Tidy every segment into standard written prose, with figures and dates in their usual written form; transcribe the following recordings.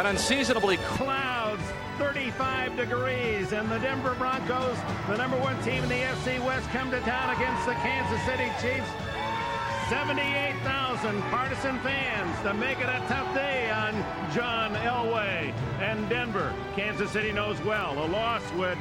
unseasonably clouds, 35 degrees, and the Denver Broncos, the #1 team in the FC West, come to town against the Kansas City Chiefs. 78,000 partisan fans to make it a tough day on John Elway and Denver. Kansas City knows well a loss would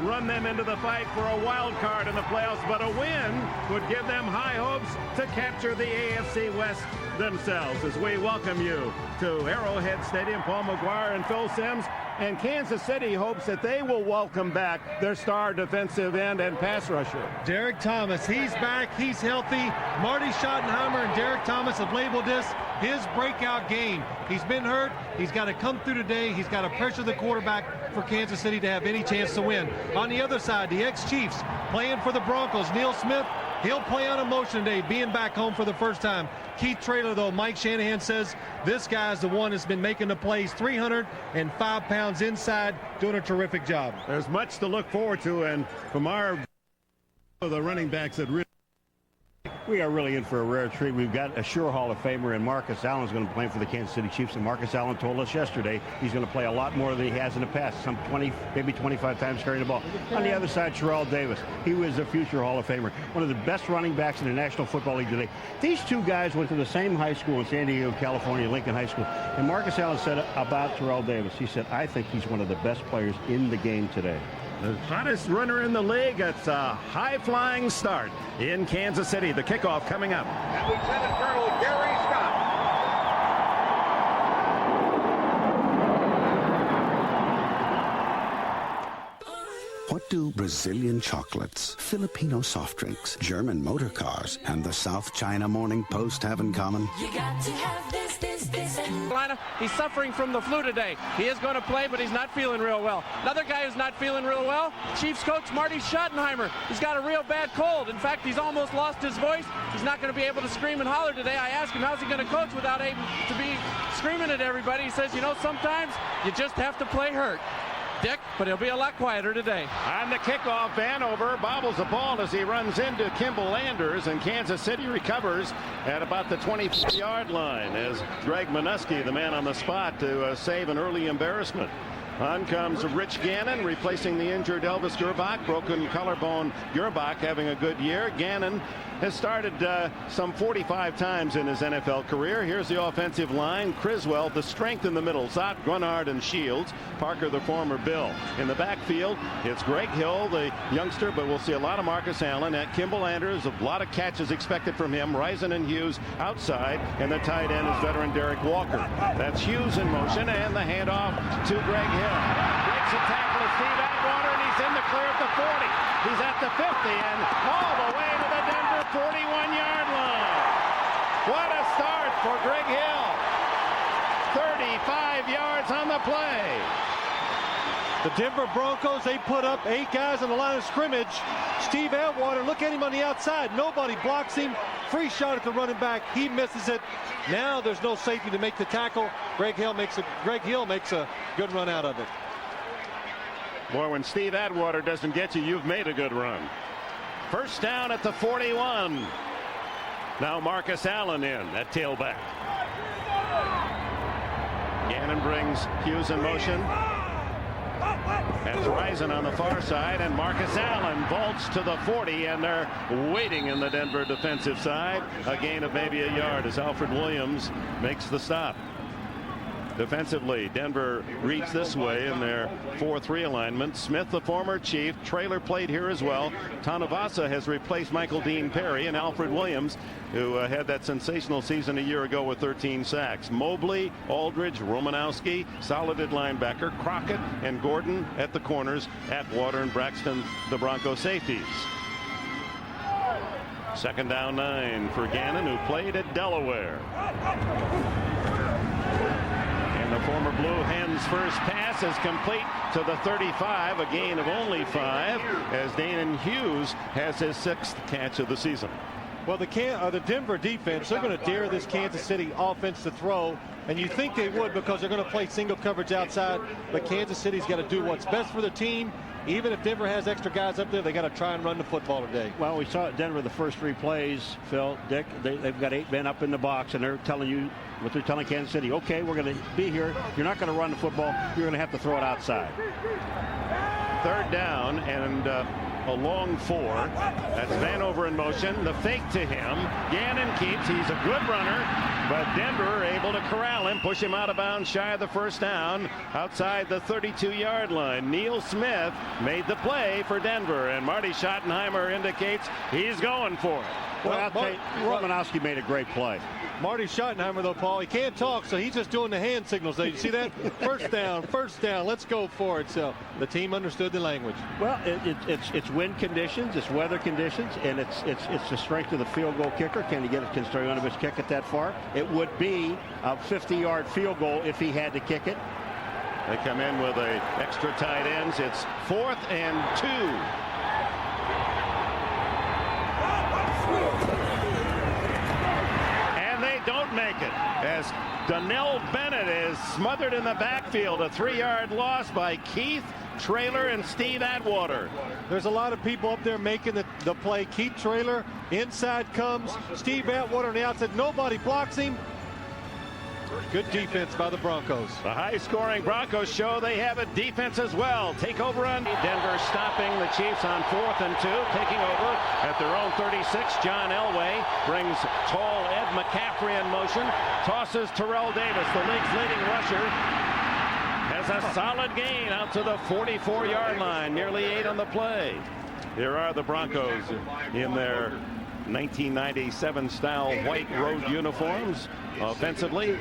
run them into the fight for a wild card in the playoffs, but a win would give them high hopes to capture the AFC West themselves. As we welcome you to Arrowhead Stadium, Paul McGuire and Phil Simms. And Kansas City hopes that they will welcome back their star defensive end and pass rusher. Derek Thomas, he's back, he's healthy. Marty Schottenheimer and Derek Thomas have labeled this his breakout game. He's been hurt, he's got to come through today, he's got to pressure the quarterback for Kansas City to have any chance to win. On the other side, the ex-Chiefs playing for the Broncos, Neil Smith, he'll play on emotion today, being back home for the first time. Keith Traylor, though, Mike Shanahan says this guy's the one that's been making the plays, 305 pounds inside, doing a terrific job. There's much to look forward to, and from the running backs that really. We are really in for a rare treat. We've got a sure Hall of Famer, and Marcus Allen's going to play for the Kansas City Chiefs. And Marcus Allen told us yesterday he's going to play a lot more than he has in the past, some 20, maybe 25 times carrying the ball. On the other side, Terrell Davis. He was a future Hall of Famer, one of the best running backs in the National Football League today. These two guys went to the same high school in San Diego, California, Lincoln High School. And Marcus Allen said about Terrell Davis, he said, I think he's one of the best players in the game today. The hottest runner in the league. It's a high-flying start in Kansas City. The kickoff coming up. And Lieutenant Colonel Gary Scott. What do Brazilian chocolates, Filipino soft drinks, German motor cars, and the South China Morning Post have in common? You got to have this. He's suffering from the flu today. He is going to play, but he's not feeling real well. Another guy who's not feeling real well, Chiefs coach Marty Schottenheimer. He's got a real bad cold. In fact, he's almost lost his voice. He's not going to be able to scream and holler today. I asked him, how's he going to coach without able to be screaming at everybody? He says, you know, sometimes you just have to play hurt, Dick, but he'll be a lot quieter today. On the kickoff, Vanover bobbles the ball as he runs into Kimball Landers, and Kansas City recovers at about the 20-yard line as Greg Minuski, the man on the spot, to save an early embarrassment. On comes Rich Gannon, replacing the injured Elvis Gerbach. Broken collarbone Gerbach having a good year. Gannon has started some 45 times in his NFL career. Here's the offensive line. Criswell, the strength in the middle. Zott, Grunard, and Shields. Parker, the former Bill. In the backfield, it's Greg Hill, the youngster, but we'll see a lot of Marcus Allen. At Kimball Landers, a lot of catches expected from him. Risen and Hughes outside, and the tight end is veteran Derek Walker. That's Hughes in motion, and the handoff to Greg Hill. Breaks a tackle to Steve Atwater, and he's in the clear at the 40. He's at the 50, and all the way to the Denver 41-yard line. What a start for Greg Hill. 35 yards on the play. The Denver Broncos, they put up 8 guys on the line of scrimmage. Steve Atwater, look at him on the outside. Nobody blocks him. Free shot at the running back. He misses it. Now there's no safety to make the tackle. Greg Hill makes a good run out of it. Boy, when Steve Atwater doesn't get you, you've made a good run. First down at the 41. Now Marcus Allen in at tailback. Gannon brings Hughes in motion. That's Risen on the far side, and Marcus Allen vaults to the 40, and they're waiting in the Denver defensive side. A gain of maybe a yard as Alfred Williams makes the stop. Defensively, Denver reads this way in their 4-3 alignment. Smith, the former Chief. Traylor played here as well. Tanavasa has replaced Michael Dean Perry, and Alfred Williams, who had that sensational season a year ago with 13 sacks. Mobley, Aldridge, Romanowski, solid at linebacker. Crockett and Gordon at the corners. Atwater and Braxton, the Bronco safeties. Second down 9 for Gannon, who played at Delaware. And the former Blue Hens' first pass is complete to the 35, a gain of only 5, as Danon Hughes has his 6th catch of the season. Well, the Denver defense, they're going to dare this Kansas City offense to throw, and you think they would because they're going to play single coverage outside, but Kansas City's got to do what's best for the team. Even if Denver has extra guys up there, they got to try and run the football today. Well, we saw at Denver the first 3 plays, Phil, Dick, they've got 8 men up in the box, and they're telling you what they're telling Kansas City. Okay, we're going to be here. You're not going to run the football. You're going to have to throw it outside. 3rd down and a long 4. That's Vanover in motion. The fake to him. Gannon keeps. He's a good runner, but Denver able to corral him, push him out of bounds shy of the first down outside the 32-yard line. Neil Smith made the play for Denver, and Marty Schottenheimer indicates he's going for it. Well, I'll tell you, Romanowski made a great play. Marty Schottenheimer, though, Paul, he can't talk, so he's just doing the hand signals. You see that? First down, let's go for it. So the team understood the language. Well, it's wind conditions, it's weather conditions, and it's the strength of the field goal kicker. Can Stoyanovich kick it that far? It would be a 50-yard field goal if he had to kick it. They come in with a extra tight ends. It's 4th and 2. Don't make it as Donnell Bennett is smothered in the backfield. A 3-yard loss by Keith Traylor and Steve Atwater. There's a lot of people up there making the play. Keith Traylor inside comes Steve Atwater on the outside. Nobody blocks him. Good defense by the Broncos. The high-scoring Broncos show they have a defense as well. Take over on Denver, stopping the Chiefs on 4th and 2. Taking over at their own 36. John Elway brings tall Ed McCaffrey in motion. Tosses Terrell Davis, the league's leading rusher. Has a solid gain out to the 44-yard line. Nearly 8 on the play. Here are the Broncos in their 1997 style white road uniforms. Offensively,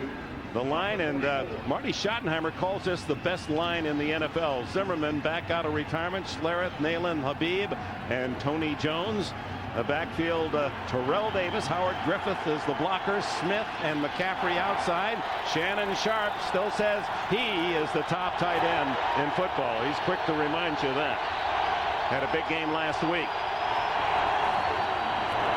the line, and Marty Schottenheimer calls this the best line in the NFL. Zimmerman back out of retirement, Schlereth, Nalen, Habib, and Tony Jones. The backfield, Terrell Davis, Howard Griffith is the blocker, Smith and McCaffrey outside. Shannon Sharp still says he is the top tight end in football. He's quick to remind you of that. Had a big game last week.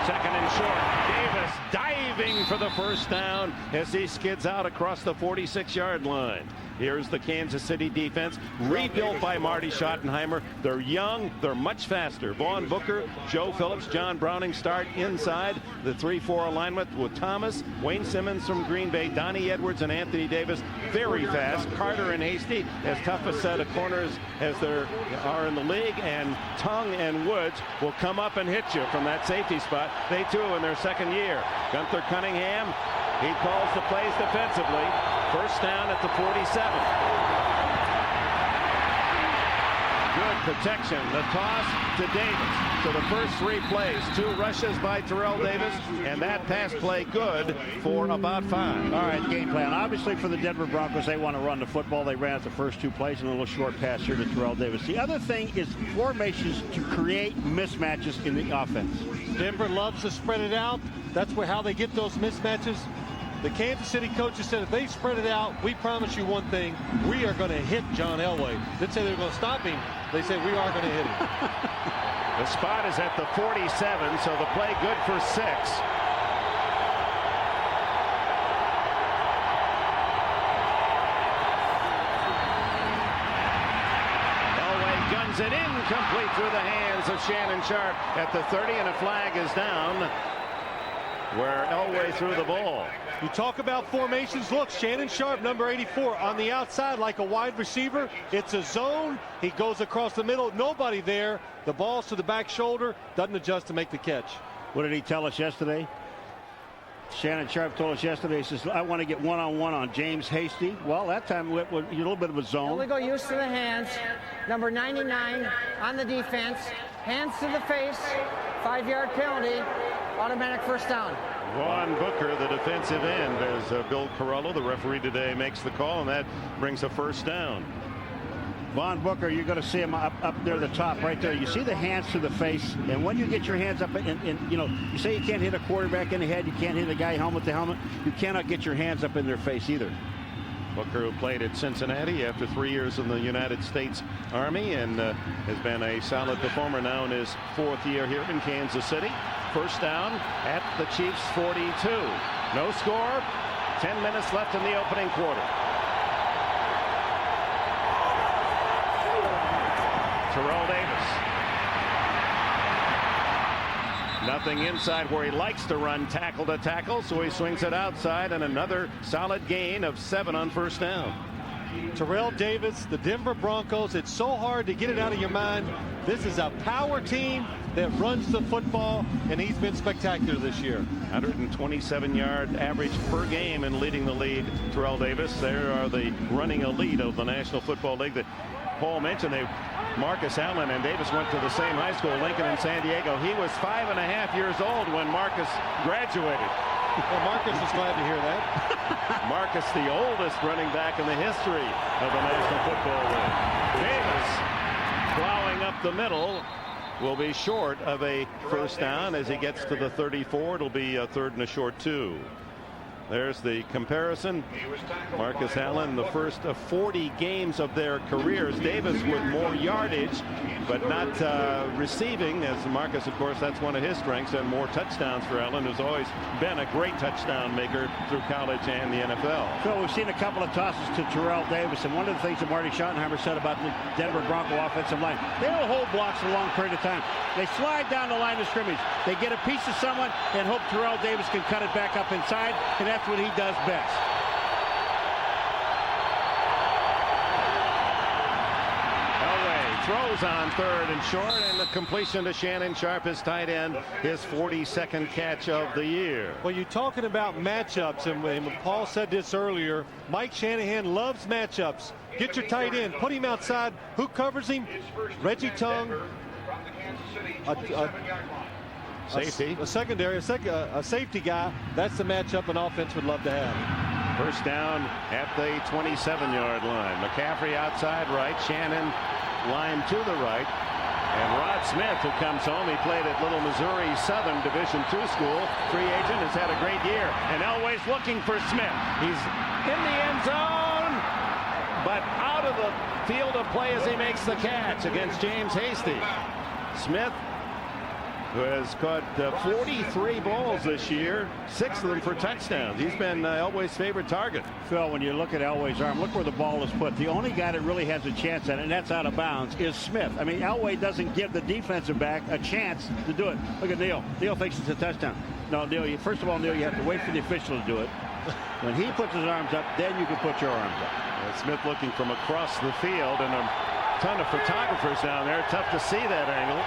2nd and short. Davis diving for the first down as he skids out across the 46-yard line. Here's the Kansas City defense, rebuilt by Marty Schottenheimer. They're young, they're much faster. Vaughn Booker, Joe Phillips, John Browning start inside the 3-4 alignment with Thomas, Wayne Simmons from Green Bay, Donnie Edwards and Anthony Davis very fast. Carter and Hasty, as tough a set of corners as there are in the league, and Tongue and Woods will come up and hit you from that safety spot. They too in their 2nd year. Gunther Cunningham, he calls the plays defensively. First down at the 47. Good protection. The toss to Davis. So the first 3 plays, 2 rushes by Terrell Davis, and that pass play good for about 5. All right, game plan. Obviously for the Denver Broncos, they want to run the football. They ran out the first 2 plays and a little short pass here to Terrell Davis. The other thing is formations to create mismatches in the offense. Denver loves to spread it out. That's how they get those mismatches. The Kansas City coaches said if they spread it out, we promise you one thing, we are going to hit John Elway. Didn't say they were going to stop him. They said we are going to hit him. The spot is at the 47, so the play good for 6. Elway guns it in, complete through the hands of Shannon Sharp at the 30, and a flag is down where Elway threw the ball. You talk about formations. Look, Shannon Sharp, number 84, on the outside like a wide receiver. It's a zone. He goes across the middle. Nobody there. The ball's to the back shoulder. Doesn't adjust to make the catch. What did he tell us yesterday? Shannon Sharp told us yesterday, he says, I want to get one-on-one on James Hasty. Well, that time it was a little bit of a zone. We go use to the hands. Number 99 on the defense. Hands to the face. 5-yard penalty. Automatic first down. Vaughn Booker, the defensive end, as Bill Carello, the referee today, makes the call, and that brings a first down. Vaughn Booker, you're going to see him up there at the top right there. You see the hands to the face, and when you get your hands up, and you know, you say you can't hit a quarterback in the head, you can't hit a guy helmet to helmet, you cannot get your hands up in their face either. Booker, who played at Cincinnati after 3 years in the United States Army and has been a solid performer now in his 4th year here in Kansas City. First down at the Chiefs 42. No score. 10 minutes left in the opening quarter. Terrell Davis. Nothing inside where he likes to run tackle to tackle, so he swings it outside, and another solid gain of 7 on first down. Terrell Davis, the Denver Broncos, it's so hard to get it out of your mind. This is a power team that runs the football, and he's been spectacular this year. 127-yard average per game and leading the league. Terrell Davis, they are the running elite of the National Football League that Paul mentioned. Marcus Allen and Davis went to the same high school, Lincoln in San Diego. He was 5.5 years old when Marcus graduated. Well, Marcus is glad to hear that. Marcus, the oldest running back in the history of the National Football League. Davis plowing up the middle will be short of a first down. As he gets to the 34, it'll be a 3rd and a short 2. There's the comparison. Marcus Allen, the first of 40 games of their careers. Davis with more yardage, but not receiving, as Marcus, of course, that's one of his strengths, and more touchdowns for Allen, who's always been a great touchdown maker through college and the NFL. So we've seen a couple of tosses to Terrell Davis, and one of the things that Marty Schottenheimer said about the Denver Bronco offensive line, they don't hold blocks for a long period of time. They slide down the line of scrimmage. They get a piece of someone and hope Terrell Davis can cut it back up inside, and that's what he does best. Elway throws on 3rd and short, and the completion to Shannon Sharpe, his tight end, his 42nd catch of the year. Well, you're talking about matchups, and when Paul said this earlier, Mike Shanahan loves matchups. Get your tight end, put him outside. Who covers him? Reggie Tongue. Safety. A secondary, a safety guy. That's the matchup an offense would love to have. First down at the 27-yard line. McCaffrey outside right. Shannon line to the right. And Rod Smith, who comes home, he played at Little Missouri Southern Division II school. Free agent, has had a great year. And Elway's looking for Smith. He's in the end zone, but out of the field of play as he makes the catch against James Hasty. Smith, who has caught 43 balls this year, 6 of them for touchdowns. He's been Elway's favorite target. Phil, when you look at Elway's arm, look where the ball is put. The only guy that really has a chance at it, and that's out of bounds, is Smith. I mean, Elway doesn't give the defensive back a chance to do it. Look at Neal. Neal thinks it's a touchdown. No, Neal, first of all, Neal, you have to wait for the official to do it. When he puts his arms up, then you can put your arms up. Smith looking from across the field, and a ton of photographers down there. Tough to see that angle.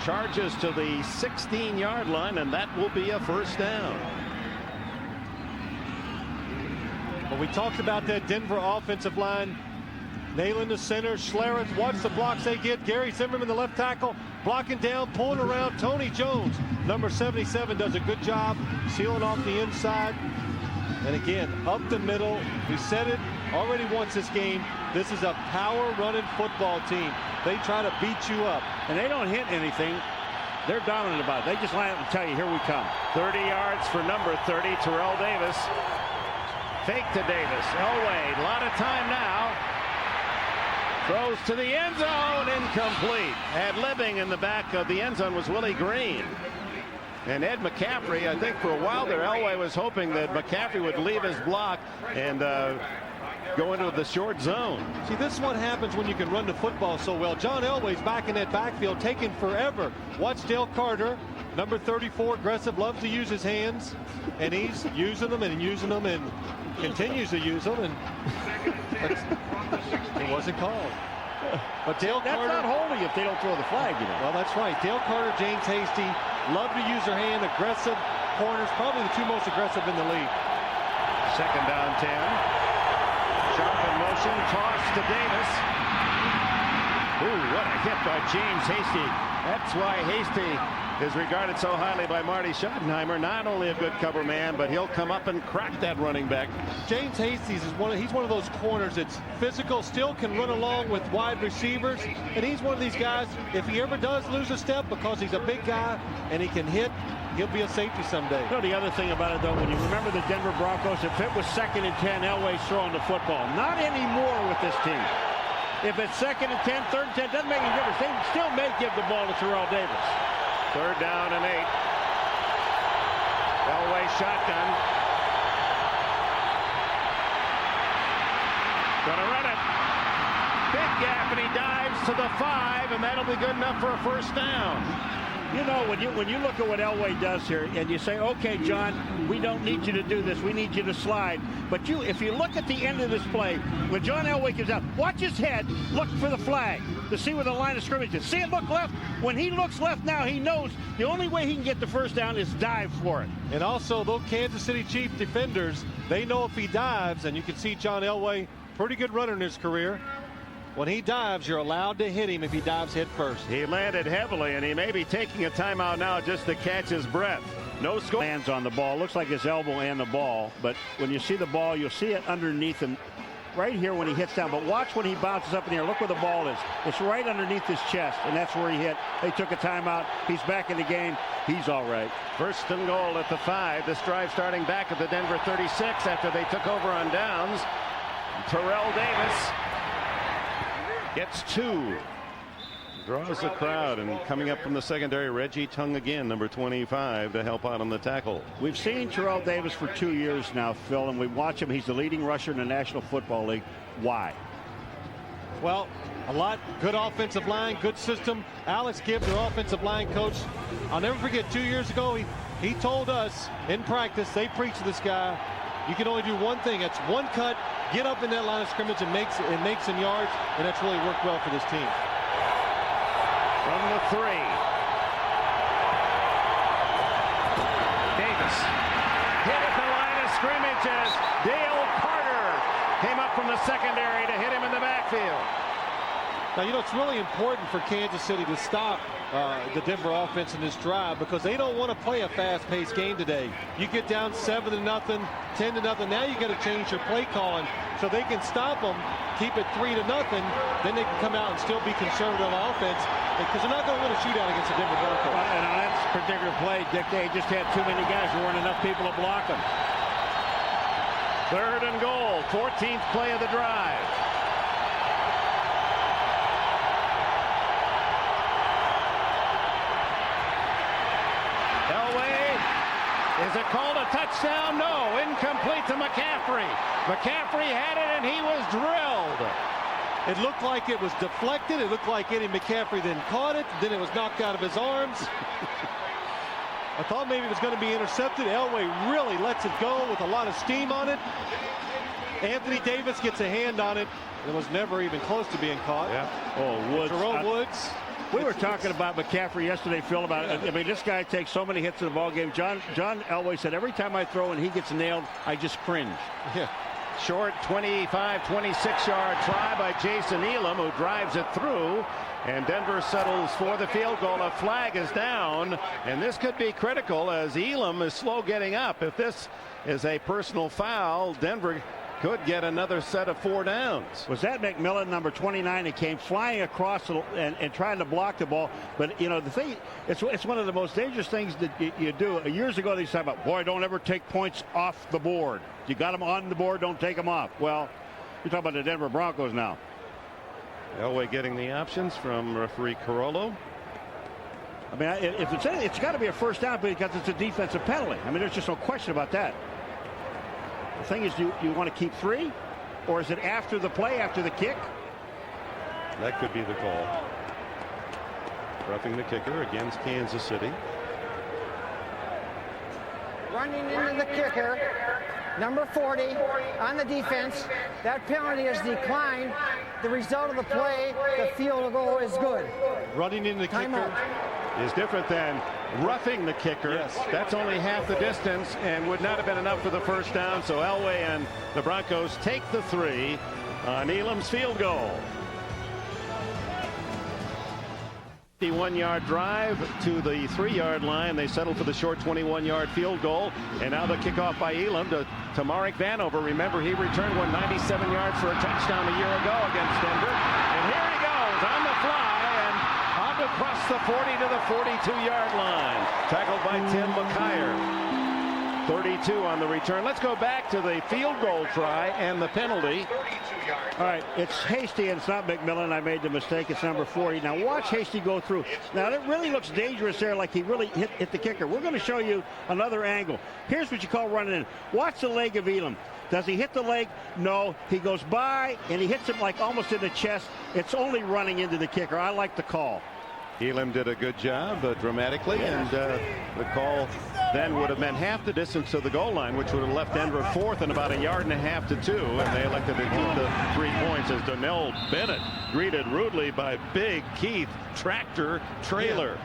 Charges to the 16-yard line, and that will be a first down. Well, we talked about that Denver offensive line. Nailing the center. Schlereth, watch the blocks they get. Gary Zimmerman, the left tackle, blocking down, pulling around. Tony Jones, number 77, does a good job sealing off the inside. And again, up the middle. We said it already once this game. This is a power running football team. They try to beat you up. And they don't hit anything. They're dominant about it. They just line up and tell you, here we come. 30 yards for number 30, Terrell Davis. Fake to Davis. Elway, a lot of time now. Throws to the end zone, incomplete. Ad-libbing in the back of the end zone was Willie Green. And Ed McCaffrey, I think for a while there, Elway was hoping that McCaffrey would leave his block and go into the short zone. See, this is what happens when you can run the football so well. John Elway's back in that backfield, taking forever. Watch Dale Carter, number 34, aggressive, loves to use his hands, and he's using them and continues to use them, and it wasn't called. But Dale That's Carter, not holding if they don't throw the flag, you know. well, that's right. Dale Carter, James Hasty, love to use their hand, aggressive corners, probably the 2 most aggressive in the league. Second down 10. Sharpe in motion, toss to Davis. Ooh, what a hit by James Hasty. That's why Hasty is regarded so highly by Marty Schottenheimer. Not only a good cover man, but he'll come up and crack that running back. James Hastings is he's one of those corners that's physical, still can run along with wide receivers, and he's one of these guys, if he ever does lose a step because he's a big guy and he can hit, he'll be a safety someday. You know, the other thing about it, though, when you remember the Denver Broncos, if it was 2nd and 10, Elway's throwing the football. Not anymore with this team. If it's 2nd and 10, 3rd and 10, doesn't make any difference. They still may give the ball to Terrell Davis. 3rd down and 8. Elway shotgun. Gonna run it. Big gap, and he dives to the 5, and that'll be good enough for a 1st down. You know, when you look at what Elway does here, and you say, okay, John, we don't need you to do this. We need you to slide. But if you look at the end of this play, when John Elway comes out, watch his head, look for the flag to see where the line of scrimmage is. See it look left? When he looks left now, he knows the only way he can get the 1st down is dive for it. And also, those Kansas City Chiefs defenders, they know if he dives, and you can see John Elway, pretty good runner in his career. When he dives, you're allowed to hit him if he dives head first. He landed heavily, and he may be taking a timeout now just to catch his breath. No score. Lands on the ball. Looks like his elbow and the ball. But when you see the ball, you'll see it underneath him right here when he hits down. But watch when he bounces up in the air. Look where the ball is. It's right underneath his chest, and that's where he hit. They took a timeout. He's back in the game. He's all right. 1st and goal at the 5. This drive starting back at the Denver 36 after they took over on downs. Terrell Davis gets 2. Draws the crowd, and coming up from the secondary, Reggie Tung again, number 25, to help out on the tackle. We've seen Terrell Davis for 2 years now, Phil, and we watch him. He's the leading rusher in the National Football League. Why? Well, a lot good offensive line, good system. Alex Gibb, their offensive line coach, I'll never forget 2 years ago, he told us in practice, they preached to this guy, you can only do one thing. It's one cut, get up in that line of scrimmage and make some yards, and that's really worked well for this team. From the 3. Davis hit at the line of scrimmage as Dale Carter came up from the secondary to hit him in the backfield. Now, you know, it's really important for Kansas City to stop the Denver offense in this drive because they don't want to play a fast-paced game today. You get down 7-0, 10-0. Now you got to change your play calling so they can stop them, keep it 3-0. Then they can come out and still be conservative on offense because they're not going to win a shootout against the Denver Broncos. And on that particular play, Dick, they just had too many guys. There weren't enough people to block them. 3rd and goal, 14th play of the drive. Is it called a touchdown? No. Incomplete to McCaffrey. McCaffrey had it, and he was drilled. It looked like it was deflected. It looked like Eddie McCaffrey then caught it. Then it was knocked out of his arms. I thought maybe it was going to be intercepted. Elway really lets it go with a lot of steam on it. Anthony Davis gets a hand on it. It was never even close to being caught. Yeah. Oh, Woods. Terrell Woods. We were talking about McCaffrey yesterday, Phil, about it. I mean, this guy takes so many hits in the ball game. John Elway said every time I throw and he gets nailed, I just cringe. Yeah. Short 25, 26-yard try by Jason Elam, who drives it through. And Denver settles for the field goal. A flag is down, and this could be critical as Elam is slow getting up. If this is a personal foul, Denver could get another set of 4 downs. Was that McMillan, number 29, that came flying across and trying to block the ball? But, you know, the thing, it's one of the most dangerous things that you do. Years ago, they said about, boy, don't ever take points off the board. You got them on the board, don't take them off. Well, you're talking about the Denver Broncos now. Elway getting the options from referee Carollo. I mean, if it's got to be a 1st down because it's a defensive penalty. I mean, there's just no question about that. The thing is, do you want to keep 3? Or is it after the play, after the kick? That could be the call. Roughing the kicker against Kansas City. Running into the kicker, number 40 on the defense. That penalty is declined. The result of the play, the field goal is good. Running into the kicker is different than roughing the kicker. Yes. That's only half the distance and would not have been enough for the 1st down. So Elway and the Broncos take the 3 on Elam's field goal. 51-yard drive to the 3-yard line. They settled for the short 21-yard field goal. And now the kickoff by Elam to Marek Vanover. Remember, he returned 197 yards for a touchdown a year ago against Denver. And here he goes on the fly and out across the 40 to the 42-yard line. Tackled by Tim McKyer. 32 on the return. Let's go back to the field goal try and the penalty. All right, it's Hasty and it's not McMillan. I made the mistake. It's number 40. Now watch Hasty go through. Now it really looks dangerous there, like he really hit the kicker. We're going to show you another angle. Here's what you call running in. Watch the leg of Elam. Does he hit the leg? No. He goes by and he hits him like almost in the chest. It's only running into the kicker. I like the call. Elam did a good job dramatically, and the call then would have meant half the distance to the goal line, which would have left Denver fourth and about 1.5 yards to 2, and they elected to keep the 3 points as Donnell Bennett greeted rudely by Big Keith Tractor Trailer.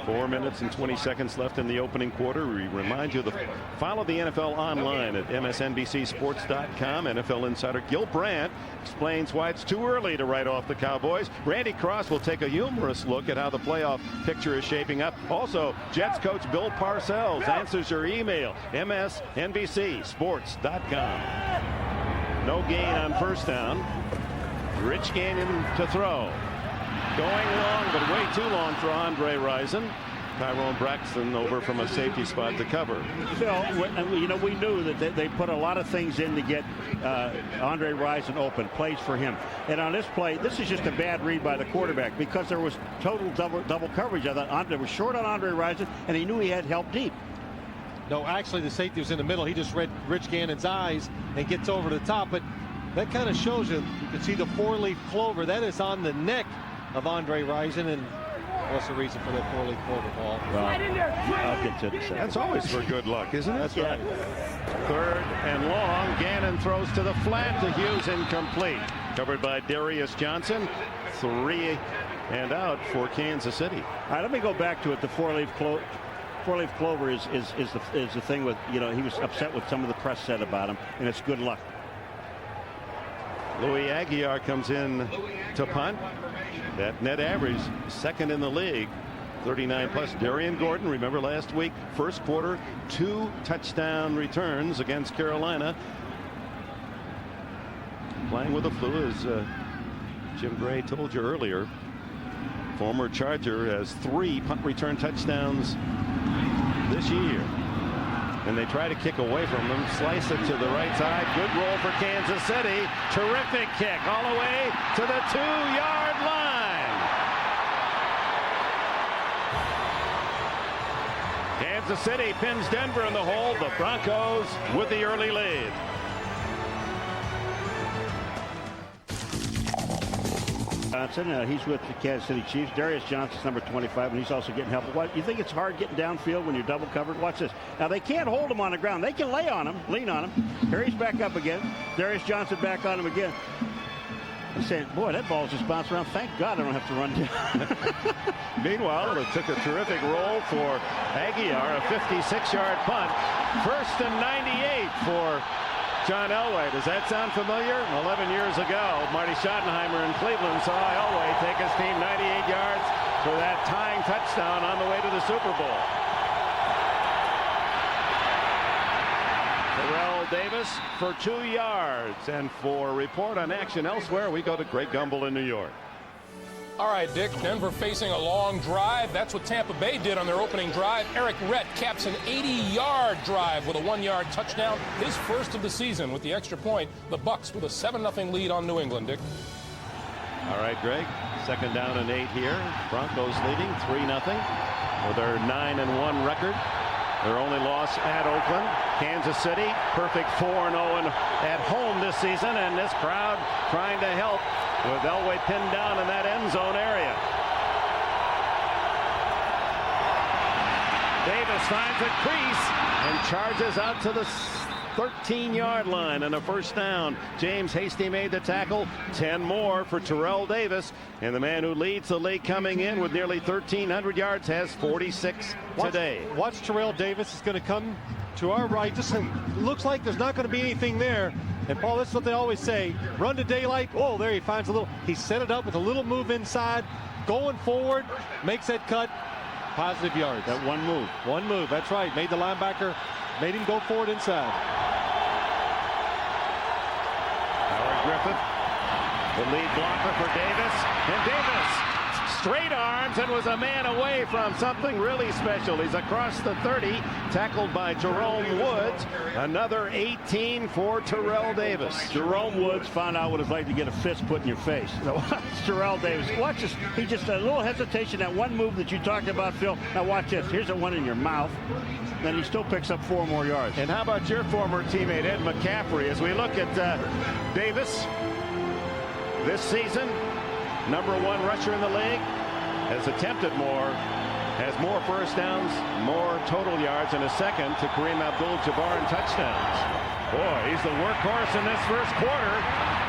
4 minutes and 20 seconds left in the opening quarter. We remind you to follow the NFL online at msnbcsports.com. NFL insider Gil Brandt explains why it's too early to write off the Cowboys. Randy Cross will take a humorous look at how the playoff picture is shaping up. Also, Jets coach Bill Parcells answers your email, msnbcsports.com. No gain on first down. Rich Gannon to throw. Going long, but way too long for Andre Rison. Tyrone Braxton over from a safety spot to cover. Phil, you know, we knew that they put a lot of things in to get Andre Rison open, plays for him. And on this play, this is just a bad read by the quarterback because there was total double coverage. I thought Andre was short on Andre Rison, and he knew he had help deep. No, actually, the safety was in the middle. He just read Rich Gannon's eyes and gets over the top. But that kind of shows you can see the 4-leaf clover. That is on the neck of Andre Rison, and what's the reason for that 4-leaf clover ball? Well, I'll get to the second. That's always for good luck, isn't it? That's right. Third and long. Gannon throws to the flat to Hughes, incomplete. Covered by Darius Johnson. 3 and out for Kansas City. All right, let me go back to it. The 4-leaf clover is the thing with, you know, he was upset with some of the press said about him, and it's good luck. Louis Aguiar comes in to punt. That net average, second in the league, 39 plus. Darian Gordon, remember last week, first quarter, 2 touchdown returns against Carolina. Playing with the flu, as Jim Gray told you earlier. Former Charger has 3 punt return touchdowns this year. And they try to kick away from him, slice it to the right side. Good roll for Kansas City. Terrific kick all the way to the 2-yard line. Kansas City pins Denver in the hole. The Broncos with the early lead. Johnson, he's with the Kansas City Chiefs. Darius Johnson's number 25, and he's also getting help. What, you think it's hard getting downfield when you're double covered? Watch this. Now, they can't hold him on the ground. They can lean on him. Here he's back up again. Darius Johnson back on him again. I'm saying, boy, that ball's just bounced around. Thank God I don't have to run down. Meanwhile, it took a terrific roll for Aguiar, a 56-yard punt. First and 98 for John Elway. Does that sound familiar? 11 years ago, Marty Schottenheimer in Cleveland saw Elway take his team 98 yards for that tying touchdown on the way to the Super Bowl. Terrell Davis for 2 yards. And for a report on action elsewhere, we go to Greg Gumbel in New York. All right, Dick, Denver facing a long drive. That's what Tampa Bay did on their opening drive. Eric Rett caps an 80-yard drive with a 1-yard touchdown, his first of the season. With the extra point, the Bucs with a 7-0 lead on New England, Dick. All right, Greg, second down and 8 here. Broncos leading 3-0 with their 9-1 record. Their only loss at Oakland. Kansas City, perfect 4-0 at home this season, and this crowd trying to help with Elway pinned down in that end zone area. Davis finds a crease and charges out to the 13-yard line and a first down. James Hasty made the tackle. 10 more for Terrell Davis, and the man who leads the league coming in with nearly 1,300 yards has 46 today. Watch Terrell Davis is going to come to our right. Just looks like there's not going to be anything there. And Paul, that's what they always say. Run to daylight. Oh, there he finds a little. He set it up with a little move inside. Going forward. Makes that cut. Positive yards. That one move. One move. That's right. Made the linebacker. Made him go forward inside. Howard Griffith, the lead blocker for Davis. And Davis straight arms and was a man away from something really special. He's across the 30, tackled by Jerome Woods. Another 18 for Terrell Davis. Jerome Woods found out what it's like to get a fist put in your face. So watch Terrell Davis. Watch this. He just a little hesitation. That one move that you talked about, Phil. Now watch this. Here's the one in your mouth. Then he still picks up 4 more yards. And how about your former teammate Ed McCaffrey? As we look at Davis this season, #1 rusher in the league, has attempted more, has more first downs, more total yards, and a second to Kareem Abdul-Jabbar in touchdowns. Boy, he's the workhorse in this first quarter,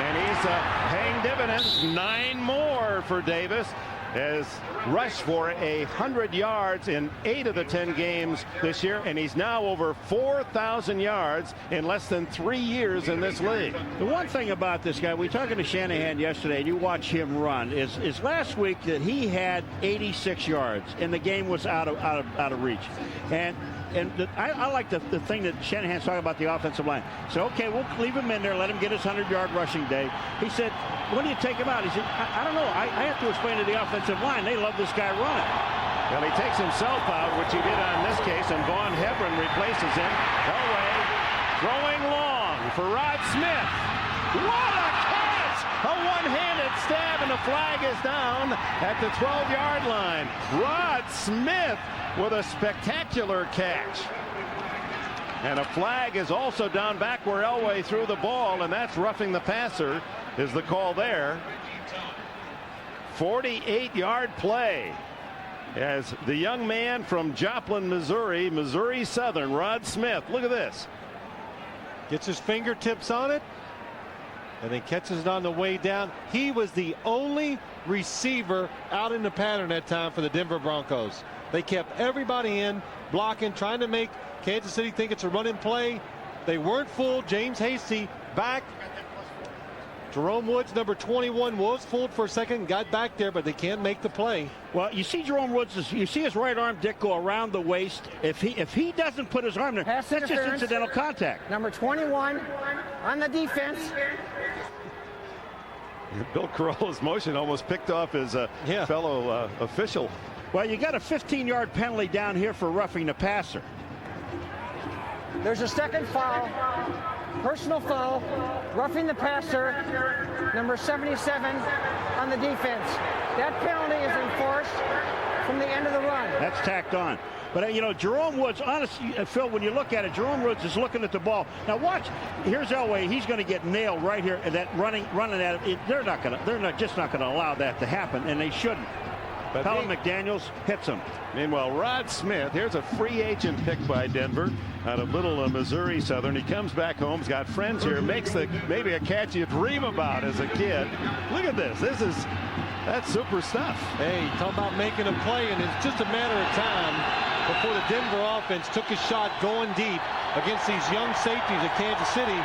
and he's paying dividends. 9 more for Davis. Has rushed for 100 yards in 8 of the 10 games this year, and he's now over 4,000 yards in less than 3 years in this league. The one thing about this guy, we were talking to Shanahan yesterday, and you watch him run, is last week that he had 86 yards, and the game was out of reach. I like the thing that Shanahan's talking about the offensive line. So, okay, we'll leave him in there, let him get his 100-yard rushing day. He said, when do you take him out? He said, I don't know. I have to explain to the offensive line. They love this guy running. Well, he takes himself out, which he did on this case, and Vaughn Hebron replaces him. Elway throwing long for Rod Smith. What a catch! A one-handed stab, and the flag is down at the 12-yard line. Rod Smith with a spectacular catch. And a flag is also down back where Elway threw the ball, and that's roughing the passer is the call there. 48-yard play as the young man from Joplin, Missouri Southern, Rod Smith. Look at this. Gets his fingertips on it and then catches it on the way down. He was the only receiver out in the pattern that time for the Denver Broncos. They kept everybody in, blocking, trying to make Kansas City think it's a running play. They weren't fooled. James Hasty back. Jerome Woods, number 21, was fooled for a second, got back there, but they can't make the play. Well, you see Jerome Woods, you see his right arm, Dick, go around the waist. If he doesn't put his arm there, that's just incidental contact. Number 21 on the defense. Bill Carollo's motion almost picked off his fellow official. Well, you got a 15-yard penalty down here for roughing the passer. There's a second foul, personal foul, roughing the passer, number 77 on the defense. That penalty is enforced from the end of the run. That's tacked on. But, you know, Jerome Woods, honestly, Phil, when you look at it, Jerome Woods is looking at the ball. Now, watch. Here's Elway. He's going to get nailed right here. And that running at it, they're just not going to allow that to happen, and they shouldn't. But Pelham McDaniels hits him. Meanwhile, Rod Smith, here's a free agent pick by Denver out of little Missouri Southern. He comes back home, he's got friends here, makes maybe a catch you dream about as a kid. Look at this. That's super stuff. Hey, talk about making a play, and it's just a matter of time before the Denver offense took a shot going deep against these young safeties at Kansas City.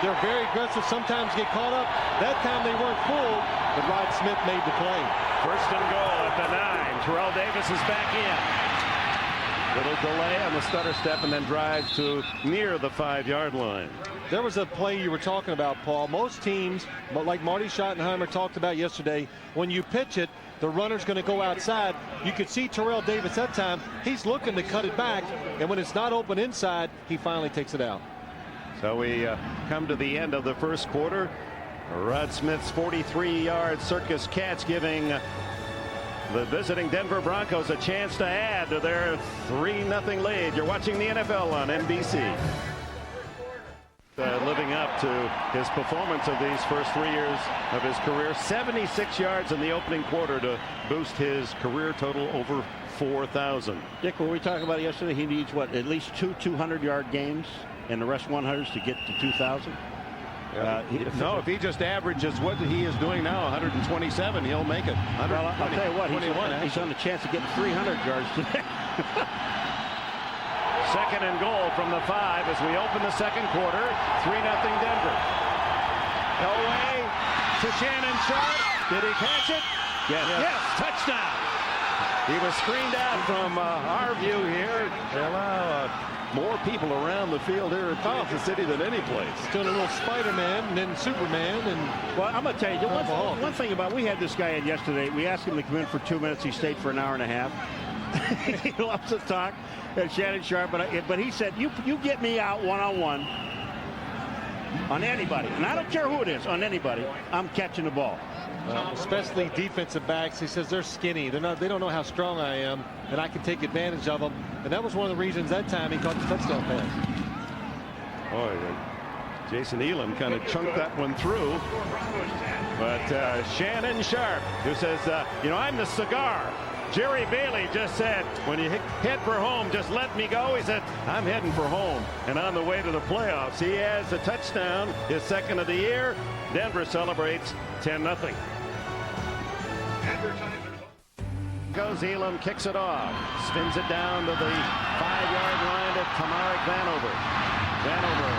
They're very aggressive, sometimes get caught up. That time they weren't fooled, but Rod Smith made the play. First and goal at the 9. Terrell Davis is back in. Little delay on the stutter step and then drives to near the 5-yard line. There was a play you were talking about, Paul. Most teams, like Marty Schottenheimer talked about yesterday, when you pitch it, the runner's going to go outside. You could see Terrell Davis that time. He's looking to cut it back, and when it's not open inside, he finally takes it out. So we come to the end of the first quarter. Rod Smith's 43-yard circus catch giving the visiting Denver Broncos a chance to add to their 3-0 lead. You're watching the NFL on NBC. Living up to his performance of these first 3 years of his career. 76 yards in the opening quarter to boost his career total over 4,000. Dick, what we talked about yesterday, he needs, what, at least 2 200-yard games and the rest 100s to get to 2,000? If he just averages what he is doing now, 127, he'll make it. Well, I'll tell you what, he's on a chance of getting 300 yards today. Second and goal from the 5 as we open the second quarter. 3-0 Denver. Elway to Shannon Sharp. Did he catch it? Yes. Touchdown. He was screened out from our view here. They allow more people around the field here at Kansas City than any place. Doing a little Spider-Man and then Superman. And well, I'm going to tell you, one thing about, we had this guy in yesterday. We asked him to come in for 2 minutes. He stayed for an hour and a half. He loves to talk. Shannon Sharp, but he said, you get me out one-on-one on anybody, and I don't care who it is, on anybody, I'm catching the ball. Especially defensive backs. He says they're skinny. They don't know how strong I am, and I can take advantage of them. And that was one of the reasons that time he caught the touchdown pass. Boy, Jason Elam kind of chunked that one through. But Shannon Sharp, who says, I'm the cigar. Jerry Bailey just said, when you head for home, just let me go. He said, I'm heading for home. And on the way to the playoffs, he has a touchdown, his second of the year. Denver celebrates 10-0. Goes Elam, kicks it off, spins it down to the 5-yard line to Tamarick Vanover. Vanover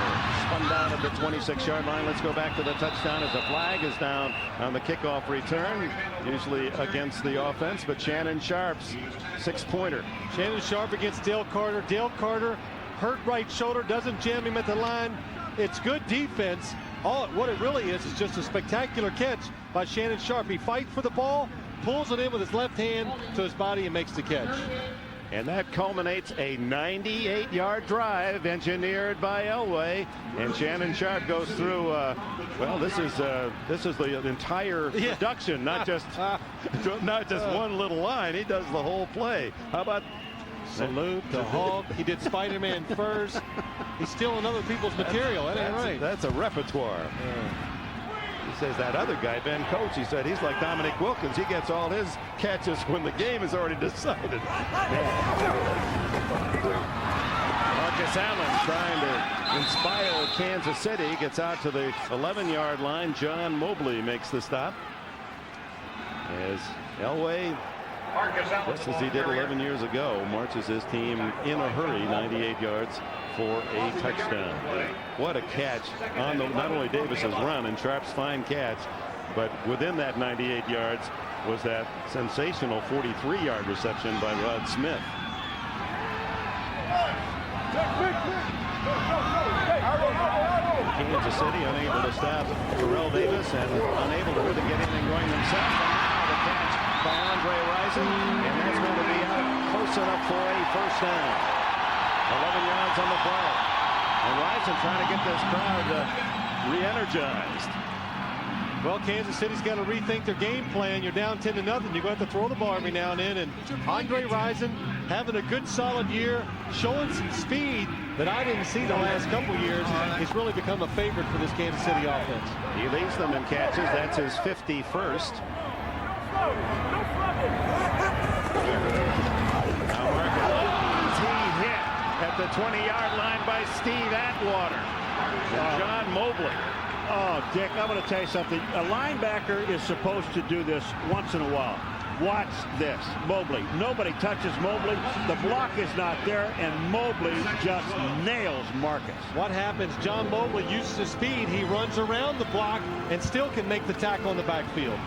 spun down at the 26-yard line. Let's go back to the touchdown as the flag is down on the kickoff return, usually against the offense, but Shannon Sharp's 6-pointer. Shannon Sharp against Dale Carter. Dale Carter hurt right shoulder, doesn't jam him at the line. It's good defense. What it really is just a spectacular catch by Shannon Sharp. He fights for the ball, pulls it in with his left hand to his body, and makes the catch. And that culminates a 98-yard drive engineered by Elway, and Shannon Sharp goes through. This is the entire production, not just one little line. He does the whole play. How about salute the hog? He did Spider-Man furs. He's stealing other people's material. That ain't right. That's a repertoire. He says that other guy, Ben Coates, he said he's like Dominic Wilkins. He gets all his catches when the game is already decided. Marcus Allen trying to inspire Kansas City. Gets out to the 11-yard line. John Mobley makes the stop. As Elway, just as he did 11 years ago, marches his team in a hurry, 98 yards for a touchdown. What a catch on not only Davis's run and Sharp's fine catch, but within that 98 yards was that sensational 43-yard reception by Rod Smith. Kansas City unable to stop Terrell Davis and unable to really get anything going themselves. And now the catch by Andre Rison, and that's going to be out close enough for a first down. 11 yards on the play. And Rison trying to get this crowd re-energized. Well, Kansas City's got to rethink their game plan. You're down 10-0. You're going to have to throw the ball every now and then. And Andre Rison having a good, solid year, showing some speed that I didn't see the last couple years. He's really become a favorite for this Kansas City offense. He leads them in catches. That's his 51st. Now Marcus, he hit at the 20-yard line by Steve Atwater. And John Mobley. Oh, Dick, I'm going to tell you something. A linebacker is supposed to do this once in a while. Watch this. Mobley. Nobody touches Mobley. The block is not there, and Mobley just nails Marcus. What happens? John Mobley uses his speed. He runs around the block and still can make the tackle on the backfield.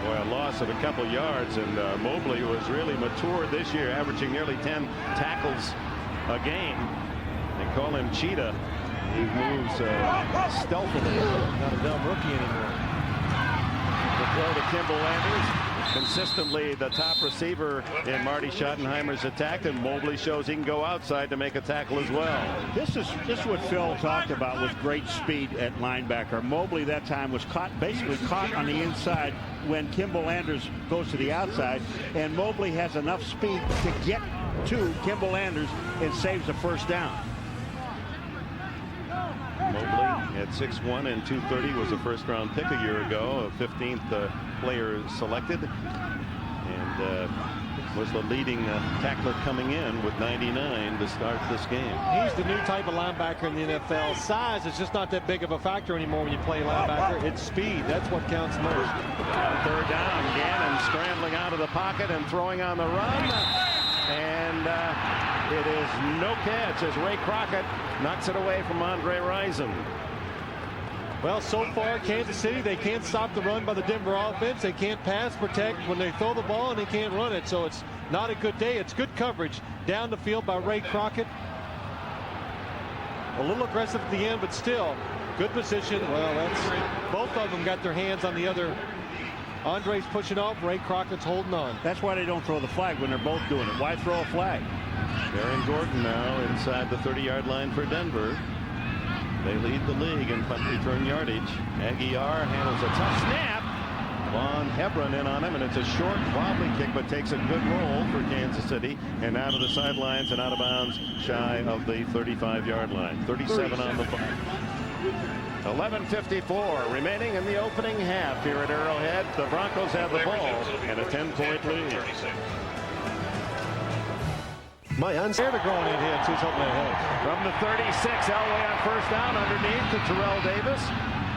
Boy, a loss of a couple yards, and Mobley was really matured this year, averaging nearly 10 tackles a game. They call him Cheetah. He moves stealthily. Not a dumb rookie anymore. The throw to Kimball Landers. Consistently the top receiver in Marty Schottenheimer's attack, and Mobley shows he can go outside to make a tackle as well. This is what Phil talked about with great speed at linebacker. Mobley that time was basically caught on the inside when Kimball Landers goes to the outside, and Mobley has enough speed to get to Kimball Landers and saves the first down. Mobley at 6'1" and 230 was a first-round pick a year ago, a 15th player selected, and was the leading tackler coming in with 99 to start this game. He's the new type of linebacker in the NFL. Size is just not that big of a factor anymore when you play linebacker. It's speed. That's what counts most. On third down, Gannon scrambling out of the pocket and throwing on the run. and it is no catch as Ray Crockett knocks it away from Andre Rison. Well, so far, Kansas City, they can't stop the run by the Denver offense. They can't pass protect when they throw the ball, and they can't run it. So it's not a good day. It's good coverage down the field by Ray Crockett. A little aggressive at the end, but still good position. Well, that's both of them got their hands on the other. Andre's pushing off. Ray Crockett's holding on. That's why they don't throw the flag when they're both doing it. Why throw a flag? Aaron Gordon now inside the 30-yard line for Denver. They lead the league in punt return yardage. Aguiar handles a tough snap. Von Hebron in on him, and it's a short, wobbly kick, but takes a good roll for Kansas City, and out of the sidelines and out of bounds, shy of the 35-yard line. 37 on the punt. 11:54 remaining in the opening half here at Arrowhead. The Broncos have the ball and a 10-point lead. My unfair to going in here. See something ahead. From the 36, Elway on first down underneath to Terrell Davis.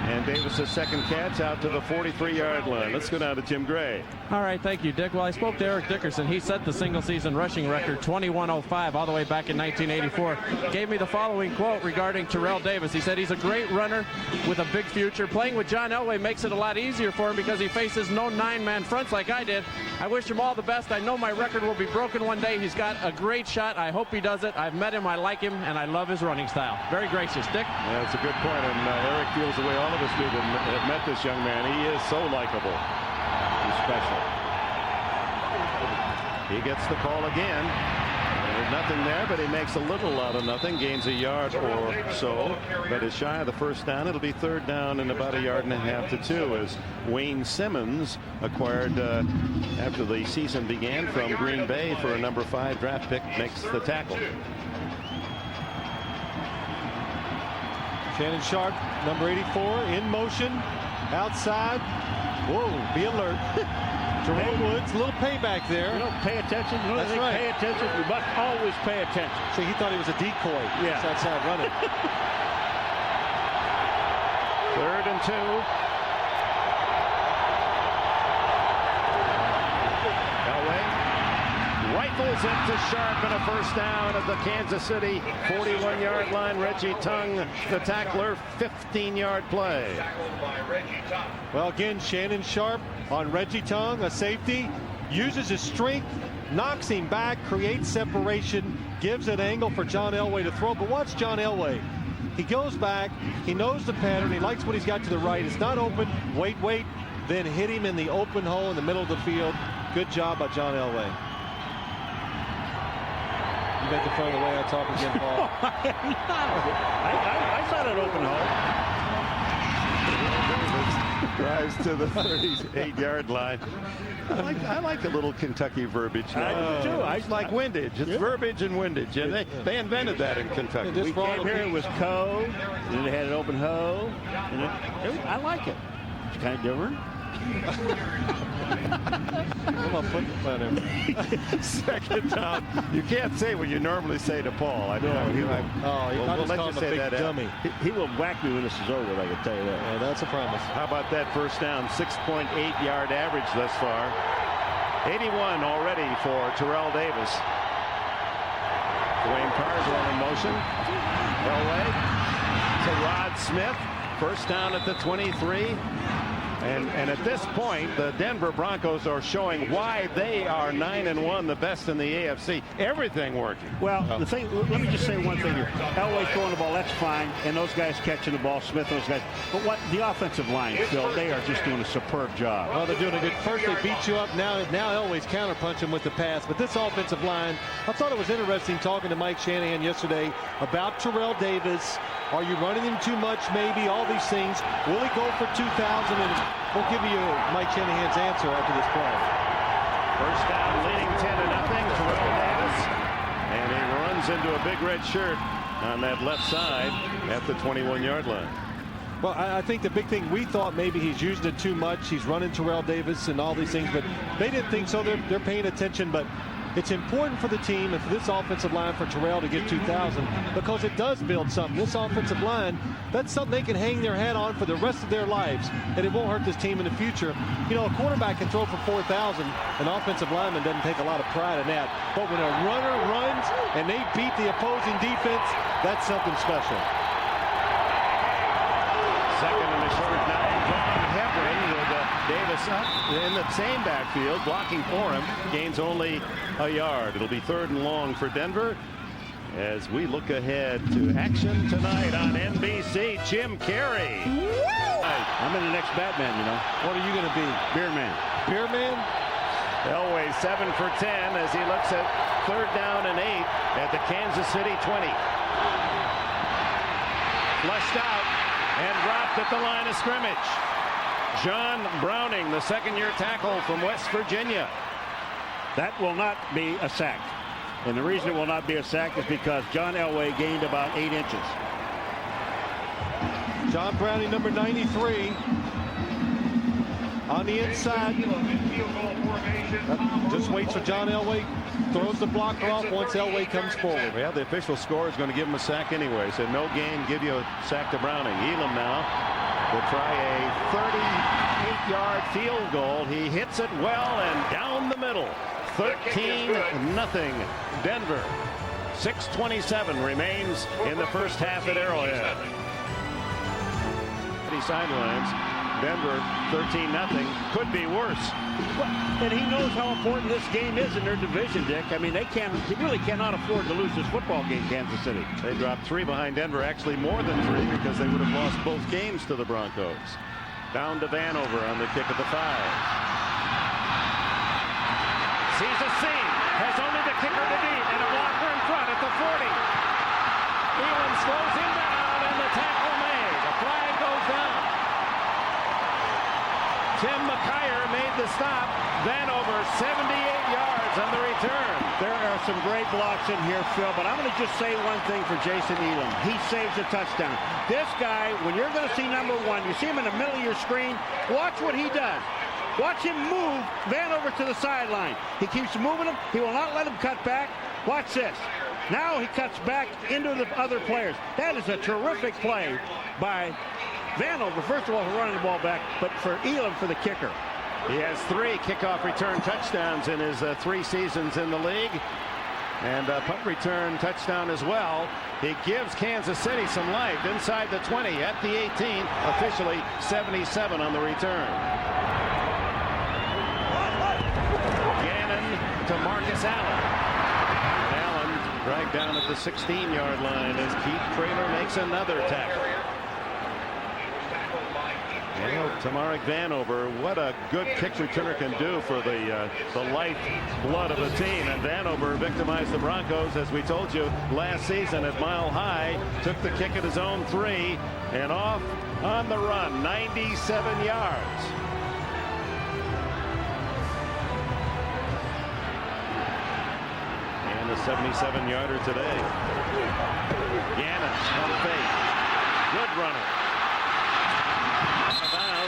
And Davis' second catch out to the 43-yard line. Let's go down to Jim Gray. All right, thank you, Dick. Well, I spoke to Eric Dickerson. He set the single-season rushing record, 21:05, all the way back in 1984. Gave me the following quote regarding Terrell Davis. He said he's a great runner with a big future. Playing with John Elway makes it a lot easier for him because he faces no 9-man fronts like I did. I wish him all the best. I know my record will be broken one day. He's got a great shot. I hope he does it. I've met him. I like him, and I love his running style. Very gracious, Dick. Yeah, that's a good point, and Eric feels the way all of us do that have met this young man. He is so likable. He's special. He gets the call again. There's nothing there, but he makes a little out of nothing. Gains a yard or so, but is shy of the first down. It'll be third down and about 1.5 yards to 2 as Wayne Simmons, acquired after the season began from Green Bay for a number 5 draft pick, makes the tackle. Shannon Sharp, number 84, in motion, outside. Whoa, be alert. Jerome Woods, a little payback there. You don't pay attention. You know, That's right. Pay attention. You must always pay attention. See, he thought he was a decoy. Yeah. He's outside running. 3rd and 2. Rifles it to Sharp and a first down at the Kansas City 41-yard line. Reggie Tung, the tackler, 15-yard play. Well, again, Shannon Sharp on Reggie Tung, a safety, uses his strength, knocks him back, creates separation, gives an angle for John Elway to throw. But watch John Elway. He goes back. He knows the pattern. He likes what he's got to the right. It's not open. Wait. Then hit him in the open hole in the middle of the field. Good job by John Elway. You making fun of the way I talk again, Paul? I saw that open hole. Drives to the 38-yard line. I like a little Kentucky verbiage. I do too. It's like windage. It's verbiage and windage. And they invented that in Kentucky. We came here, it was co, and then they had an open hoe. And I like it. It's kind of different. Come on, put the him. Second down. You can't say what you normally say to Paul. I know. We'll let you say that. Dummy. He will whack me when this is over, I can tell you that. Yeah, that's a promise. How about that first down? 6.8-yard average thus far. 81 already for Terrell Davis. Dwayne Carswell in motion. Elway to Rod Smith. First down at the 23. And at this point, the Denver Broncos are showing why they are 9-1, the best in the AFC. Everything working. Well, the thing, let me just say one thing here. Elway throwing the ball, that's fine. And those guys catching the ball, Smith and those guys. But what the offensive line, Phil, they are just doing a superb job. Well, they're doing a good. First, they beat you up. Now Elway's counterpunching with the pass. But this offensive line, I thought it was interesting talking to Mike Shanahan yesterday about Terrell Davis. Are you running him too much? Maybe all these things. Will he go for 2,000? And we'll give you Mike Shanahan's answer after this play. First down, leading 10-0. Terrell Davis, and he runs into a big red shirt on that left side at the 21-yard line. Well, I think the big thing, we thought maybe he's using it too much. He's running Terrell Davis and all these things, but they didn't think so. They're paying attention. But It's important for the team and for this offensive line for Terrell to get 2,000 because it does build something. This offensive line, that's something they can hang their hat on for the rest of their lives, and it won't hurt this team in the future. You know, a quarterback can throw for 4,000. An offensive lineman doesn't take a lot of pride in that. But when a runner runs and they beat the opposing defense, that's something special. Second and a short 9 from Hebron with Davis up in the same backfield, blocking for him. Gains only a yard. It'll be 3rd and long for Denver as we look ahead to action tonight on NBC. Jim Carrey. I'm in the next Batman, you know. What are you going to be? Beer man. Beer man? Elway 7 for 10 as he looks at 3rd down and 8 at the Kansas City 20. Flushed out and dropped at the line of scrimmage. John Browning, the second-year tackle from West Virginia. That will not be a sack. And the reason it will not be a sack is because John Elway gained about 8 inches. John Browning, number 93. On the inside. Just waits for John Elway. Throws the blocker off once Elway comes forward. Well, the official score is going to give him a sack anyway. So no gain, give you a sack to Browning. Elam now will try a 38-yard field goal. He hits it well and down the middle. 13-0 Denver. 6:27 remains in the first half at Arrowhead. Sidelines. Denver 13-0. Could be worse. And he knows how important this game is in their division, Dick. I mean, they really cannot afford to lose this football game, Kansas City. They dropped 3 behind Denver, actually more than 3 because they would have lost both games to the Broncos. Down to Vanover on the kick at the 5. Sees a seam, has only the kicker to beat, and a blocker in front at the 40. Elam slows him down, and the tackle made. The flag goes down. Tim McKyer made the stop. Vanover 78 yards on the return. There are some great blocks in here, Phil, but I'm going to just say one thing for Jason Elam. He saves a touchdown. This guy, when you're going to see number 1, you see him in the middle of your screen, watch what he does. Watch him move Vanover to the sideline. He keeps moving him. He will not let him cut back. Watch this. Now he cuts back into the other players. That is a terrific play by Vanover, first of all, for running the ball back, but for Elam for the kicker. He has 3 kickoff return touchdowns in his 3 seasons in the league. And a punt return touchdown as well. He gives Kansas City some life inside the 20 at the 18, officially 77 on the return. Gannon to Marcus Allen. Allen dragged down at the 16-yard line as Keith Traylor makes another tackle. Well, Tamarick Vanover, what a good kick returner can do for the lifeblood of a team. And Vanover victimized the Broncos, as we told you, last season at Mile High. Took the kick at his own 3 and off on the run, 97 yards. And a 77-yarder today. Gannon on fake. Good runner.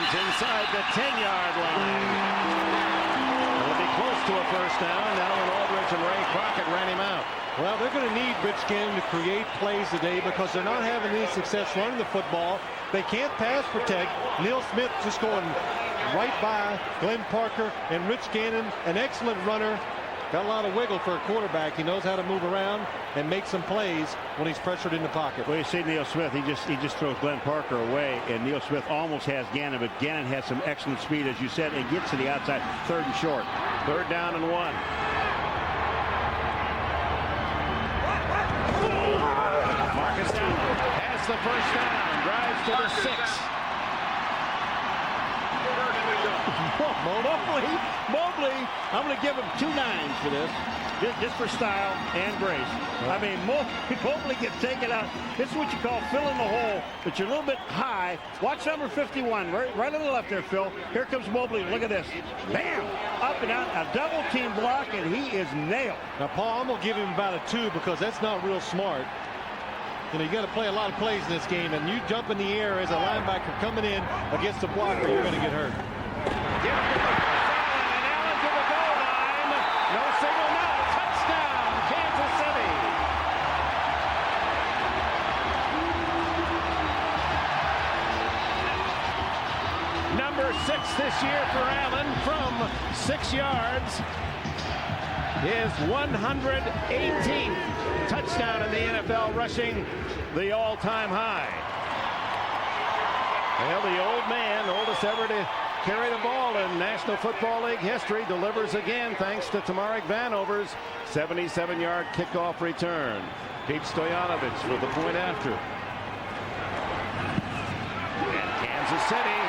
Inside the 10-yard line. It'll be close to a first down. Alan Aldridge and Ray Crockett ran him out. Well, they're going to need Rich Gannon to create plays today because they're not having any success running the football. They can't pass protect. Neil Smith just going right by Glenn Parker and Rich Gannon, an excellent runner. Got a lot of wiggle for a quarterback. He knows how to move around and make some plays when he's pressured in the pocket. Well, you see Neil Smith, he just throws Glenn Parker away, and Neil Smith almost has Gannon, but Gannon has some excellent speed, as you said, and gets to the outside, 3rd and short. 3rd down and 1. Marcus Allen has the first down, drives to the 6. Mobley, I'm going to give him 2 9s for this, just for style and grace. I mean, Mobley gets taken out. This is what you call filling the hole, but you're a little bit high. Watch number 51, right on the left there, Phil. Here comes Mobley. Look at this. Bam! Up and out, a double team block, and he is nailed. Now, Paul, I'm going to give him about a 2 because that's not real smart. You know, you got to play a lot of plays in this game, and you jump in the air as a linebacker coming in against the blocker, you're going to get hurt. Allen to the goal line. No signal now. 6 this year for Allen from 6 yards. His 118th touchdown in the NFL, rushing the all-time high. Well, the old man, oldest ever to carry the ball in National Football League history, delivers again thanks to Tamarek Vanover's 77-yard kickoff return. Pete Stoyanovich with the point after. And Kansas City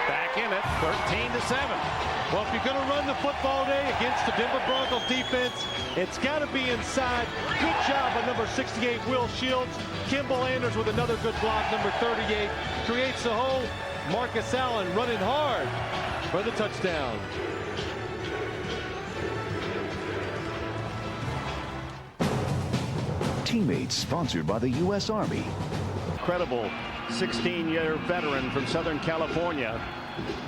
back in it, 13-7. Well, if you're going to run the football day against the Denver Broncos defense, it's got to be inside. Good job by number 68, Will Shields. Kimball Anders with another good block, number 38. Creates the hole. Marcus Allen running hard for the touchdown. Teammates sponsored by the U.S. Army. Incredible 16-year veteran from Southern California.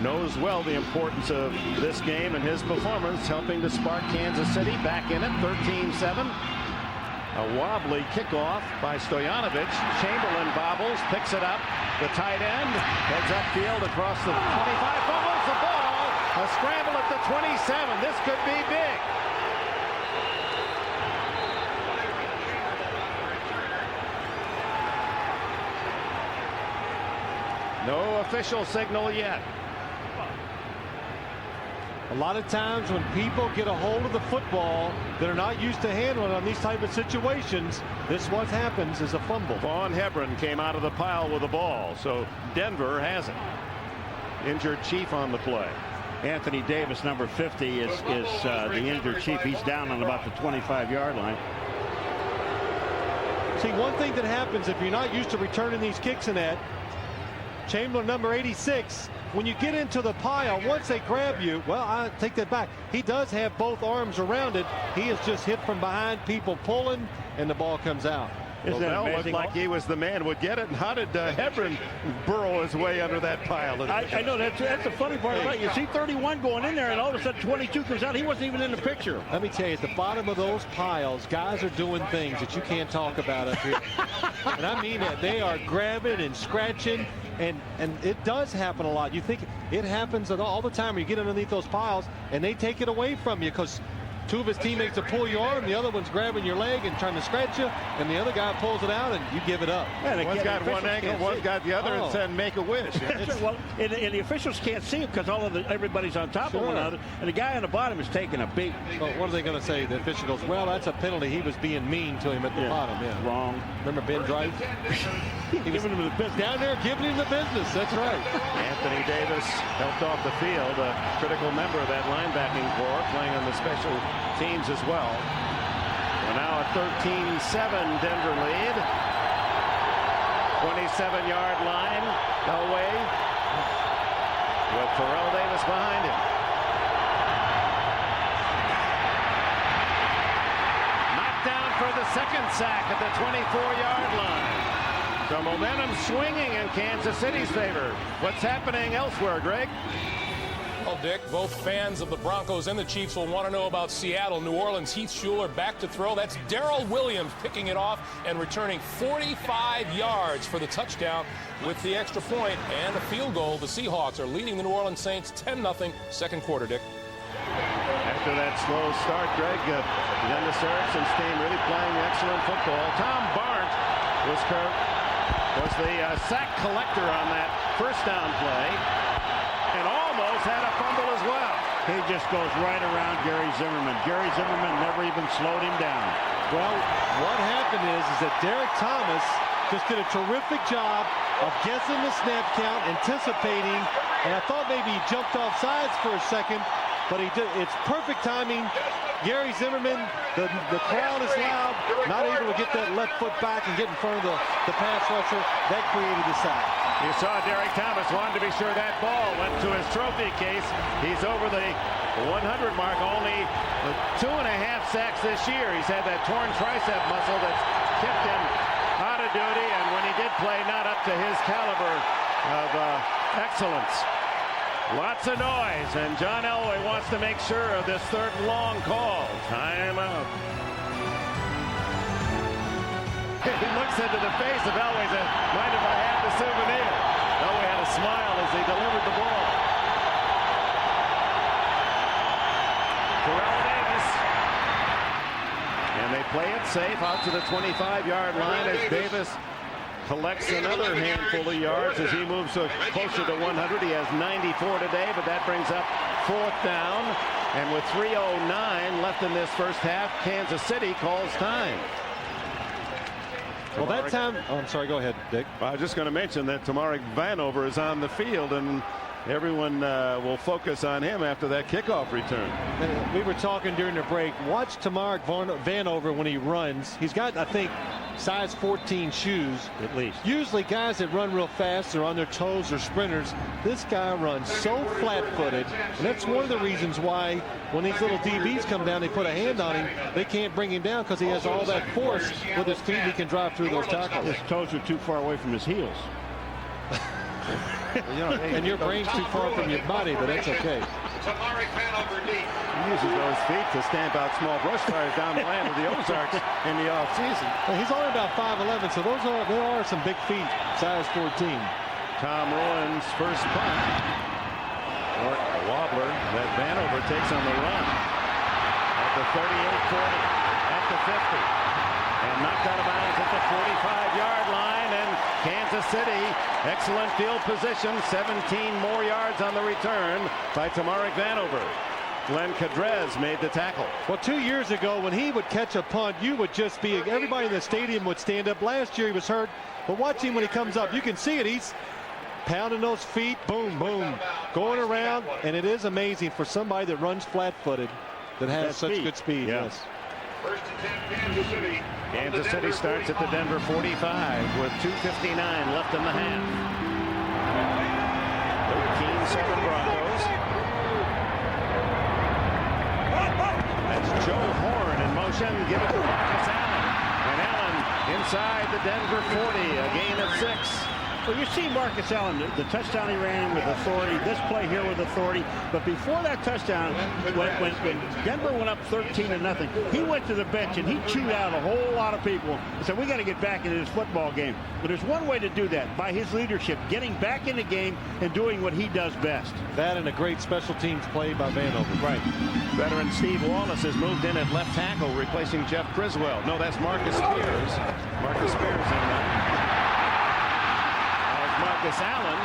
Knows well the importance of this game and his performance, helping to spark Kansas City back in it, 13-7. A wobbly kickoff by Stoyanovich. Chamberlain bobbles, picks it up. The tight end heads upfield across the 25, fumbles the ball. A scramble at the 27. This could be big. No official signal yet. A lot of times when people get a hold of the football that are not used to handling on these type of situations, this what happens is a fumble. Vaughn Hebron came out of the pile with the ball, so Denver has it. Injured Chief on the play. Anthony Davis, number 50, is the injured Chief. He's down on about the 25-yard line. See, one thing that happens if you're not used to returning these kicks in that, Chamberlain, number 86, when you get into the pile, once they grab you, well, I take that back. He does have both arms around it. He is just hit from behind, people pulling, and the ball comes out. Well, Bell looked like he was the man would get it. And how did Hebron burrow his way under that pile? I know that's the funny part about it. You see 31 going in there, and all of a sudden 22 comes out. He wasn't even in the picture. Let me tell you, at the bottom of those piles, guys are doing things that you can't talk about up here. And I mean that. They are grabbing and scratching, and it does happen a lot. You think it happens all the time when you get underneath those piles, and they take it away from you because two of his teammates will pull your arm, the other one's grabbing your leg and trying to scratch you, and the other guy pulls it out and you give it up. Yeah, one's got one ankle, one's got the other, and said make a wish. Well, and the officials can't see it because everybody's on top of one another, and the guy on the bottom is taking a big. Well, what are they going to say? The official goes, well, that's a penalty. He was being mean to him at the bottom. Yeah, wrong. Remember Ben Drive? He was giving him the business. Down there giving him the business. That's right. Anthony Davis helped off the field, a critical member of that linebacking corps, playing on the special teams as well. We're now a 13-7 Denver lead. 27-yard line. Elway with Terrell Davis behind him. Knocked down for the second sack at the 24-yard line. So momentum swinging in Kansas City's favor. What's happening elsewhere, Greg? Well, Dick, both fans of the Broncos and the Chiefs will want to know about Seattle. New Orleans, Heath Schuler back to throw. That's Darrell Williams picking it off and returning 45 yards for the touchdown with the extra point and a field goal. The Seahawks are leading the New Orleans Saints 10-0 second quarter, Dick. After that slow start, Greg, Dennis Erickson's team really playing excellent football. Tom Barnes was the sack collector on that first down play. And almost had a fumble as well. He just goes right around Gary Zimmerman. Gary Zimmerman never even slowed him down. Well, what happened is that Derek Thomas just did a terrific job of guessing the snap count, anticipating, and I thought maybe he jumped off sides for a second, but he did. It's perfect timing. Gary Zimmerman, the crowd is loud, not able to get that left foot back and get in front of the pass rusher. That created the sack. You saw Derek Thomas wanted to be sure that ball went to his trophy case. He's over the 100 mark, only 2.5 sacks this year. He's had that torn tricep muscle that's kept him out of duty, and when he did play, not up to his caliber of excellence. Lots of noise, and John Elway wants to make sure of this third and long call. Time out. He looks into the face of Elway and says, mind if I have the souvenir? Elway had a smile as he delivered the ball. Terrell Davis. And they play it safe out to the 25-yard line as Davis collects another handful of yards as he moves closer to 100. He has 94 today, but that brings up 4th down. And with 3:09 left in this first half, Kansas City calls time. Well, that time, I'm sorry, go ahead, Dick. I was just going to mention that Tamarick Vanover is on the field, and everyone will focus on him after that kickoff return. We were talking during the break. Watch Tamarick Vanover when he runs. He's got, I think, size 14 shoes at least. Usually guys that run real fast are on their toes or sprinters. This guy runs so flat-footed, and that's one of the reasons why when these little DBs come down, they put a hand on him. They can't bring him down because he has all that force with his feet. He can drive through those tackles. His toes are too far away from his heels. And your brain's too far from your body, but that's okay. He uses those feet to stamp out small brush fires down the land of the Ozarks in the offseason. Well, he's only about 5'11", so there are some big feet, size 14. Tom Rowan's first punt. Or a wobbler that Vanover takes on the run. At the 38-40, at the 50. And knocked out of bounds at the 45-yard line. And Kansas City, excellent field position. 17 more yards on the return by Tamarick Vanover. Glenn Cadrez made the tackle. Well, 2 years ago, when he would catch a punt, you would just be, everybody in the stadium would stand up. Last year he was hurt, but watch him when he comes up. You can see it. He's pounding those feet, boom, boom, going around. And it is amazing for somebody that runs flat-footed that has such good speed. Yeah. Yes. First and 10, Kansas City. Kansas City starts at the Denver 45 with 2:59 left in the half. 13-7 Broncos. That's Joe Horn in motion. Give it to Marcus Allen. And Allen inside the Denver 40. A gain of 6. Well, you see Marcus Allen, the touchdown he ran with authority, this play here with authority. But before that touchdown, when Denver went up 13-0, he went to the bench and he chewed out a whole lot of people and said, we got to get back into this football game. But there's one way to do that, by his leadership, getting back in the game and doing what he does best. That and a great special teams play by Vanover. Right. Veteran Steve Wallace has moved in at left tackle, replacing Jeff Criswell. No, that's Marcus Spears. Marcus Spears in that. Marcus Allen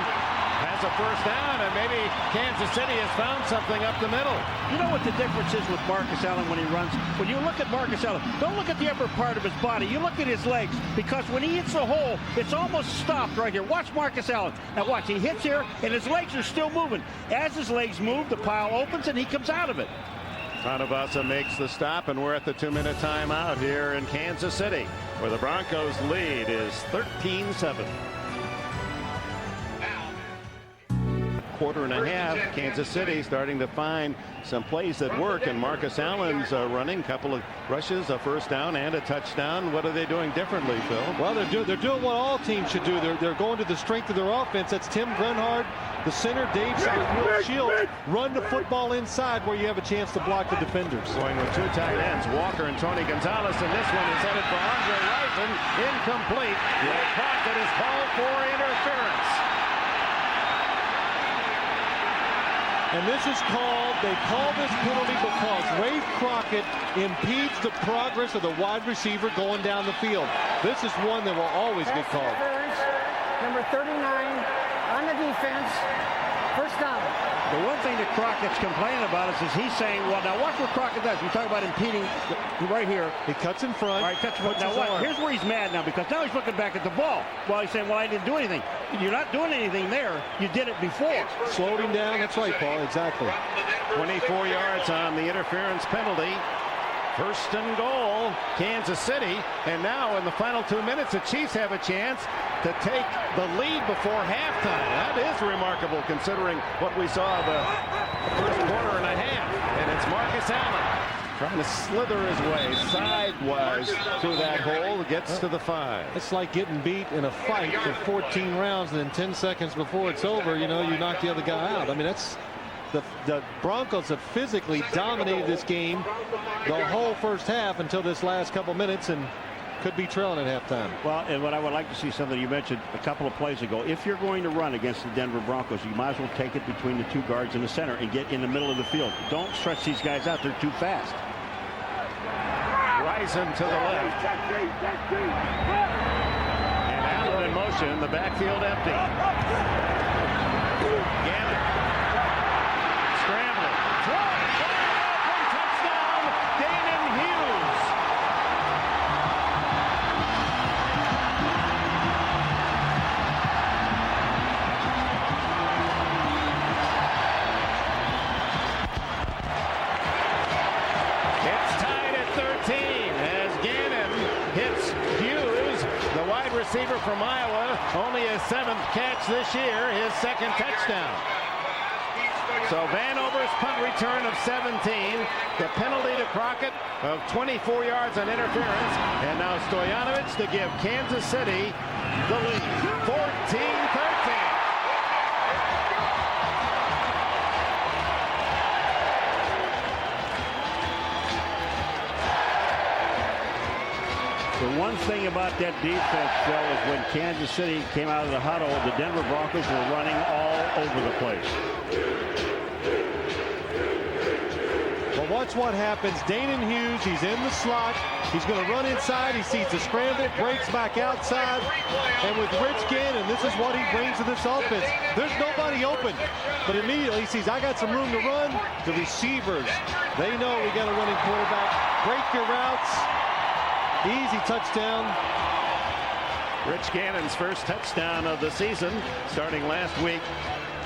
has a first down, and maybe Kansas City has found something up the middle. You know what the difference is with Marcus Allen when he runs? When you look at Marcus Allen, don't look at the upper part of his body. You look at his legs, because when he hits the hole, it's almost stopped right here. Watch Marcus Allen. Now watch, he hits here, and his legs are still moving. As his legs move, the pile opens, and he comes out of it. Tanavasa makes the stop, and we're at the 2-minute timeout here in Kansas City, where the Broncos lead is 13-7. Quarter and a half. Kansas City starting to find some plays that work, and Marcus Allen's running, couple of rushes, a first down and a touchdown. What are they doing differently, Phil? Well, they're doing what all teams should do. They're going to the strength of their offense. That's Tim Grunhard, the center, Dave Shields. Run the football inside where you have a chance to block the defenders. Going with two tight ends, Walker and Tony Gonzalez, and this one is headed for Andre Rison. Incomplete. Ray Crockett is called for interference. And this is called, they call this penalty because Ray Crockett impedes the progress of the wide receiver going down the field. This is one that will always get called. Number 39 on the defense. First down. The one thing that Crockett's complaining about is he's saying, well, now watch what Crockett does. We talk about impeding right here. He cuts in front. All right, cuts in front. Now what? Here's where he's mad now, because now he's looking back at the ball. Well, he's saying, well, I didn't do anything. You're not doing anything there. You did it before. Slowed him down. That's right, Paul. Exactly. 24 yards on the interference penalty. First and goal, Kansas City. And now in the final 2 minutes, the Chiefs have a chance to take the lead before halftime. That is remarkable considering what we saw the first quarter and a half. And it's Marcus Allen trying to slither his way sidewise through that hole. Gets to the 5. It's like getting beat in a fight for 14 rounds, and then 10 seconds before it's over, you know, you knock the other guy out. I mean, that's the Broncos have physically dominated this game the whole first half until this last couple minutes, and could be trailing at halftime. Well, and what I would like to see, something you mentioned a couple of plays ago, if you're going to run against the Denver Broncos, you might as well take it between the two guards in the center and get in the middle of the field. Don't stretch these guys out. They're too fast. Rising to the left. And Allen in motion. The backfield empty. Gannon. Scrambling. Throwing. Open. Touchdown. Gannon Hughes. It's tied at 13 as Gannon hits Hughes, the wide receiver from Iowa. Only his 7th catch this year, his 2nd touchdown. So Vanover's punt return of 17, the penalty to Crockett of 24 yards on interference, and now Stoyanovich to give Kansas City the lead, 14-13. The one thing about that defense, Phil, is when Kansas City came out of the huddle, the Denver Broncos were running all over the place. Well, watch what happens. Gannon Hughes, he's in the slot. He's going to run inside. He sees the scramble, breaks back outside. And with Rich Gannon, this is what he brings to this offense. There's nobody open. But immediately he sees, I got some room to run. The receivers, they know we got a running quarterback. Break your routes. Easy touchdown. Rich Gannon's first touchdown of the season, starting last week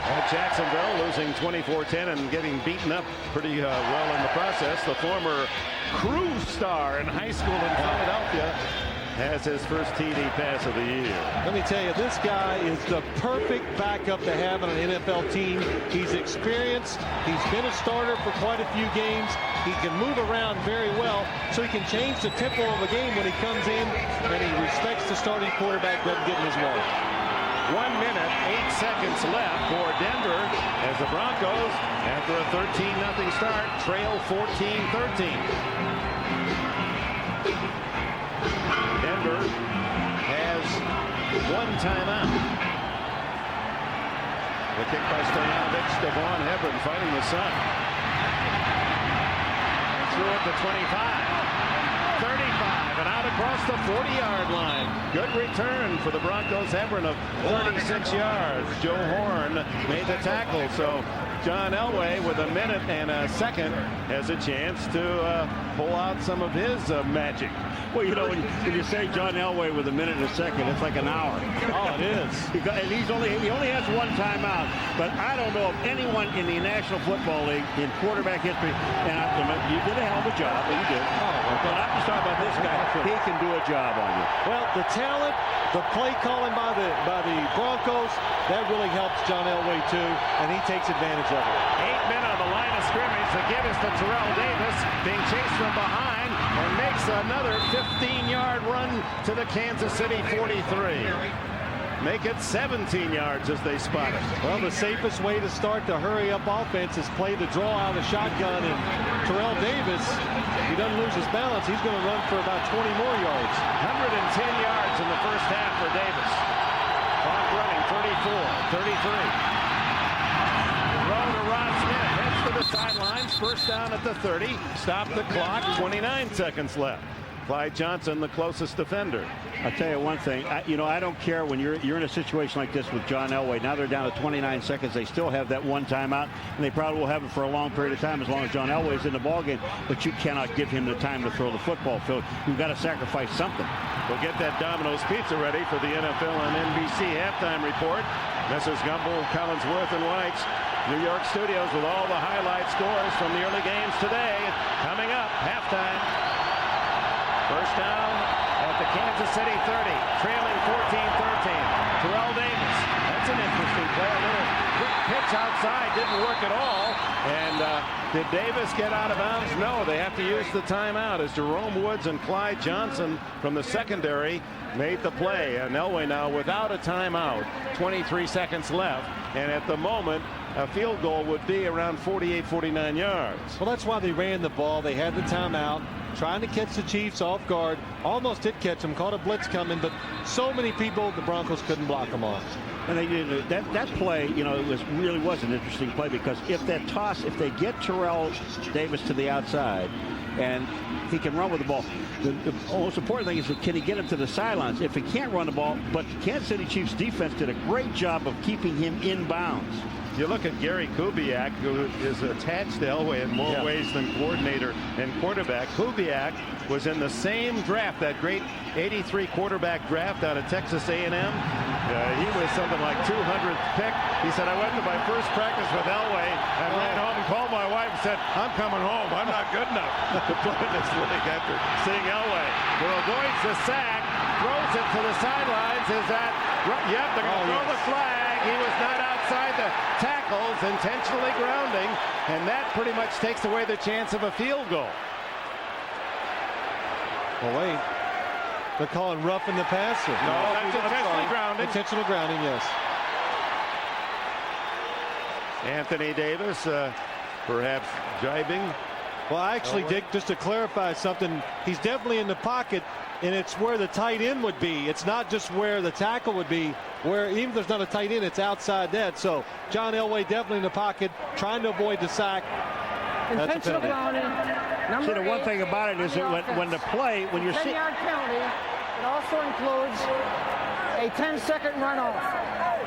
at Jacksonville, losing 24-10 and getting beaten up pretty well in the process. The former Crew star in high school in Philadelphia has his first TD pass of the year. Let me tell you, this guy is the perfect backup to have on an NFL team. He's experienced. He's been a starter for quite a few games. He can move around very well, so he can change the tempo of a game when he comes in, and he respects the starting quarterback, doesn't get in his way. 1 minute, 8 seconds left for Denver as the Broncos, after a 13-0 start, trail 14-13. Denver has 1 timeout. The kick by Stoyanovich, Devon Hebron fighting the sun. Through at the 25, 35, and out across the 40-yard line. Good return for the Broncos. Hebron of 36 yards. Joe Horn made the tackle. So John Elway, with a minute and a second, has a chance to pull out some of his magic. Well, you know, when you say John Elway with a minute and a second, it's like an hour. Oh, it is. And he only has 1 timeout, but I don't know of anyone in the National Football League in quarterback history, and you did a hell of a job, but you did. But I'm just talking about this guy. He can do a job on you. Well, the talent, the play calling by the Broncos, that really helps John Elway too, and he takes advantage of it. 8 men on the line of scrimmage. The give is to Terrell Davis, being chased from behind, and makes another 15-yard run to the Kansas City 43. Make it 17 yards as they spot it. Well, the safest way to start the hurry-up offense is play the draw out of the shotgun, and Terrell Davis, if he doesn't lose his balance, he's going to run for about 20 more yards. 110 yards in the first half for Davis. Clock running, 34, 33. Throw to Rod Smith, heads to the sidelines, first down at the 30. Stop the clock, 29 seconds left. Clyde Johnson, the closest defender. I'll tell you one thing. I don't care when you're in a situation like this with John Elway. Now they're down to 29 seconds. They still have that 1 timeout, and they probably will have it for a long period of time as long as John Elway's in the ballgame. But you cannot give him the time to throw the football, Phil. You've got to sacrifice something. We'll get that Domino's Pizza ready for the NFL and NBC halftime report. Messrs. Gumbel, Collinsworth, and Weitz, New York studios with all the highlight scores from the early games today. Coming up, halftime. First down at the Kansas City 30, trailing 14-13. Terrell Davis, that's an interesting play. A little quick pitch outside, didn't work at all. And did Davis get out of bounds? No, they have to use the timeout as Jerome Woods and Clyde Johnson from the secondary made the play. And Elway now without a timeout, 23 seconds left. And at the moment, a field goal would be around 48, 49 yards. Well, that's why they ran the ball. They had the timeout. trying to catch the Chiefs off guard. Almost did catch them, caught a blitz coming, but so many people, the Broncos couldn't block them off. And they did that play, you know, really was an interesting play, because if they get Terrell Davis to the outside and he can run with the ball, the most important thing is, can he get him to the sidelines? If he can't run the ball, but the Kansas City Chiefs defense did a great job of keeping him in bounds. You look at Gary Kubiak, who is attached to Elway in more ways than coordinator and quarterback. Kubiak was in the same draft, that great '83 quarterback draft out of Texas A&M. He was something like 200th pick. He said, I went to my first practice with Elway and ran home and called my wife and said, I'm coming home. I'm not good enough to play in this league after seeing Elway. Who avoids the sack, throws it to the sidelines. Is that, yep, they're going to throw the flag. He was not outside the tackles, intentionally grounding, and that pretty much takes away the chance of a field goal. Well, wait. They're calling roughing the passer. No, that's intentional grounding. Intentional grounding, yes. Anthony Davis, perhaps jibing. Well, actually, Dick, just to clarify something, he's definitely in the pocket, and it's where the tight end would be. It's not just where the tackle would be, where even if there's not a tight end, it's outside that. So John Elway definitely in the pocket, trying to avoid the sack. Intentional grounding. See, the one thing about it is that when you're 10-yard penalty, it also includes a 10-second runoff.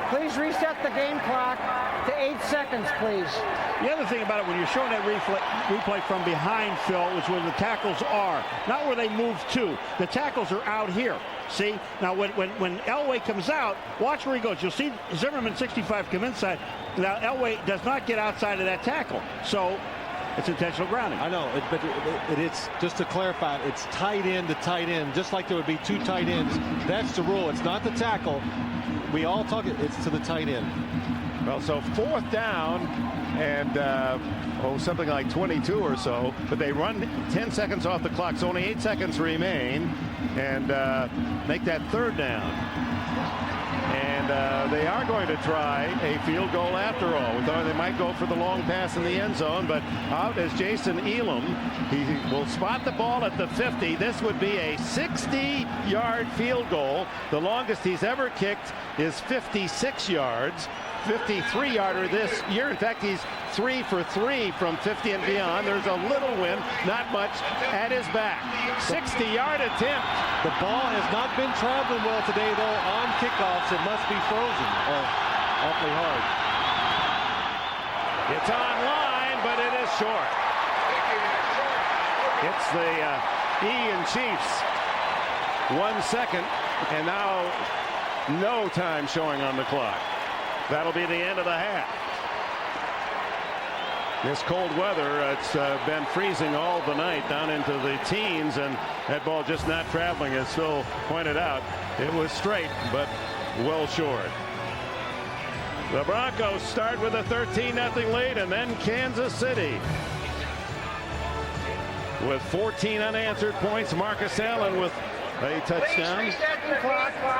Please reset the game clock to 8 seconds, please. The other thing about it, when you're showing that replay from behind, Phil, is where the tackles are, not where they move to. The tackles are out here. See? Now, when Elway comes out, watch where he goes. You'll see Zimmerman 65 come inside. Now, Elway does not get outside of that tackle. So it's intentional grounding. I know, but it's just to clarify, it's tight end to tight end, just like there would be two tight ends. That's the rule. It's not the tackle. We all talk it's to the tight end. Well, so 4th down and something like 22 or so, but they run 10 seconds off the clock, so only 8 seconds remain, and make that 3rd down. And they are going to try a field goal after all. We thought they might go for the long pass in the end zone, but out is Jason Elam. He will spot the ball at the 50. This would be a 60-yard field goal. The longest he's ever kicked is 56 yards. 53-yarder this year. In fact, he's 3 for 3 from 50 and beyond. There's a little wind, not much, at his back. 60-yard attempt. The ball has not been traveling well today, though. On kickoffs, it must be frozen. Awfully hard. It's on line, but it is short. It's the and Chiefs. 1 second, and now no time showing on the clock. That'll be the end of the half. This cold weather, it's been freezing all the night down into the teens, and that ball just not traveling, as Phil pointed out. It was straight, but well short. The Broncos start with a 13-0 lead, and then Kansas City. With 14 unanswered points, Marcus Allen with a touchdown.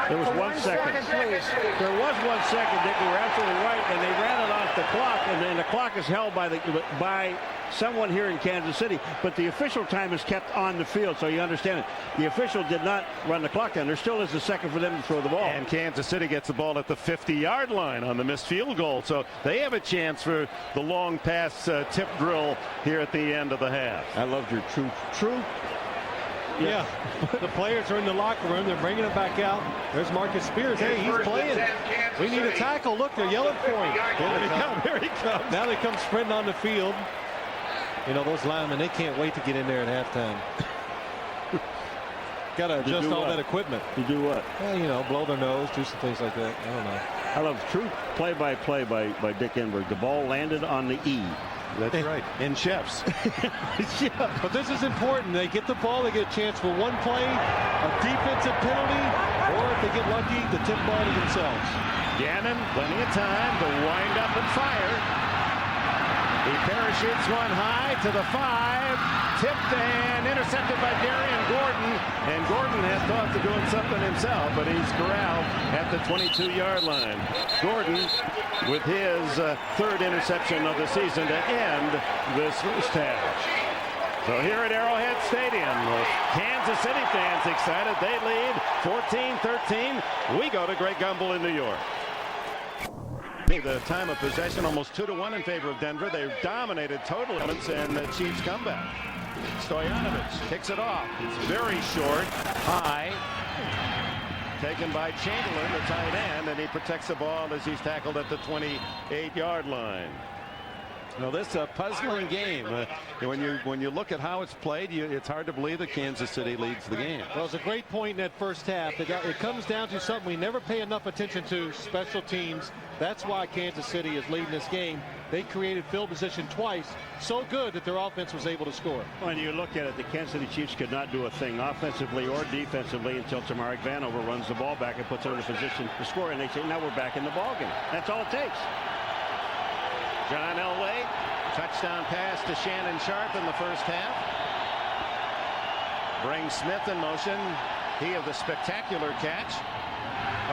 There was 1 second. There was 1 second, Dick. You were absolutely right, and they ran it off the clock, and then the clock is held by someone here in Kansas City, but the official time is kept on the field, so you understand it. The official did not run the clock down. There still is a second for them to throw the ball. And Kansas City gets the ball at the 50-yard line on the missed field goal, so they have a chance for the long pass tip drill here at the end of the half. I loved your truth. Yeah, the players are in the locker room. They're bringing him back out. There's Marcus Spears. Hey, he's playing. We need a tackle. Look, they're yelling for him. Here he comes. Now they come sprinting on the field. You know, those linemen, they can't wait to get in there at halftime. Got to adjust all that equipment. To do what? Well, you know, blow their nose, do some things like that. I don't know. I love true play-by-play by Dick Enberg. The ball landed on the E. That's right. In chefs. Yeah, but this is important. They get the ball, they get a chance for one play, a defensive penalty, or if they get lucky, the tip ball to themselves. Gannon, plenty of time to wind up and fire. He parachutes one high to the 5, tipped and intercepted by Darian Gordon. And Gordon has thought of doing something himself, but he's corralled at the 22-yard line. Gordon with his 3rd interception of the season to end this first half. So here at Arrowhead Stadium, the Kansas City fans excited. They lead 14-13. We go to Greg Gumbel in New York. The time of possession almost 2-1 in favor of Denver. They've dominated total elements, and the Chiefs come back. Stoyanovich kicks it off. It's very short, high. Taken by Chamberlain, the tight end, and he protects the ball as he's tackled at the 28-yard line. Now this is a puzzling game. When you look at how it's played, it's hard to believe that Kansas City leads the game. Well, it's a great point in that first half. It comes down to something we never pay enough attention to: special teams. That's why Kansas City is leading this game. They created field position twice, so good that their offense was able to score. When you look at it, the Kansas City Chiefs could not do a thing offensively or defensively until Tamarick Vanover runs the ball back and puts it in a position to score, and they say, now we're back in the ballgame. That's all it takes. John Elway, touchdown pass to Shannon Sharp in the first half. Brings Smith in motion. He of the spectacular catch.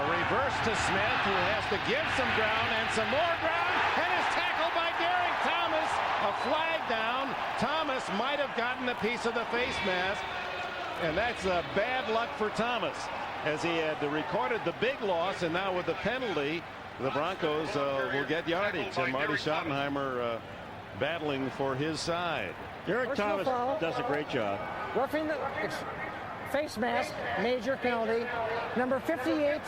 A reverse to Smith, who has to give some ground and some more ground, and is tackled by Derek Thomas. A flag down. Thomas might have gotten a piece of the face mask, and that's bad luck for Thomas, as he had recorded the big loss, and now with the penalty, the Broncos will get yardage, and Marty Schottenheimer battling for his side. Derek Thomas does a great job. Roughing the face mask, major penalty. Number 58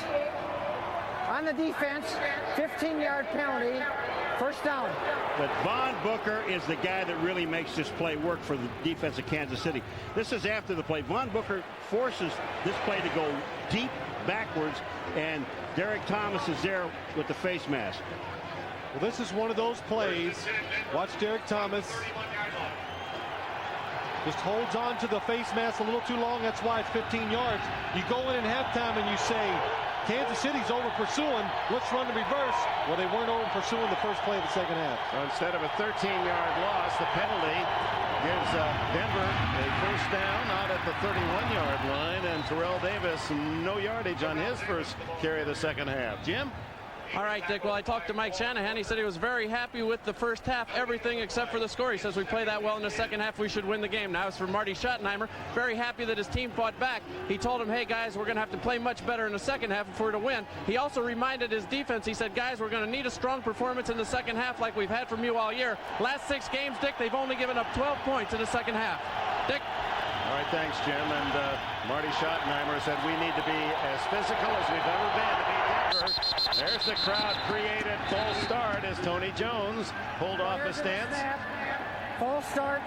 on the defense, 15-yard penalty, first down. But Von Booker is the guy that really makes this play work for the defense of Kansas City. This is after the play. Von Booker forces this play to go deep backwards, and Derek Thomas is there with the face mask. Well, this is one of those plays. Watch Derek Thomas. Just holds on to the face mask a little too long. That's why it's 15 yards. You go in halftime and you say, Kansas City's over pursuing. Let's run the reverse. Well, they weren't over pursuing the first play of the second half. So instead of a 13-yard loss, the penalty gives Denver a first down out at the 31-yard line, and Terrell Davis no yardage on his first carry of the second half. Jim? All right, Dick. Well, I talked to Mike Shanahan. He said he was very happy with the first half, everything except for the score. He says we play that well in the second half, we should win the game. Now, as for Marty Schottenheimer, very happy that his team fought back. He told him, hey, guys, we're going to have to play much better in the second half if we're to win. He also reminded his defense, he said, guys, we're going to need a strong performance in the second half like we've had from you all year. Last 6 games, Dick, they've only given up 12 points in the second half. Dick? All right, thanks, Jim. And Marty Schottenheimer said we need to be as physical as we've ever been to beat Denver. There's the crowd created. Full start as Tony Jones pulled off a stance. Full start,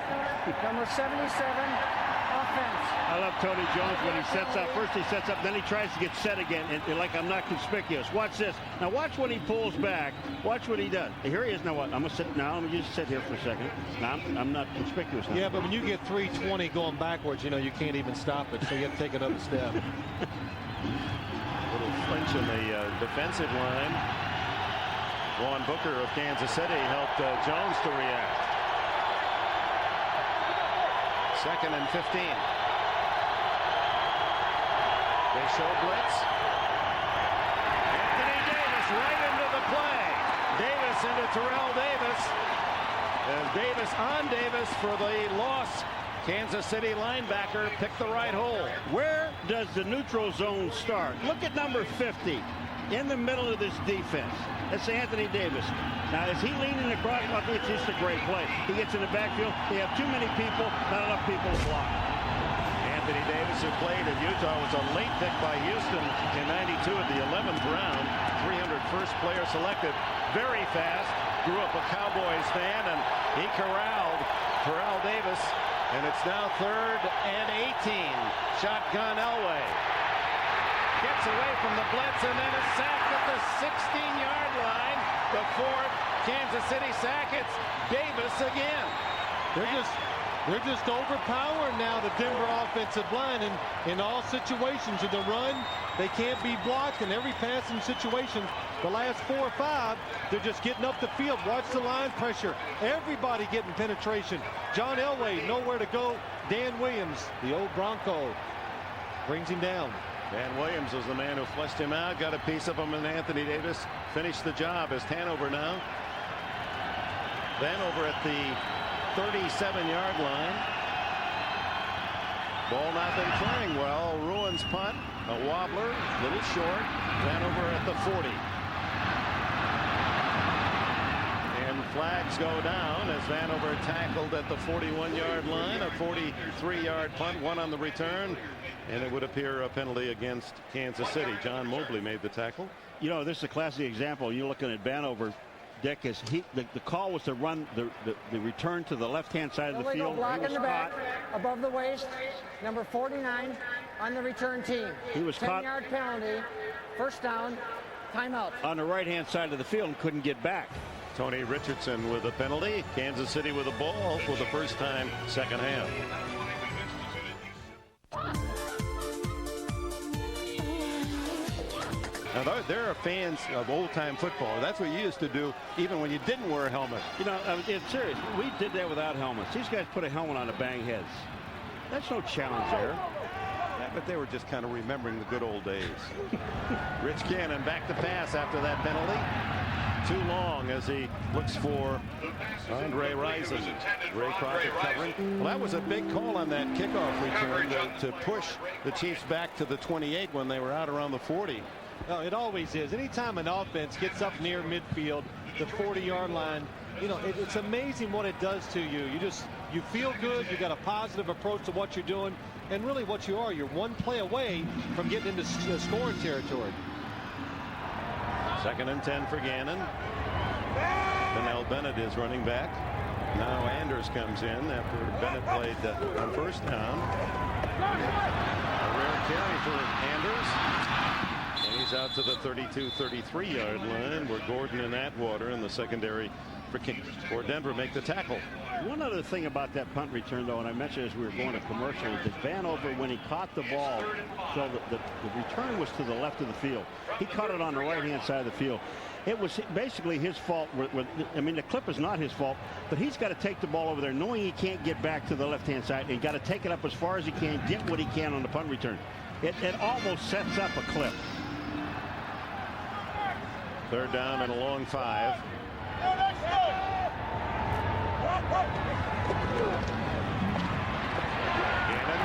number 77, offense. I love Tony Jones when he sets up. First he sets up, then he tries to get set again, and like I'm not conspicuous. Watch this. Now watch when he pulls back. Watch what he does. Here he is. Now what? I'm going to sit now. Let me just sit here for a second. Now I'm not conspicuous now. Yeah, but when you get 320 going backwards, you can't even stop it, so you have to take another step. Little flinch in the defensive line. Vaughn Booker of Kansas City helped Jones to react. 2nd and 15. They show blitz. Anthony Davis right into the play. Davis into Terrell Davis. And Davis on Davis for the loss. Kansas City linebacker picked the right hole. Where does the neutral zone start? Look at number 50 in the middle of this defense. That's Anthony Davis. Now, is he leaning across? I think it's just a great play. He gets in the backfield. They have too many people, not enough people to block. Anthony Davis, who played at Utah, was a late pick by Houston in '92 at the 11th round. 301st player selected. Very fast. Grew up a Cowboys fan, and he corralled Terrell Davis. And it's now 3rd and 18. Shotgun Elway. Gets away from the blitz and then is sacked at the 16-yard line. The 4th Kansas City sack. It's Davis again. They're just overpowering now the Denver offensive line in all situations. In the run, they can't be blocked. In every passing situation, the last 4 or 5, they're just getting up the field. Watch the line pressure. Everybody getting penetration. John Elway, nowhere to go. Dan Williams, the old Bronco, brings him down. Dan Williams was the man who flushed him out, got a piece of him, and Anthony Davis finished the job as Hanover now. Then over at the 37-yard line, Ball not been playing well. Ruins punt. A wobbler. Little short. Vanover at the 40. And flags go down as Vanover tackled at the 41-yard line. A 43-yard punt. One on the return. And it would appear a penalty against Kansas City. John Mobley made the tackle. You know, this is a classic example. You're looking at Vanover. Dick, is the call was to run the return to the left-hand side of the field. Block in the back, above the waist, number 49 on the return team. He was caught. 10-yard penalty, first down, timeout. On the right-hand side of the field and couldn't get back. Tony Richardson with a penalty. Kansas City with a ball for the first time, second half. Now, there are fans of old-time football. That's what you used to do even when you didn't wear a helmet. You know, it's serious. We did that without helmets. These guys put a helmet on to bang heads. That's no challenge there. Yeah, but they were just kind of remembering the good old days. Rich Gannon back to pass after that penalty. Too long as he looks for Andre Rison. Ray Crockett covering. Well, that was a big call on that kickoff return to push the Chiefs back to the 28 when they were out around the 40. No, it always is. Anytime an offense gets up near midfield, the 40-yard line, you know, it's amazing what it does to you. You feel good. You got a positive approach to what you're doing, and really what you are, you're one play away from getting into scoring territory. 2nd and 10 for Gannon. Fennell Bennett is running back. Now Anders comes in after Bennett played on first down. A rare carry for Anders. And he's out to the 32-33 yard line where Gordon and Atwater in the secondary for Denver make the tackle. One other thing about that punt return, though, and I mentioned as we were going to commercial, is that Vanover, when he caught the ball, so the return was to the left of the field. He caught it on the right-hand side of the field. It was basically his fault. I mean, the clip is not his fault, but he's got to take the ball over there knowing he can't get back to the left-hand side, and got to take it up as far as he can, get what he can on the punt return. It almost sets up a clip. 3rd down and a long 5. Gannon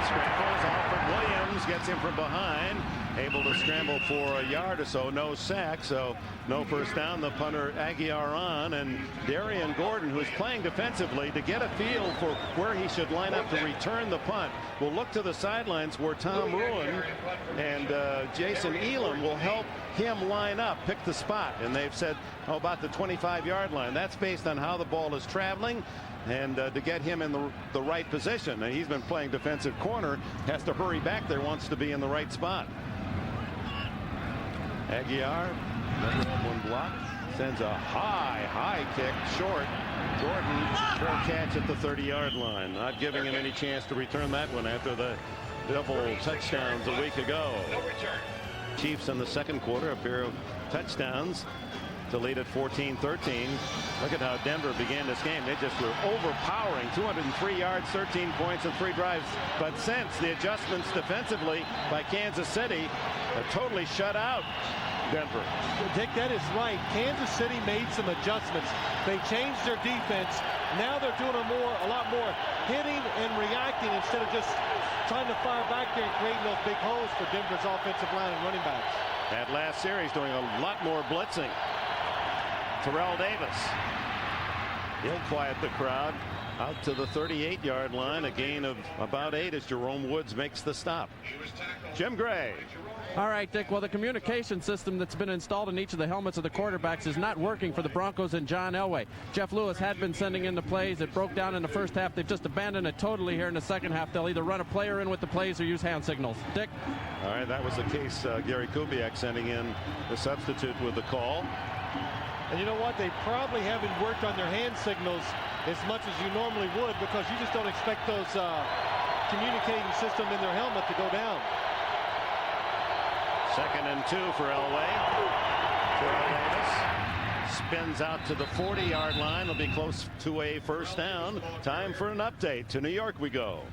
scrambles. Alfred Williams gets him from behind. Able to scramble for a yard or so. No sack, so no first down. The punter Aguiar on, and Darian Gordon, who's playing defensively, to get a feel for where he should line up to return the punt, will look to the sidelines where Tom Ruin and Jason Elam will help him line up, pick the spot. And they've said, about the 25-yard line. That's based on how the ball is traveling and to get him in the right position. And he's been playing defensive corner, has to hurry back there, wants to be in the right spot. Aguiar, one block, sends a high kick short. Jordan, fair catch at the 30-yard line. Not giving him any chance to return that one after the double touchdowns a week ago. Chiefs in the second quarter, a pair of touchdowns to lead at 14-13. Look at how Denver began this game. They just were overpowering. 203 yards, 13 points, and 3 drives. But since the adjustments defensively by Kansas City, have totally shut out Denver. Dick, that is right. Kansas City made some adjustments. They changed their defense. Now they're doing a lot more hitting and reacting instead of just trying to fire back there and creating those big holes for Denver's offensive line and running backs. That last series doing a lot more blitzing. Terrell Davis. He'll quiet the crowd out to the 38-yard line. A gain of about 8 as Jerome Woods makes the stop. Jim Gray. All right, Dick. Well, the communication system that's been installed in each of the helmets of the quarterbacks is not working for the Broncos and John Elway. Jeff Lewis had been sending in the plays. It broke down in the first half. They've just abandoned it totally here in the second half. They'll either run a player in with the plays or use hand signals. Dick? All right, that was the case. Gary Kubiak sending in the substitute with the call. And you know what? They probably haven't worked on their hand signals as much as you normally would, because you just don't expect those communicating system in their helmet to go down. 2nd and 2 for Elway. Terrell Davis spins out to the 40-yard line. It'll be close to a first down. Time for an update. To New York we go.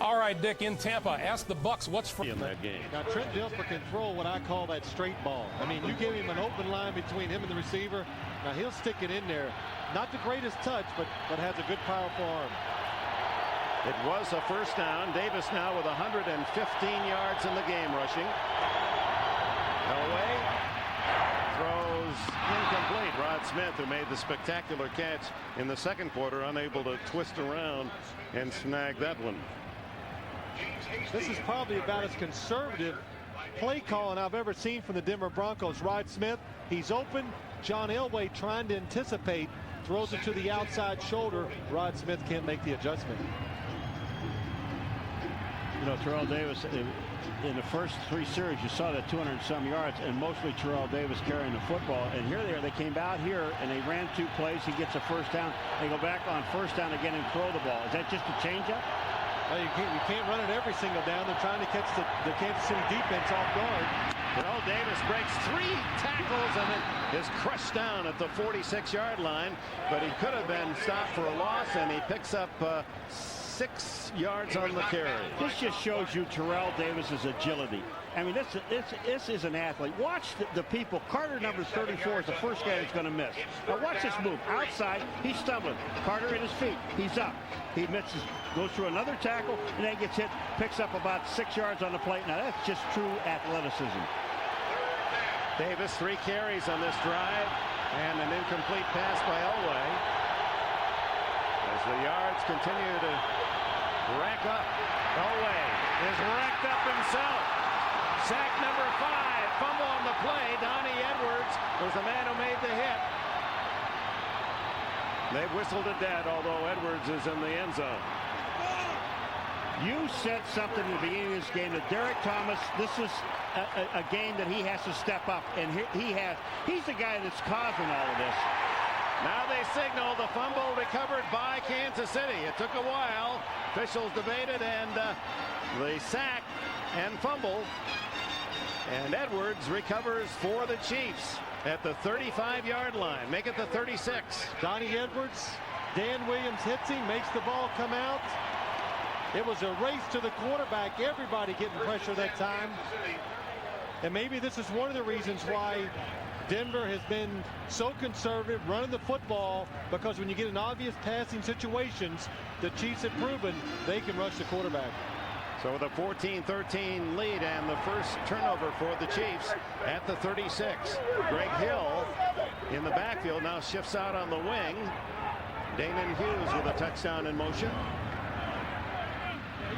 All right, Dick, in Tampa, ask the Bucs what's for in that game. Now, Trent Dilfer can throw what I call that straight ball. I mean, you give him an open line between him and the receiver. Now, he'll stick it in there. Not the greatest touch, but has a good, powerful arm. It was a first down. Davis now with 115 yards in the game rushing. Elway throws incomplete. Rod Smith, who made the spectacular catch in the second quarter, unable to twist around and snag that one. This is probably about as conservative play calling I've ever seen from the Denver Broncos. Rod Smith, he's open. John Elway trying to anticipate, throws it to the outside shoulder. Rod Smith can't make the adjustment. You know, Terrell Davis, in the first 3 series, you saw that 200 and some yards, and mostly Terrell Davis carrying the football. And here they are. They came out here and they ran 2 plays. He gets a first down. They go back on first down again and throw the ball. Is that just a changeup? Well, you can't run it every single down. They're trying to catch the Kansas City defense off guard. Terrell Davis breaks 3 tackles and then is crushed down at the 46-yard line. But he could have been stopped for a loss, and he picks up 6 yards on the carry. This just shows you Terrell Davis's agility. I mean, this is an athlete. Watch the people. Carter, number 34, is the first guy that's going to miss. Now watch this move. Outside, he's stumbling. Carter at his feet. He's up. He misses, goes through another tackle, and then gets hit, picks up about 6 yards on the plate. Now that's just true athleticism. Davis, 3 carries on this drive, and an incomplete pass by Elway. As the yards continue to rack up, Elway is racked up himself. Sack number 5, fumble on the play. Donnie Edwards was the man who made the hit. They've whistled it dead, although Edwards is in the end zone. You said something in the beginning of this game that Derek Thomas, this is a game that he has to step up, and he's the guy that's causing all of this. Now they signal the fumble recovered by Kansas City. It took a while. Officials debated, and the sack and fumble. And Edwards recovers for the Chiefs at the 35-yard line. Make it the 36. Donnie Edwards, Dan Williams hits him, makes the ball come out. It was a race to the quarterback. Everybody getting pressure that time. And maybe this is one of the reasons why Denver has been so conservative running the football, because when you get in obvious passing situations, the Chiefs have proven they can rush the quarterback. So with a 14-13 lead and the first turnover for the Chiefs at the 36. Greg Hill in the backfield now shifts out on the wing. Damon Hughes with a touchdown in motion.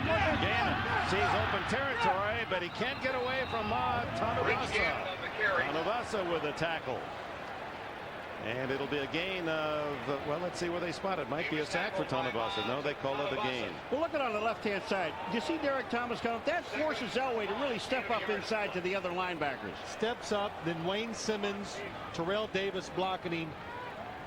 Gannon sees open territory, but he can't get away from Tonavasa. Tonavasa with a tackle. And it'll be a gain of, well, let's see where they spot it. Might be a sack for Tonavasa. No, they call it a gain. Well, look at on the left-hand side. You see Derek Thomas coming? That forces Elway to really step up inside to the other linebackers. Steps up, then Wayne Simmons, Terrell Davis blocking him.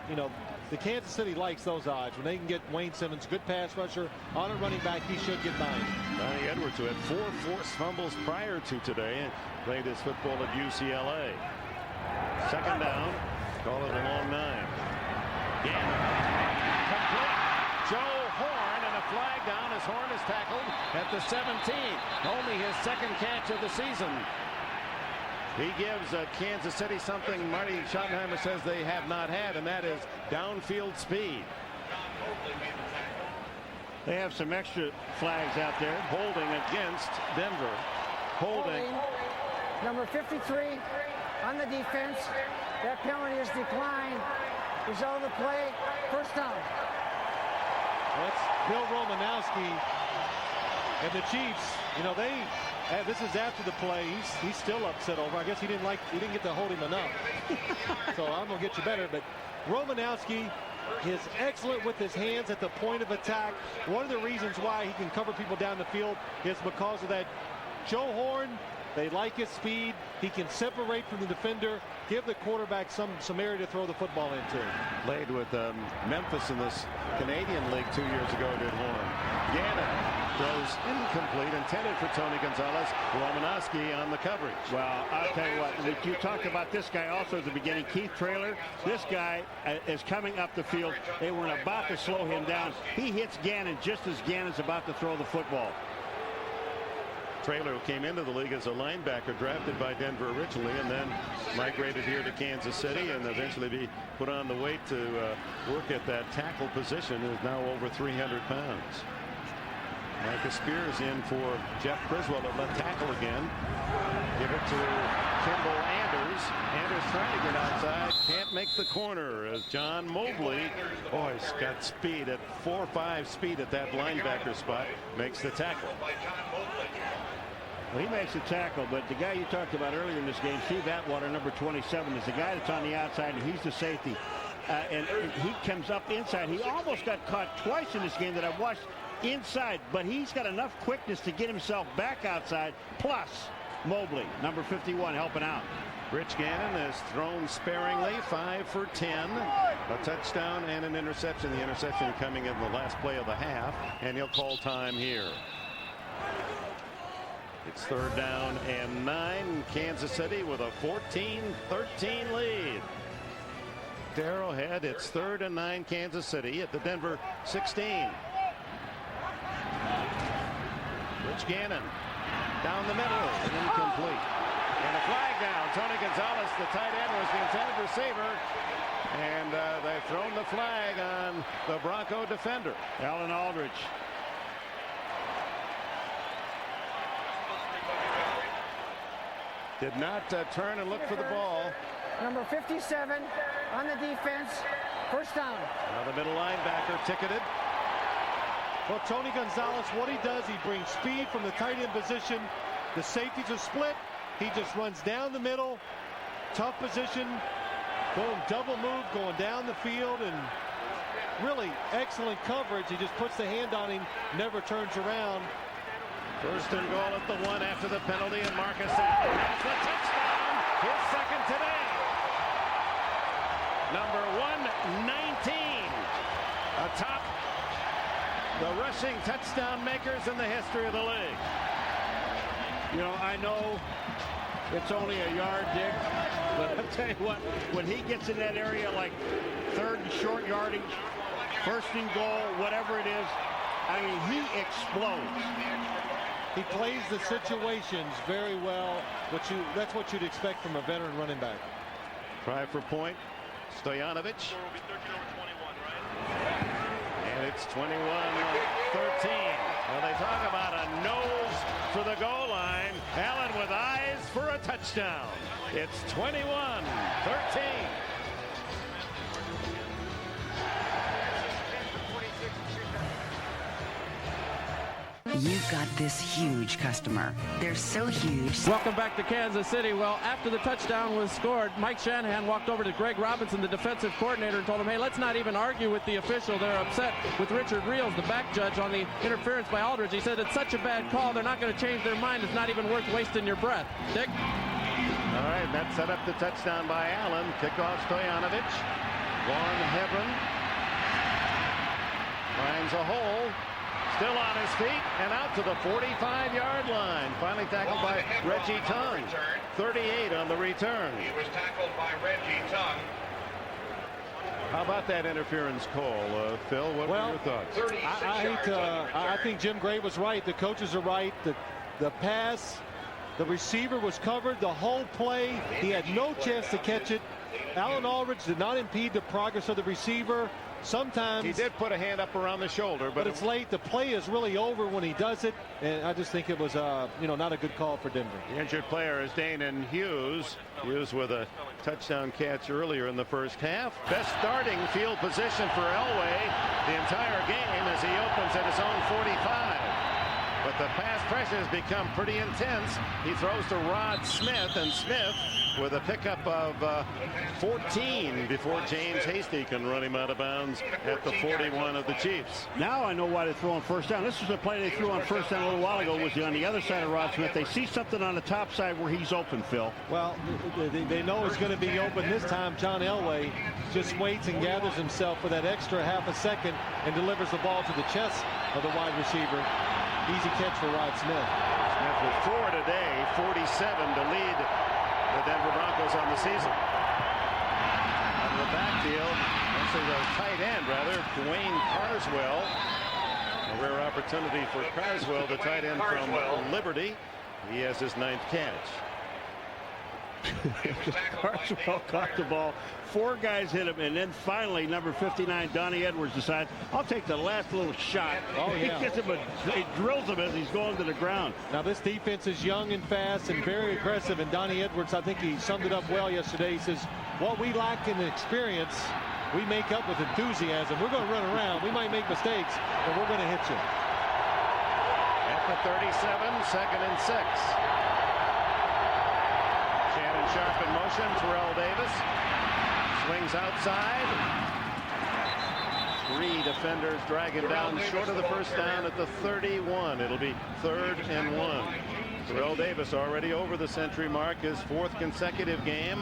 You know, the Kansas City likes those odds. When they can get Wayne Simmons, good pass rusher, on a running back, he should get by him. Donnie Edwards, who had 4 forced fumbles prior to today, and played his football at UCLA. Second down. Call it a long 9. Gannon. Complete. Joe Horn, and a flag down as Horn is tackled at the 17. Only his second catch of the season. He gives Kansas City something Marty Schottenheimer says they have not had, and that is downfield speed. They have some extra flags out there. Holding against Denver. Holding. Number 53 on the defense. That penalty is declined. Result of the play, first down. That's Bill Romanowski and the Chiefs. You know, this is after the play. He's still upset over. I guess he didn't get to hold him enough. So I'm gonna get you better. But Romanowski is excellent with his hands at the point of attack. One of the reasons why he can cover people down the field is because of that. Joe Horn, they like his speed. He can separate from the defender, give the quarterback some area to throw the football into. Played with Memphis in this Canadian League 2 years ago, did Horn. Gannon throws incomplete, intended for Tony Gonzalez. Romanowski on the coverage. Well, I'll tell you what, you talked about this guy also at the beginning, Keith Traylor. This guy is coming up the field. They were about to slow him down. He hits Gannon just as Gannon's about to throw the football. Traylor came into the league as a linebacker, drafted by Denver originally, and then migrated here to Kansas City and eventually be put on the weight to work at that tackle position, is now over 300 pounds. Micah Spears in for Jeff Criswell at left tackle again. Give it to Kimball Anders. Anders trying to get outside. Can't make the corner as John Mobley, boy, he's got speed at 4.5 speed at that linebacker spot. Makes the tackle. Well, he makes the tackle, but the guy you talked about earlier in this game, Steve Atwater, number 27, is the guy that's on the outside, and he's the safety. And he comes up inside. He almost got caught twice in this game that I've watched inside, but he's got enough quickness to get himself back outside. Plus, Mobley, number 51, helping out. Rich Gannon has thrown sparingly, 5 for 10, a touchdown and an interception. The interception coming in the last play of the half, and he'll call time here. It's 3rd down and 9. Kansas City with a 14-13 lead. Arrowhead, it's 3rd and 9 Kansas City at the Denver 16. Rich Gannon down the middle and incomplete. And a flag down. Tony Gonzalez, the tight end, was the intended receiver. And they've thrown the flag on the Bronco defender. Alan Aldridge. Did not turn and look for the ball. Number 57 on the defense. 1st down. Now the middle linebacker ticketed. Well, Tony Gonzalez, what he does, he brings speed from the tight end position. The safeties are split. He just runs down the middle. Tough position. Boom, double move going down the field, and really excellent coverage. He just puts the hand on him, never turns around. 1st and goal at the 1 after the penalty, and Marcus Allen has the touchdown. His 2nd today. Number 119 atop the rushing touchdown makers in the history of the league. You know, I know it's only a yard, Dick, but I'll tell you what, when he gets in that area like 3rd and short yardage, 1st and goal, whatever it is, I mean, he explodes. He plays the situations very well. That's what you'd expect from a veteran running back. Try for point. Stojanovic. And it's 21-13. Well, they talk about a nose for the goal line. Allen with eyes for a touchdown. It's 21-13. You've got this huge customer. They're so huge. Welcome back to Kansas City. Well, after the touchdown was scored, Mike Shanahan walked over to Greg Robinson, the defensive coordinator, and told him, hey, let's not even argue with the official. They're upset with Richard Reels, the back judge, on the interference by Aldridge. He said it's such a bad call, they're not going to change their mind. It's not even worth wasting your breath. Dick? All right, that set up the touchdown by Allen. Kickoff Stojanovic. Vaughn Hebron finds a hole. Still on his feet and out to the 45-yard line. Finally tackled by Reggie Tongue. 38 on the return. He was tackled by Reggie Tongue. How about that interference call, Phil? What were your thoughts? I think Jim Gray was right. The coaches are right. The pass, the receiver was covered the whole play. He had no chance to catch it. Alan Aldridge did not impede the progress of the receiver. Sometimes he did put a hand up around the shoulder, but it's late. The play is really over when he does it, and I just think it was not a good call for Denver. The injured player is Danon Hughes. Hughes with a touchdown catch earlier in the 1st half. Best starting field position for Elway the entire game as he opens at his own 45. But the pass pressure has become pretty intense. He throws to Rod Smith, and Smith with a pickup of 14 before James Hasty can run him out of bounds at the 41 of the Chiefs. Now I know why they threw on 1st down. This was the play they threw on 1st down a little while ago. Was on the other side of Rod Smith. They see something on the top side where he's open, Phil. Well, they know he's going to be open this time. John Elway just waits and gathers himself for that extra half a second and delivers the ball to the chest of the wide receiver. Easy catch for Rod Smith. Smith with 4 today, 47 to lead the Denver Broncos on the season. On the backfield, actually the tight end, rather, Dwayne Carswell. A rare opportunity for Carswell, the tight end from Liberty. He has his 9th catch. Carswell caught the ball. 4 guys hit him, and then finally, number 59, Donnie Edwards, decides, I'll take the last little shot. Oh, yeah. He gets him, he drills him as he's going to the ground. Now, this defense is young and fast and very aggressive, and Donnie Edwards, I think he summed it up well yesterday. He says, what we lack in experience, we make up with enthusiasm. We're going to run around. We might make mistakes, but we're going to hit you. At the 37, 2nd and 6. Shannon Sharp in motion. Terrell Davis swings outside. 3 defenders drag him down short of the first down at the 31. It'll be 3rd and 1. Terrell Davis already over the century mark, his 4th consecutive game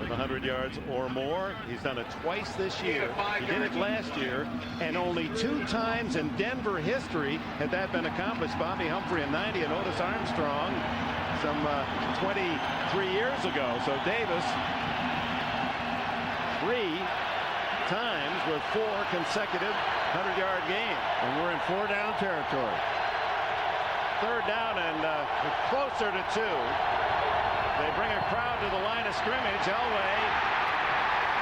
with 100 yards or more. He's done it twice this year. He did it last year, and only 2 times in Denver history had that been accomplished. Bobby Humphrey in 90 and Otis Armstrong some 23 years ago. So Davis 3 times with 4 consecutive 100-yard games. And we're in 4-down territory. 3rd down and closer to 2. They bring a crowd to the line of scrimmage. Elway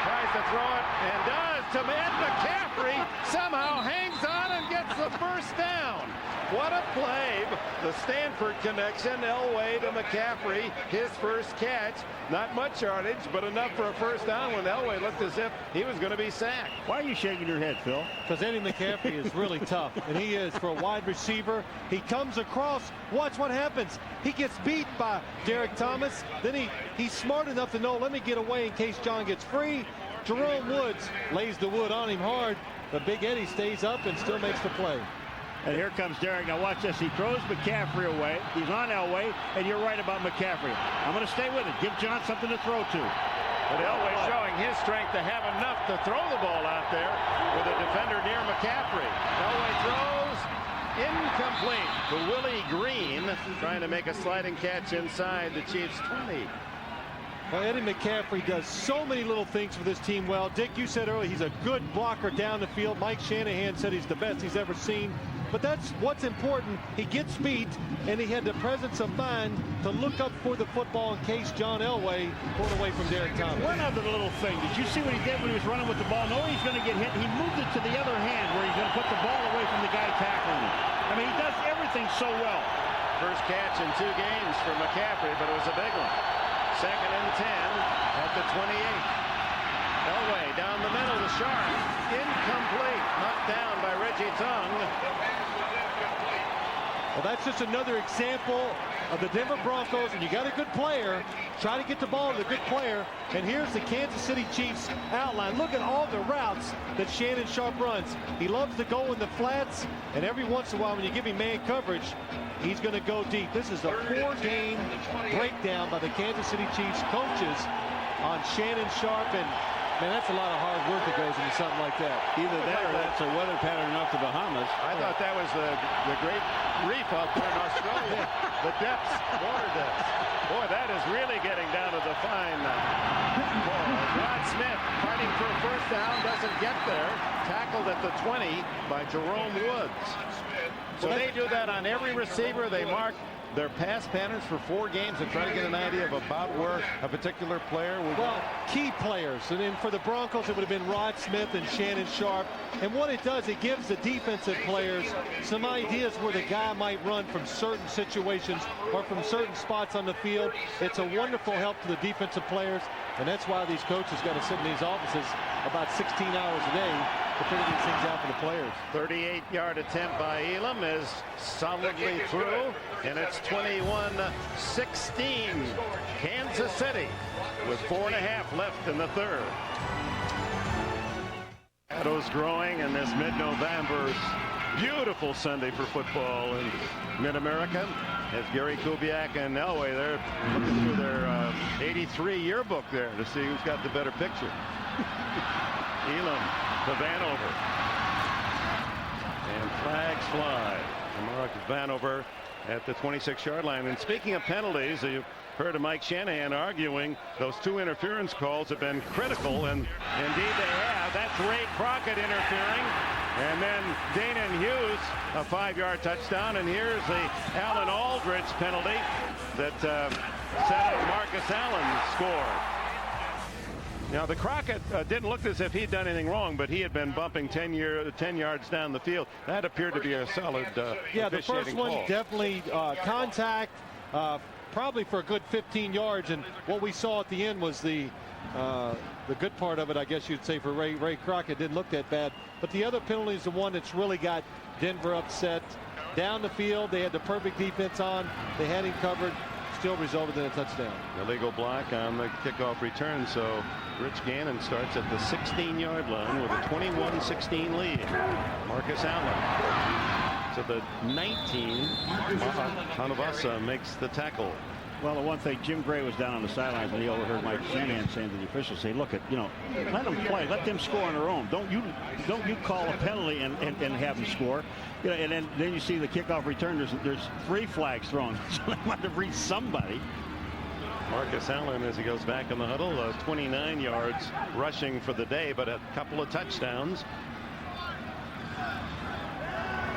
tries to throw it and does to Ed McCaffrey. Somehow hangs on and gets the first down. What a play. The Stanford connection. Elway to McCaffrey. His first catch. Not much yardage, but enough for a first down when Elway looked as if he was going to be sacked. Why are you shaking your head, Phil? Because Eddie McCaffrey is really tough, and he is for a wide receiver. He comes across. Watch what happens. He gets beat by Derek Thomas. Then he's smart enough to know, let me get away in case John gets free. Jerome Woods lays the wood on him hard, but Big Eddie stays up and still makes the play. And here comes Derek. Now watch this. He throws McCaffrey away. He's on Elway, and you're right about McCaffrey. I'm going to stay with it. Give John something to throw to. But Elway showing his strength to have enough to throw the ball out there with a defender near McCaffrey. Elway throws. Incomplete to Willie Green, trying to make a sliding catch inside the Chiefs' 20. Well, Eddie McCaffrey does so many little things for this team well. Dick, you said earlier he's a good blocker down the field. Mike Shanahan said he's the best he's ever seen. But that's what's important. He gets beat, and he had the presence of mind to look up for the football in case John Elway pulled away from Derek Thomas. One other little thing. Did you see what he did when he was running with the ball? Knowing he's going to get hit, he moved it to the other hand where he's going to put the ball away from the guy tackling him. I mean, he does everything so well. First catch in 2 games for McCaffrey, but it was a big one. 2nd and 10 at the 28. Elway down the middle to Sharp. Incomplete. Knocked down by Reggie Tongue. Well, that's just another example of the Denver Broncos, and you got a good player. Try to get the ball to the good player. And here's the Kansas City Chiefs outline. Look at all the routes that Shannon Sharp runs. He loves to go in the flats, and every once in a while when you give him man coverage, he's going to go deep. This is a 4-game breakdown by the Kansas City Chiefs coaches on Shannon Sharp, and man, that's a lot of hard work that goes into something like that. Either that or that's a weather pattern off the Bahamas. I thought that was the great reef out there in Australia. The depths, water depths. Boy, that is really getting down to the fine ball. Rod Smith fighting for a first down, doesn't get there. Tackled at the 20 by Jerome Woods. So they do that on every receiver. They mark their pass patterns for 4 games and try to get an idea of about where a particular player will go. Well, key players. And then for the Broncos, it would have been Rod Smith and Shannon Sharp. And what it does, it gives the defensive players some ideas where the guy might run from certain situations or from certain spots on the field. It's a wonderful help to the defensive players. And that's why these coaches got to sit in these offices about 16 hours a day to figure these things out for the players. 38-yard attempt by Elam is solidly through, and it's 21-16 Kansas City with 4.5 left in the 3rd. Shadows growing in this mid-November beautiful Sunday for football in Mid-America. As Gary Kubiak and Elway, they're looking through their 83 yearbook there to see who's got the better picture. Elam to Vanover. And flags fly. Mark Vanover at the 26-yard line. And speaking of penalties, you've heard of Mike Shanahan arguing those 2 interference calls have been critical, and indeed they have. That's Ray Crockett interfering. And then Dana Hughes, a 5-yard touchdown. And here's the Alan Aldridge penalty. that set up Marcus Allen's score. Now, the Crockett didn't look as if he'd done anything wrong, but he had been bumping 10 yards down the field. That appeared to be a solid yeah, the first one call. Definitely contact, probably for a good 15 yards. And what we saw at the end was the good part of it, I guess you'd say, for Ray Crockett. Didn't look that bad. But the other penalty is the one that's really got Denver upset. Down the field, they had the perfect defense on. They had him covered. Still resulted in a touchdown. Illegal block on the kickoff return, so Rich Gannon starts at the 16-yard line with a 21-16 lead. Marcus Allen to the 19. Tanavasa makes the tackle. Well, the one thing, Jim Gray was down on the sidelines and he overheard Mike Shanahan saying to the officials, say, look, let them play, let them score on their own. Don't you call a penalty and have them score. And then you see the kickoff return. There's 3 flags thrown. So they want to reach somebody. Marcus Allen, as he goes back in the huddle, 29 yards rushing for the day, but a couple of touchdowns.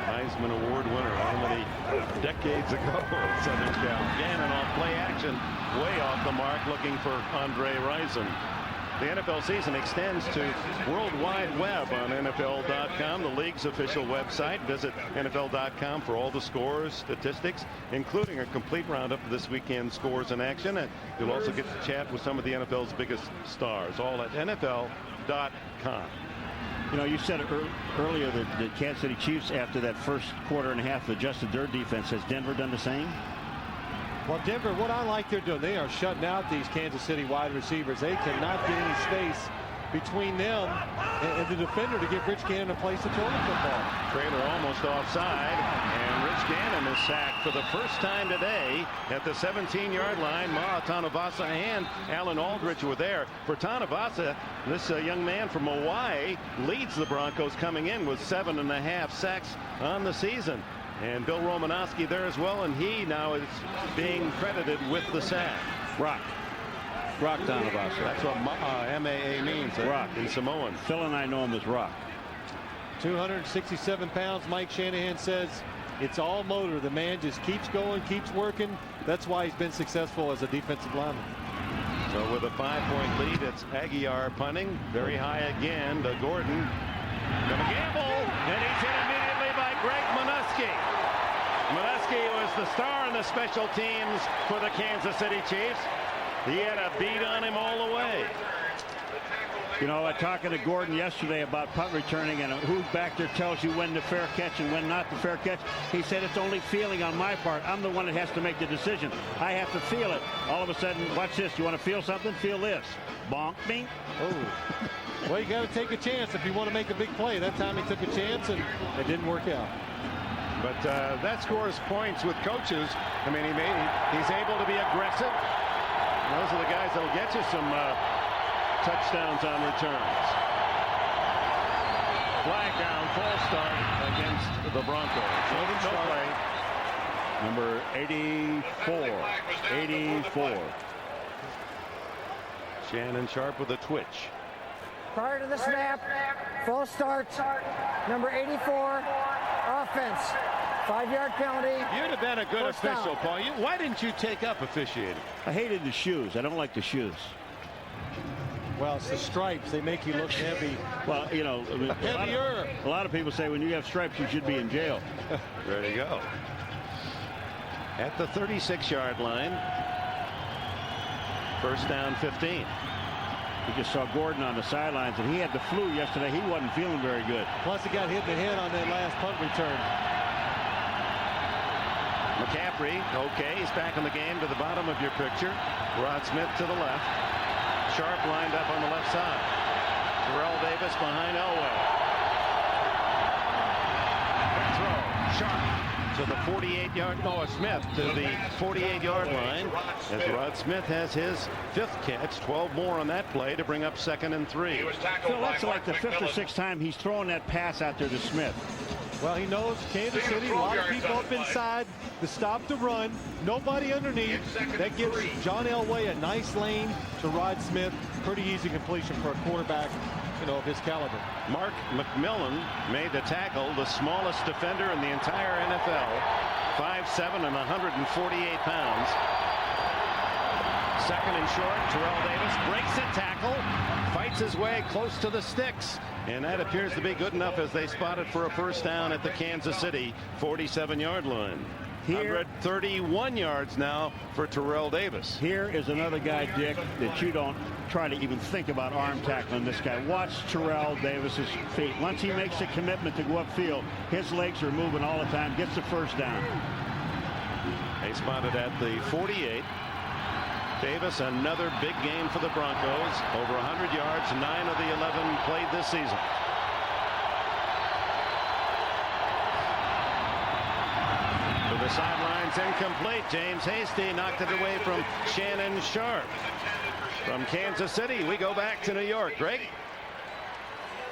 Heisman Award winner how many decades ago at Southern Cal. Gannon off play action, way off the mark, looking for Andre Rison. The NFL season extends to World Wide Web on NFL.com, the league's official website. Visit NFL.com for all the scores, statistics, including a complete roundup of this weekend's scores in action. And you'll also get to chat with some of the NFL's biggest stars, all at NFL.com. You said earlier that the Kansas City Chiefs, after that first quarter and a half, adjusted their defense. Has Denver done the same? Well, Denver, what I like they're doing, they are shutting out these Kansas City wide receivers. They cannot get any space between them and the defender to give Rich Gannon a place to throw the football. Trailer almost offside, and Rich Gannon is sacked for the first time today at the 17-yard line. Tanavasa and Alan Aldrich were there. For Tanavasa, this young man from Hawaii leads the Broncos coming in with 7.5 sacks on the season. And Bill Romanowski there as well, and he now is being credited with the sack. Rock Tanavasa. That's what MAA means. Rock in Samoan. Phil and I know him as Rock. 267 pounds. Mike Shanahan says it's all motor. The man just keeps going, keeps working. That's why he's been successful as a defensive lineman. So with a 5-point lead, it's Aguiar punting. Very high again to Gordon. Gonna gamble, and he's hit immediately by Greg Minuski. Minuski was the star in the special teams for the Kansas City Chiefs. He had a beat on him all the way. Talking to Gordon yesterday about punt returning and who's back there tells you when the fair catch and when not the fair catch. He said it's only feeling on my part. I'm the one that has to make the decision. I have to feel it. All of a sudden, watch this. You want to feel something? Feel this. Bonk, bing. Oh. Well, you got to take a chance if you want to make a big play. That time he took a chance and it didn't work out. But that scores points with coaches. I mean, he's able to be aggressive. Those are the guys that will get you some touchdowns on returns. Flag down, false start against the Broncos. No play. Number 84. Shannon Sharp with a twitch. Prior to the snap, false start, number 84, offense. 5-yard penalty. You'd have been a good official, Paul. Why didn't you take up officiating? I hated the shoes. I don't like the shoes. Well, it's the stripes. They make you look heavy. Well, heavier. A lot of people say when you have stripes, you should be in jail. There you go. At the 36-yard line. First down, 15. We just saw Gordon on the sidelines, and he had the flu yesterday. He wasn't feeling very good. Plus, he got hit in the head on that last punt return. McCaffrey, okay, he's back in the game to the bottom of your picture. Rod Smith to the left. Sharp lined up on the left side. Terrell Davis behind Elway. Throw, Sharp to the 48-yard, Smith to the 48-yard line as Rod Smith has his 5th catch, 12 more on that play to bring up 2nd and 3. Phil, that's like the 5th or 6th time he's throwing that pass out there to Smith. Well, he knows Kansas City, a lot of people up inside to stop the run. Nobody underneath. That gives John Elway a nice lane to Rod Smith. Pretty easy completion for a quarterback, of his caliber. Mark McMillan made the tackle, the smallest defender in the entire NFL. 5'7" and 148 pounds. Second and short. Terrell Davis breaks a tackle, fights his way close to the sticks, and that appears to be good enough as they spot it for a first down at the Kansas City 47-yard line. 131 yards now for Terrell Davis. Here is another guy, Dick, that you don't try to even think about arm tackling this guy. Watch Terrell Davis's feet. Once he makes a commitment to go upfield, his legs are moving all the time, gets the first down. They spotted at the 48. Davis, another big game for the Broncos. Over 100 yards, 9 of the 11 played this season. To the sidelines, incomplete. James Hasty knocked it away from Shannon Sharp. From Kansas City, we go back to New York. Greg?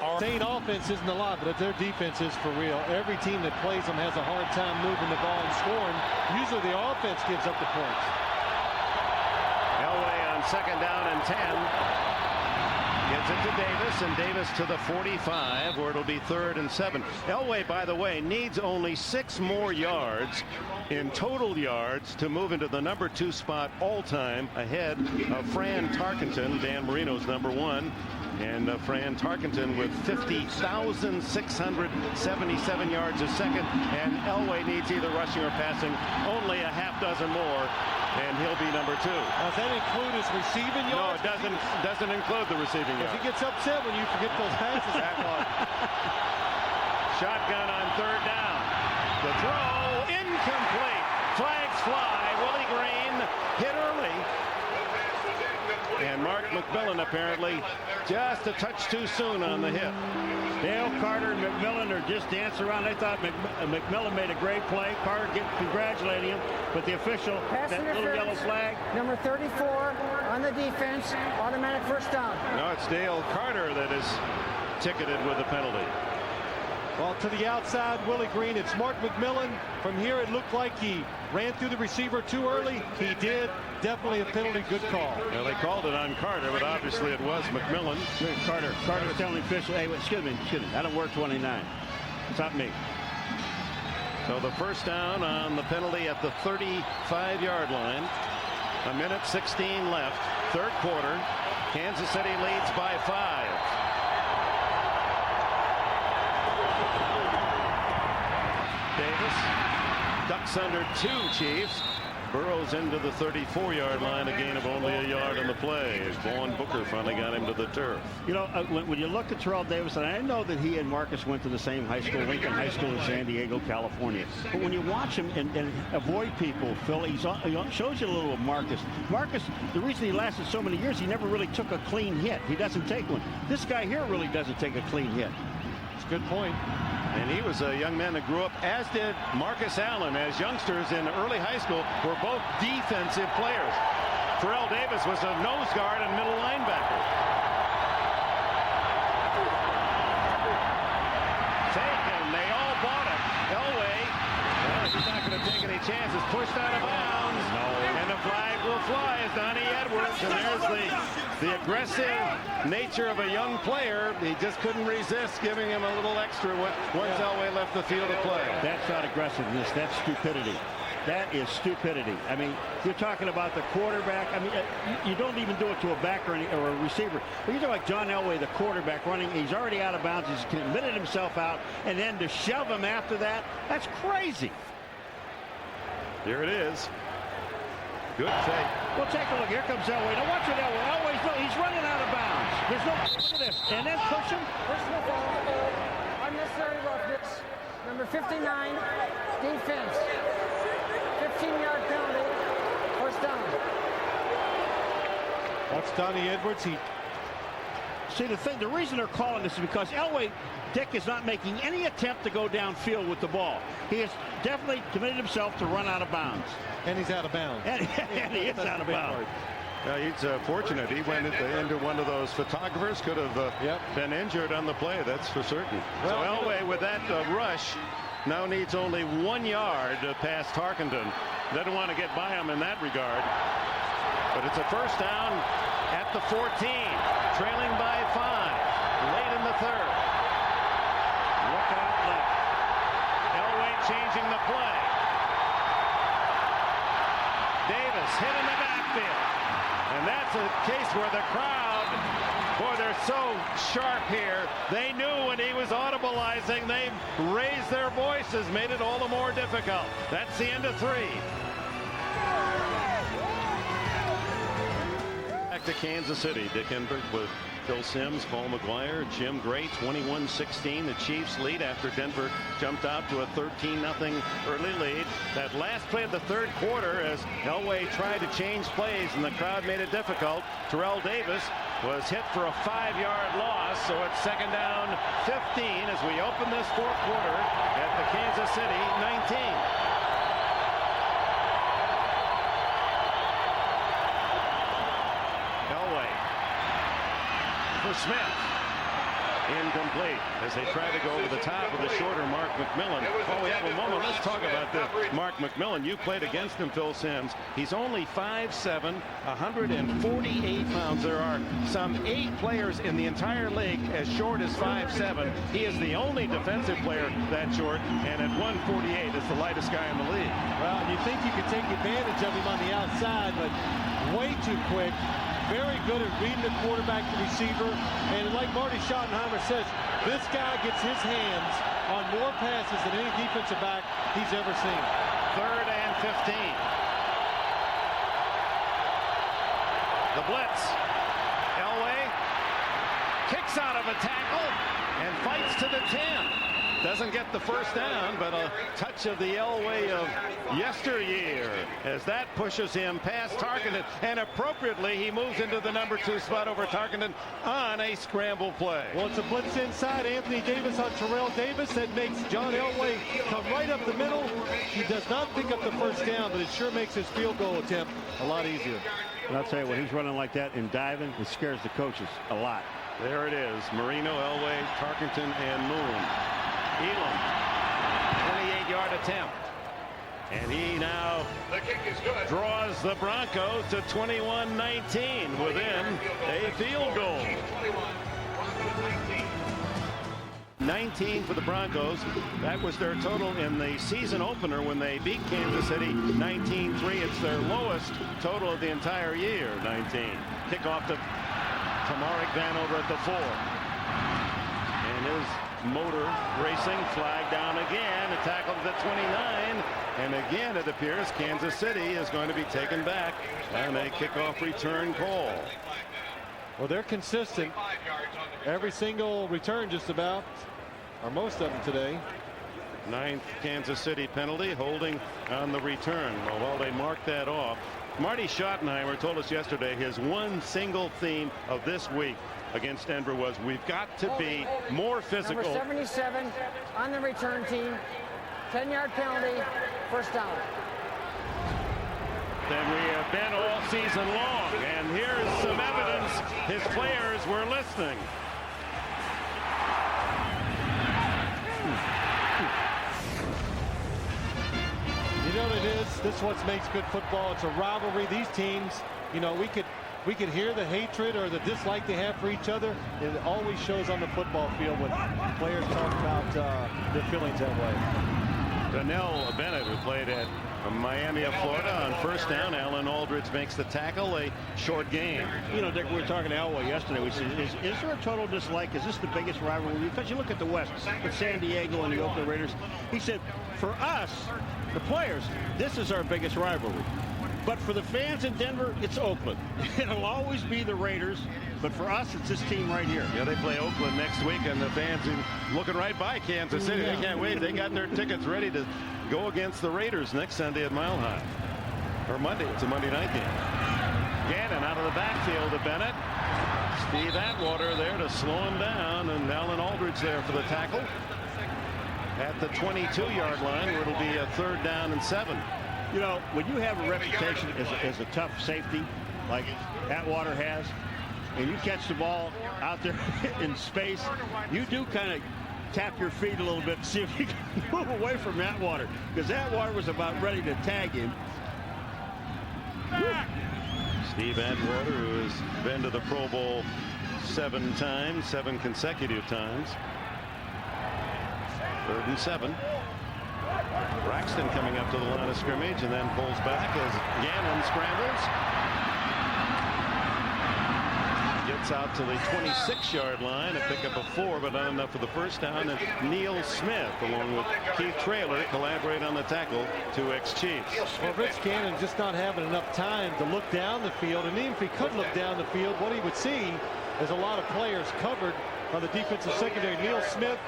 Our insane offense isn't a lot, but their defense is for real. Every team that plays them has a hard time moving the ball and scoring. Usually the offense gives up the points. Elway on second down and 10. Gets it to Davis, and Davis to the 45, where it'll be 3rd and 7. Elway, by the way, needs only 6 more yards in total yards to move into the number 2 spot all time, ahead of Fran Tarkenton, Dan Marino's number 1. And Fran Tarkenton with 50,677 yards a second. And Elway needs either rushing or passing only a half dozen more, and he'll be number 2. Does that include his receiving yards? No, it doesn't include the receiving yards. If he gets upset when you forget those passes. Shotgun on 3rd down. The throw incomplete. Flags fly. Willie Green hit early. And Mark McMillan apparently just a touch too soon on the hit. Dale Carter and McMillan are just dancing around. They thought McMillan made a great play. Carter congratulating him, but the official, that little yellow flag. Number 34 on the defense, automatic first down. No, it's Dale Carter that is ticketed with a penalty. Well, to the outside, Willie Green. It's Mark McMillan. From here, it looked like he ran through the receiver too early. He did. Definitely a penalty. Good call. Well, they called it on Carter, but obviously it was McMillan. Carter's telling the official, hey, excuse me, I don't wear 29. It's not me. So the first down on the penalty at the 35-yard line. 1:16 left. 3rd quarter. Kansas City leads by 5. Davis ducks under 2 Chiefs. Burrows into the 34-yard line, a gain of only a yard on the play. Vaughn Booker finally got him to the turf. You know, when you look at Terrell Davis, and I know that he and Marcus went to the same high school, Lincoln High School in San Diego, California. But when you watch him and avoid people, Phil, he shows you a little of Marcus. Marcus, the reason he lasted so many years, he never really took a clean hit. He doesn't take one. This guy here really doesn't take a clean hit. It's a good point. And he was a young man that grew up, as did Marcus Allen, as youngsters in early high school were both defensive players. Terrell Davis was a nose guard and middle linebacker. Taken, they all bought it. Elway, well, he's not going to take any chances. Pushed out of bounds, and the flag will fly as Donnie Edwards. And there's the aggressive nature of a young player. He just couldn't resist giving him a little extra once Elway left the field of play. That's not aggressiveness. That's stupidity. That is stupidity. I mean, you're talking about the quarterback. I mean, you don't even do it to a back or a receiver. But you're talking like John Elway, the quarterback, running. He's already out of bounds. He's committed himself out. And then to shove him after that, that's crazy. Here it is. Good fake. Well, take a look. Here comes Elway. Now watch it, Elway. Elway's he's running out of bounds. There's no look at this. And then push him. Personal foul. Unnecessary roughness. Number 59, defense. 15-yard penalty. First down. That's Donnie Edwards. See, the reason they're calling this is because Elway, Dick, is not making any attempt to go downfield with the ball. He has definitely committed himself to run out of bounds. And he's out of bounds. And he is out of bounds. He's fortunate. He went into one of those photographers. Could have been injured on the play. That's for certain. Well, so Elway, with that rush, now needs only 1 yard past Tarkenton. Doesn't want to get by him in that regard. But it's a first down at the 14. Trailing by 5. Late in the 3rd. Look out left. Elway changing the play. Davis hit in the backfield. And that's a case where the crowd, boy, they're so sharp here. They knew when he was audibilizing. They raised their voices, made it all the more difficult. That's the end of 3. Back to Kansas City. Dick Enberg with Phil Simms, Paul McGuire, Jim Gray, 21-16. The Chiefs lead after Denver jumped out to a 13-0 early lead. That last play of the third quarter as Elway tried to change plays and the crowd made it difficult. Terrell Davis was hit for a 5-yard loss, so it's second down 15 as we open this fourth quarter at the Kansas City 19. Elway for Smith. Incomplete as they try to go over the top of the shorter Mark McMillan. While we have a moment, let's talk about the Mark McMillan. You played against him, Phil Simms. He's only 5'7", 148 pounds. There are some 8 players in the entire league as short as 5'7". He is the only defensive player that short, and at 148 is the lightest guy in the league. Well, you think you could take advantage of him on the outside, but way too quick. Very good at reading the quarterback, the receiver, and like Marty Schottenheimer says, this guy gets his hands on more passes than any defensive back he's ever seen. 3rd and 15. The blitz. Elway kicks out of a tackle and fights to the 10. Doesn't get the first down, but a touch of the Elway of yesteryear as that pushes him past Tarkenton, and appropriately he moves into the number 2 spot over Tarkenton on a scramble play. Well, it's a blitz inside. Anthony Davis on Terrell Davis that makes John Elway come right up the middle. He does not pick up the first down, but it sure makes his field goal attempt a lot easier. And I'll tell you, when he's running like that and diving, it scares the coaches a lot. There it is. Marino, Elway, Tarkenton, and Moon. Elam, 28-yard attempt. And he now draws the Broncos to 21-19 within a field goal. 19 for the Broncos. That was their total in the season opener when they beat Kansas City 19-3. It's their lowest total of the entire year, 19. Kickoff to Tamarick Vanover at the 4. And his motor racing, flag down again, a tackle to the 29, and again it appears Kansas City is going to be taken back on a kickoff return call. Well, they're consistent every single return just about, or most of them today. 9th Kansas City penalty, holding on the return. Well, while they mark that off, Marty Schottenheimer told us yesterday his one single theme of this week against Denver was we've got to be more physical. Number 77 on the return team. 10-yard penalty, first down. Than we have been all season long. And here's some evidence his players were listening. You know what it is? This is what makes good football. It's a rivalry. These teams, you know, we could hear the hatred or the dislike they have for each other. It always shows on the football field when players talk about their feelings that way. Donnell Bennett, who played at Miami of Florida, on first down. Alan Aldridge makes the tackle. A short game. You know, Dick, we were talking to Elway yesterday. We said, is there a total dislike? Is this the biggest rivalry? Because you look at the West with San Diego and the Oakland Raiders. He said, for us, the players, this is our biggest rivalry. But for the fans in Denver, it's Oakland. It'll always be the Raiders. But for us, it's this team right here. Yeah, they play Oakland next week, and the fans are looking right by Kansas City. They can't wait. They got their tickets ready to go against the Raiders next Sunday at Mile High. Or Monday. It's a Monday night game. Gannon out of the backfield to Bennett. Steve Atwater there to slow him down, and Alan Aldridge there for the tackle. At the 22-yard line, where it'll be a 3rd down and 7. You know, when you have a reputation as a tough safety like Atwater has, and you catch the ball out there in space, you do kind of tap your feet a little bit to see if you can move away from Atwater, because Atwater was about ready to tag him. Steve Atwater, who has been to the Pro Bowl 7 times, 7 consecutive times. 3rd and 7. Braxton coming up to the line of scrimmage and then pulls back as Gannon scrambles. gets out to the 26-yard line, a pickup of 4, but not enough for the first down. And Neil Smith, along with Keith Traylor, collaborate on the tackle to ex-Chiefs. Well, Rich Gannon just not having enough time to look down the field, and even if he could look down the field, what he would see is a lot of players covered by the defensive secondary. Neil Smith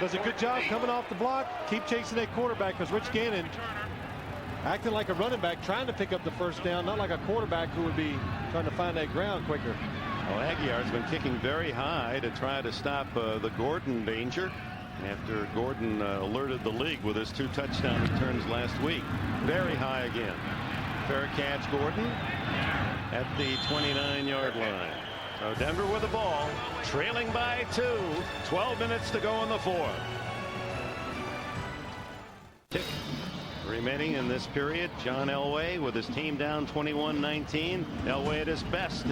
does a good job coming off the block, keep chasing that quarterback, because Rich Gannon acting like a running back, trying to pick up the first down, not like a quarterback who would be trying to find that ground quicker. Well, Aguiar's been kicking very high to try to stop the Gordon danger after Gordon alerted the league with his 2 touchdown returns last week. Very high again. Fair catch, Gordon at the 29-yard line. So Denver with the ball, trailing by 2. 12 minutes to go in the 4th. Tick remaining in this period. John Elway with his team down 21-19. Elway at his best,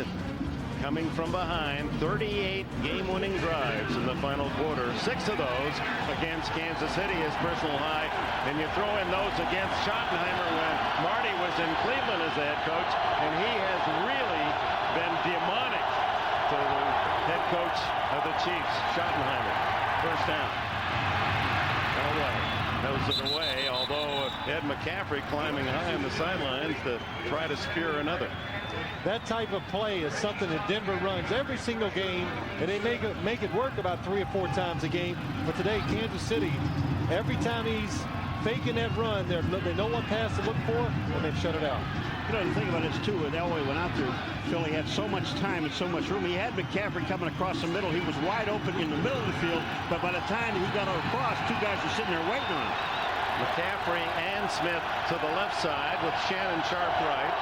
coming from behind. 38 game-winning drives in the final quarter. 6 of those against Kansas City, his personal high. And you throw in those against Schottenheimer when Marty was in Cleveland as the head coach, and he has really been demonic to the head coach of the Chiefs, Schottenheimer. First down. Elway knows it away, although Ed McCaffrey climbing high on the sidelines to try to spear another. That type of play is something that Denver runs every single game, and they make it work about 3 or 4 times a game. But today, Kansas City, every time he's faking that run, they know what pass to look for, and they've shut it out. You know, the thing about this, too, when Elway went out there, Philly had so much time and so much room. He had McCaffrey coming across the middle. He was wide open in the middle of the field, but by the time he got across, 2 guys were sitting there waiting on him. McCaffrey and Smith to the left side with Shannon Sharp right.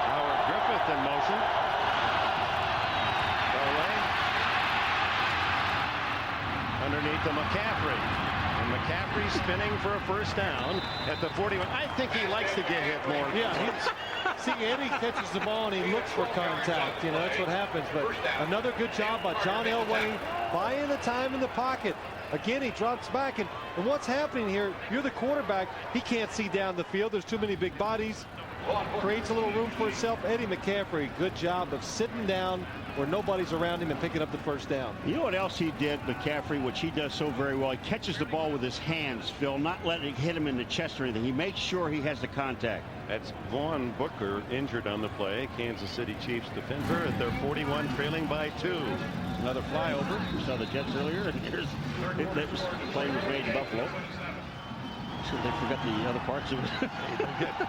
Howard Griffith in motion. Elway underneath to McCaffrey. And McCaffrey spinning for a first down at the 41. I think he likes to get hit more. Yeah, see, Eddie catches the ball and he looks for contact. You know, that's what happens. But another good job by John Elway, buying the time in the pocket. Again, he drops back. And what's happening here, you're the quarterback. He can't see down the field. There's too many big bodies. Creates a little room for himself. Eddie McCaffrey, good job of sitting down where nobody's around him and picking up the first down. You know what else he did, McCaffrey, which he does so very well? He catches the ball with his hands, Phil, not letting it hit him in the chest or anything. He makes sure he has the contact. That's Vaughn Booker injured on the play. Kansas City Chiefs defender at their 41, trailing by 2. Another flyover. We saw the Jets earlier. And here's the play was made in Buffalo. So they forgot the other parts of it.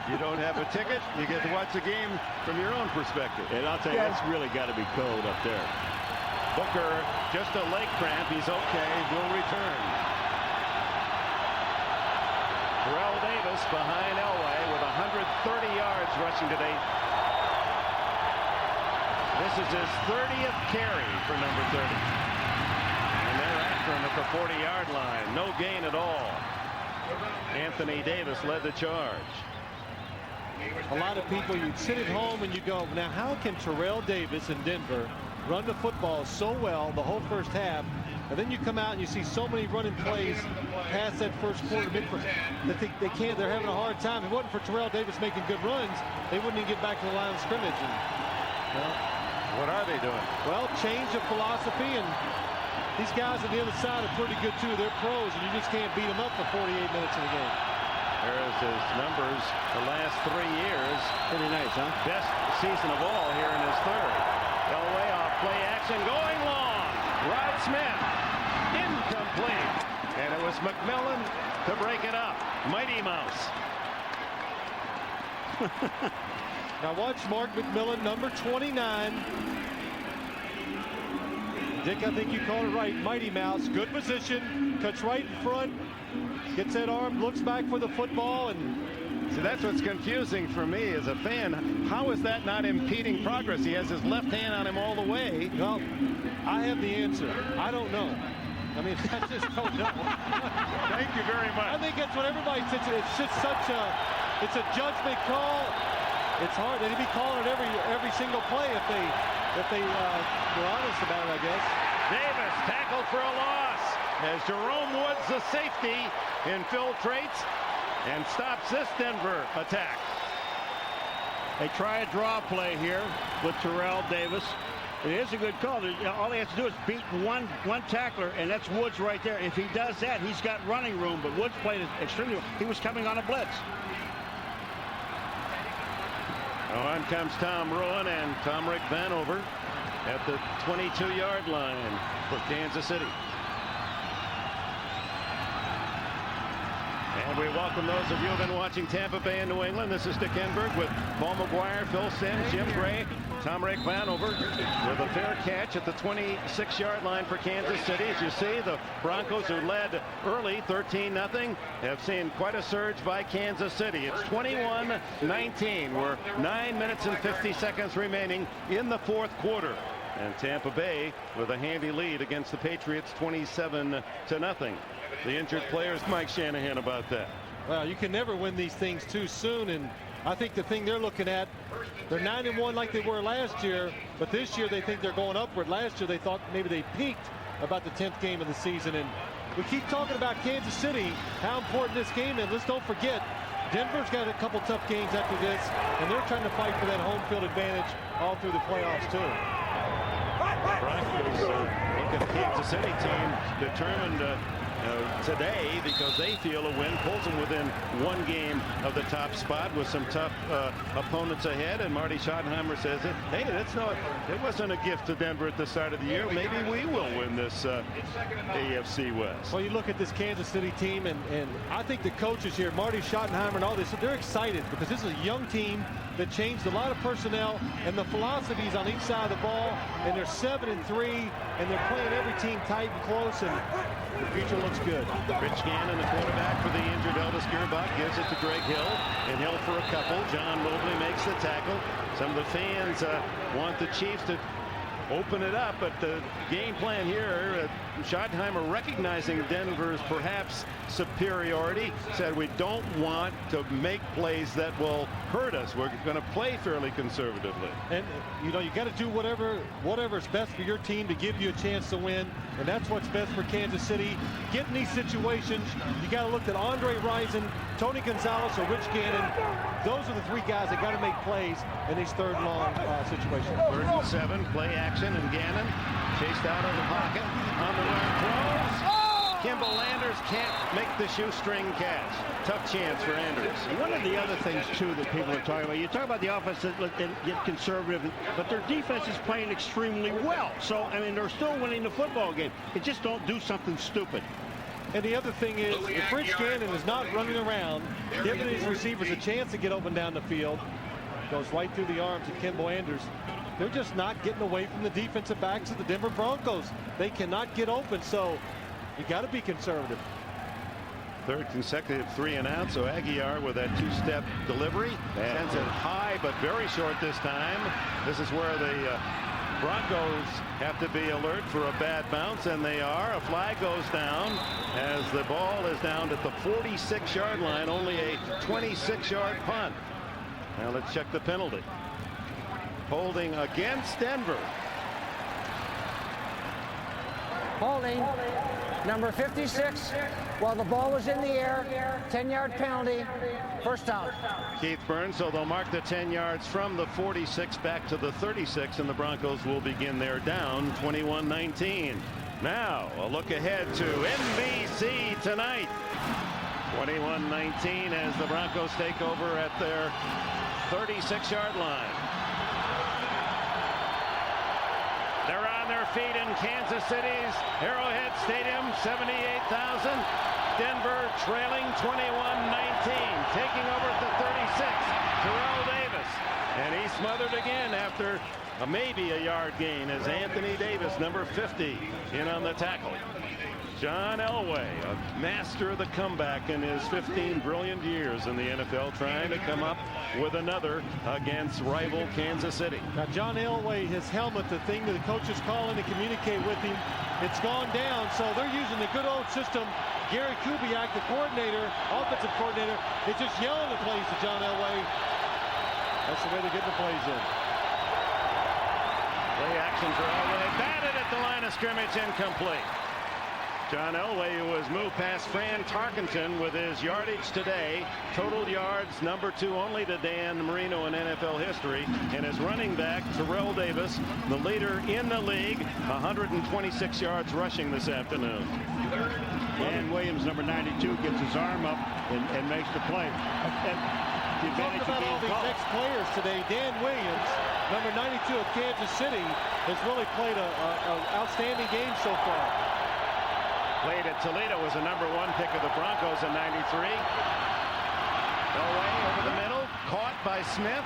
You don't have a ticket, you get to watch the game from your own perspective. And I'll tell you, that's really got to be code up there. Booker, just a leg cramp. He's okay. Will return. Terrell Davis behind Elway with 130 yards rushing today. This is his 30th carry for number 30. And they're after him at the 40-yard line. No gain at all. Anthony Davis led the charge. A lot of people, you'd sit at home and you go, now how can Terrell Davis in Denver run the football so well the whole first half, and then you come out and you see so many running plays past that first quarter that they can't, they're having a hard time. If it wasn't for Terrell Davis making good runs, they wouldn't even get back to the line of scrimmage. And, well, what are they doing? Well, change of philosophy, and these guys on the other side are pretty good too. They're pros, and you just can't beat them up for 48 minutes in the game. There's his numbers the last 3 years. Pretty nice, huh? Best season of all here in his 3rd. Elway off play action, going long. Rod Smith, incomplete. And it was McMillan to break it up. Mighty Mouse. Now watch Mark McMillan, number 29. Dick, I think you called it right. Mighty Mouse, good position, cuts right in front, gets that arm, looks back for the football, and see, that's what's confusing for me as a fan. How is that not impeding progress? He has his left hand on him all the way. Well, I have the answer. I don't know. I mean, I just don't know. Thank you very much. I think that's what everybody says. It's just such a, it's a judgment call. It's hard. They'd be calling it every single play if they were honest about it, I guess. Davis tackled for a loss as Jerome Woods, the safety, infiltrates and stops this Denver attack. They try a draw play here with Terrell Davis. It is a good call. All he has to do is beat one tackler, and that's Woods right there. If he does that, he's got running room, but Woods played extremely well. He was coming on a blitz. On comes Tom Rowan and Tom Rick Vanover at the 22-yard line for Kansas City. And we welcome those of you who have been watching Tampa Bay and New England. This is Dick Enberg with Paul McGuire, Phil Simms, Jim Gray, Tom Rick Vanover with a fair catch at the 26-yard line for Kansas City. As you see, the Broncos, who led early 13-0, have seen quite a surge by Kansas City. It's 21-19. We're 9 minutes and 50 seconds remaining in the fourth quarter. And Tampa Bay with a handy lead against the Patriots, 27-0. The injured players, Mike Shanahan, about that. Well, you can never win these things too soon, and I think the thing they're looking at, they're 9-1 like they were last year, but this year they think they're going upward. Last year they thought maybe they peaked about the 10th game of the season, and we keep talking about Kansas City, how important this game is. Let's don't forget, Denver's got a couple tough games after this, and they're trying to fight for that home field advantage all through the playoffs too. Broncos look at the Kansas City team determined today, because they feel a win pulls them within one game of the top spot with some tough opponents ahead. And Marty Schottenheimer says, hey, it wasn't a gift to Denver at the start of the year. Maybe we will win this AFC West. Well, you look at this Kansas City team, and I think the coaches here, Marty Schottenheimer and all this, they're excited because this is a young team that changed a lot of personnel and the philosophies on each side of the ball, and they're 7-3, and they're playing every team tight and close, and the future looks good. Rich Gannon, the quarterback for the injured Elvis Gerbach, gives it to Greg Hill, and Hill for a couple. John Mobley makes the tackle. Some of the fans want the Chiefs to open it up, but the game plan here, Schottenheimer, recognizing Denver's perhaps superiority, said we don't want to make plays that will hurt us. We're going to play fairly conservatively. And you got to do whatever's best for your team to give you a chance to win, and that's what's best for Kansas City. Get in these situations, you got to look at Andre Rison, Tony Gonzalez, or Rich Gannon. Those are the three guys that got to make plays in these third and long situations. 3rd and 7, play action, and Gannon chased out of the pocket on the run, throws. Kimball Landers can't make the shoestring catch. Tough chance for Andrews. One of the other things, too, that people are talking about, you talk about the offense that get conservative, but their defense is playing extremely well. So, I mean, they're still winning the football game. They just don't do something stupid. And the other thing is, if Rich Gannon is not running around, giving his receivers a chance to get open down the field, goes right through the arms of Kimball Landers. They're just not getting away from the defensive backs of the Denver Broncos. They cannot get open, so you got to be conservative. 3rd consecutive 3-and-out, so Aguiar with that 2-step delivery sends it high but very short this time. This is where the Broncos have to be alert for a bad bounce, and they are. A flag goes down as the ball is down at the 46-yard line, only a 26-yard punt. Now let's check the penalty. Holding against Denver. Holding, number 56, while the ball was in the air, 10-yard penalty, first down. Keith Burns, so they'll mark the 10 yards from the 46 back to the 36, and the Broncos will begin their down, 21-19. Now, a look ahead to NBC tonight. 21-19 as the Broncos take over at their 36-yard line. They're on their feet in Kansas City's Arrowhead Stadium, 78,000. Denver trailing 21-19, taking over at the 36, Terrell Davis. And he's smothered again after maybe a yard gain as Anthony Davis, number 50, in on the tackle. John Elway, a master of the comeback in his 15 brilliant years in the NFL, trying to come up with another against rival Kansas City. Now, John Elway, his helmet, the thing that the coaches call in to communicate with him, it's gone down, so they're using the good old system. Gary Kubiak, the coordinator, offensive coordinator, is just yelling the plays to John Elway. That's the way to get the plays in. Play action for Elway, batted at the line of scrimmage, incomplete. John Elway, who has moved past Fran Tarkenton with his yardage today. Total yards #2 only to Dan Marino in NFL history. And his running back, Terrell Davis, the leader in the league, 126 yards rushing this afternoon. Dan Williams, number 92, gets his arm up and makes the play. Talking about all these ex-players today, Dan Williams, number 92 of Kansas City, has really played an outstanding game so far. Played at Toledo, was a #1 pick of the Broncos in '93. Elway over the middle, caught by Smith.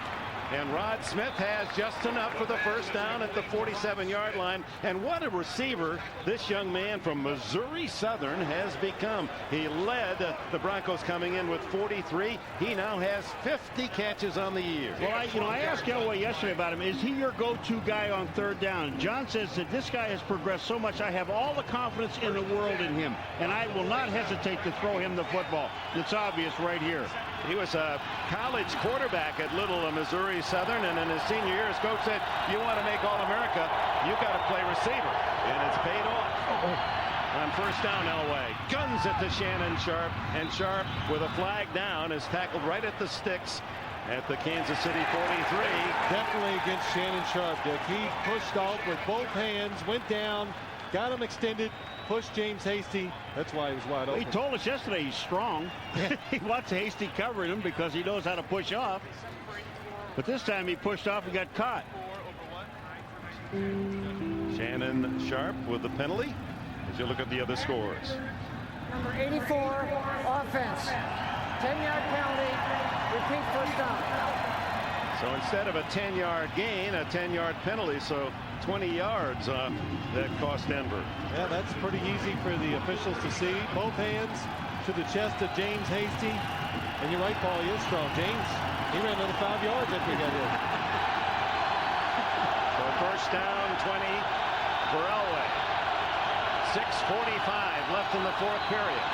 And Rod Smith has just enough for the first down at the 47-yard line. And what a receiver this young man from Missouri Southern has become. He led the Broncos coming in with 43. He now has 50 catches on the year. Well, I asked Elway yesterday about him. Is he your go-to guy on third down? John says that this guy has progressed so much. I have all the confidence in the world in him, and I will not hesitate to throw him the football. It's obvious right here. He was a college quarterback at Little Missouri Southern, and in his senior year, his coach said, you want to make All-America, you got to play receiver, and it's paid off. On first down, Elway guns it to Shannon Sharp, and Sharp, with a flag down, is tackled right at the sticks at the Kansas City 43. Definitely against Shannon Sharp, Dick. He pushed off with both hands, went down, got him extended, pushed James Hasty. That's why he was wide open. He told us yesterday he's strong. He wants Hasty covering him because he knows how to push off. But this time he pushed off and got caught. Shannon Sharp with the penalty as you look at the other scores. Number 84, offense. 10-yard penalty. Repeat first down. So instead of a 10-yard gain, a 10-yard penalty. So 20 yards that cost Denver. Yeah, that's pretty easy for the officials to see. Both hands to the chest of James Hasty. And you're right, Paul, he is strong. James, he ran another 5 yards after he got in. So first down, 20 for Elway. 6:45 left in the fourth period.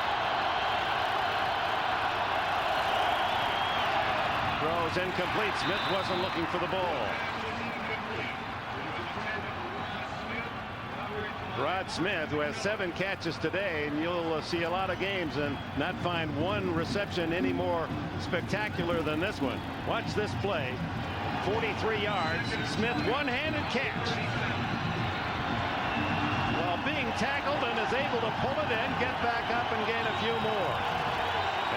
Throws incomplete. Smith wasn't looking for the ball. Rod Smith, who has 7 catches today, and you'll see a lot of games and not find one reception any more spectacular than this one. Watch this play. 43 yards. Smith one-handed catch. While being tackled, and is able to pull it in, get back up and gain a few more.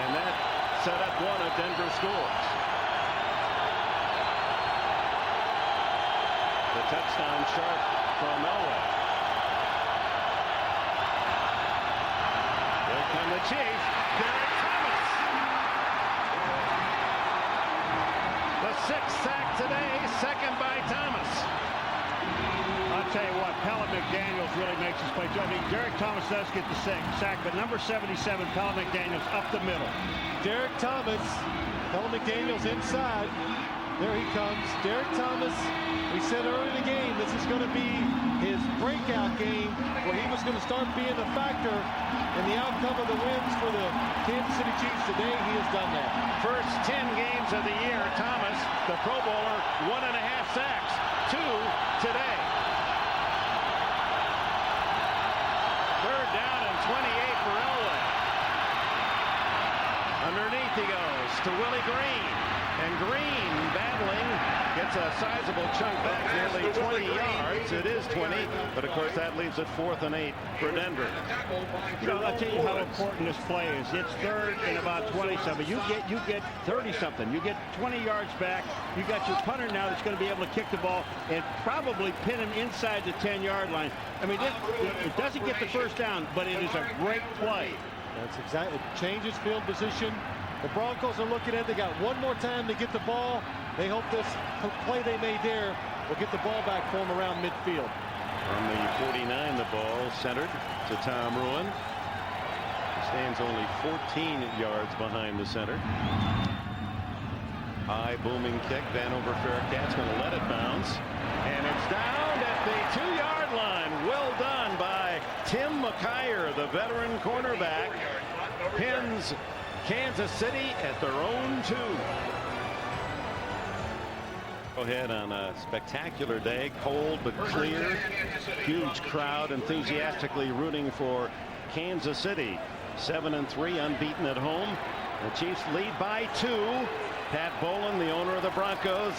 And that set up one of Denver's scores. The touchdown Sharp from Elway. Here come the Chief, Derek Thomas. The 6th sack today, second by Thomas. I'll tell you what, Pellet McDaniels really makes this play. I mean, Derek Thomas does get the sack, but number 77, Pellet McDaniels, up the middle. Derek Thomas, Pellet McDaniels inside. There he comes. Derek Thomas, we said early in the game, this is going to be his breakout game where he was going to start being a factor in the outcome of the wins for the Kansas City Chiefs today. He has done that. First 10 games of the year, Thomas, the Pro Bowler, 1.5 sacks, 2 today. Third down and 28 for Elway. Underneath he goes to Willie Green. And Green battling, gets a sizable chunk back, nearly 20 yards. It is 20, but of course that leaves it 4th and 8 for Denver. You know, I'll tell you how important this play is. It's third and about 20-something. You get 30-something. You get 20 yards back. You got your punter now that's going to be able to kick the ball and probably pin him inside the 10-yard line. I mean, it doesn't get the first down, but it is a great play. That's exactly. It changes field position. The Broncos are looking at it. They got one more time to get the ball. They hope this play they made there will get the ball back for them around midfield. From the 49, the ball centered to Tom Ruin. Stands only 14 yards behind the center. High booming kick. Vanover Faircat's going to let it bounce. And it's down at the 2-yard line. Well done by Tim McKyer, the veteran cornerback. Pins Kansas City at their own 2. Go ahead on a spectacular day, cold but clear. Huge crowd enthusiastically rooting for Kansas City, 7-3, unbeaten at home. The Chiefs lead by 2. Pat Bowlen, the owner of the Broncos,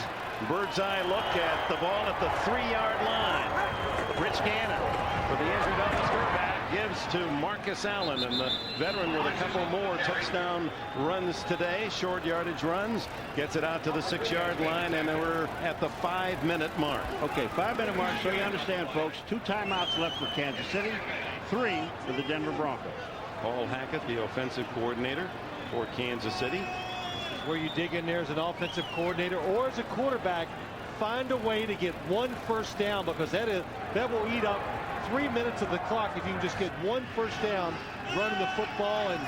bird's eye look at the ball at the 3-yard line. Rich Gannon for the injured Elvis back gives to Marcus Allen, and the veteran with a couple more touchdown runs today, short yardage runs, gets it out to the 6-yard line, and we're at the 5-minute mark. Okay, 5-minute mark, so you understand, folks. 2 timeouts left for Kansas City, 3 for the Denver Broncos. Paul Hackett, the offensive coordinator for Kansas City. Where you dig in there as an offensive coordinator or as a quarterback, find a way to get 1 first down, because that will eat up 3 minutes of the clock if you can just get 1 first down running the football. And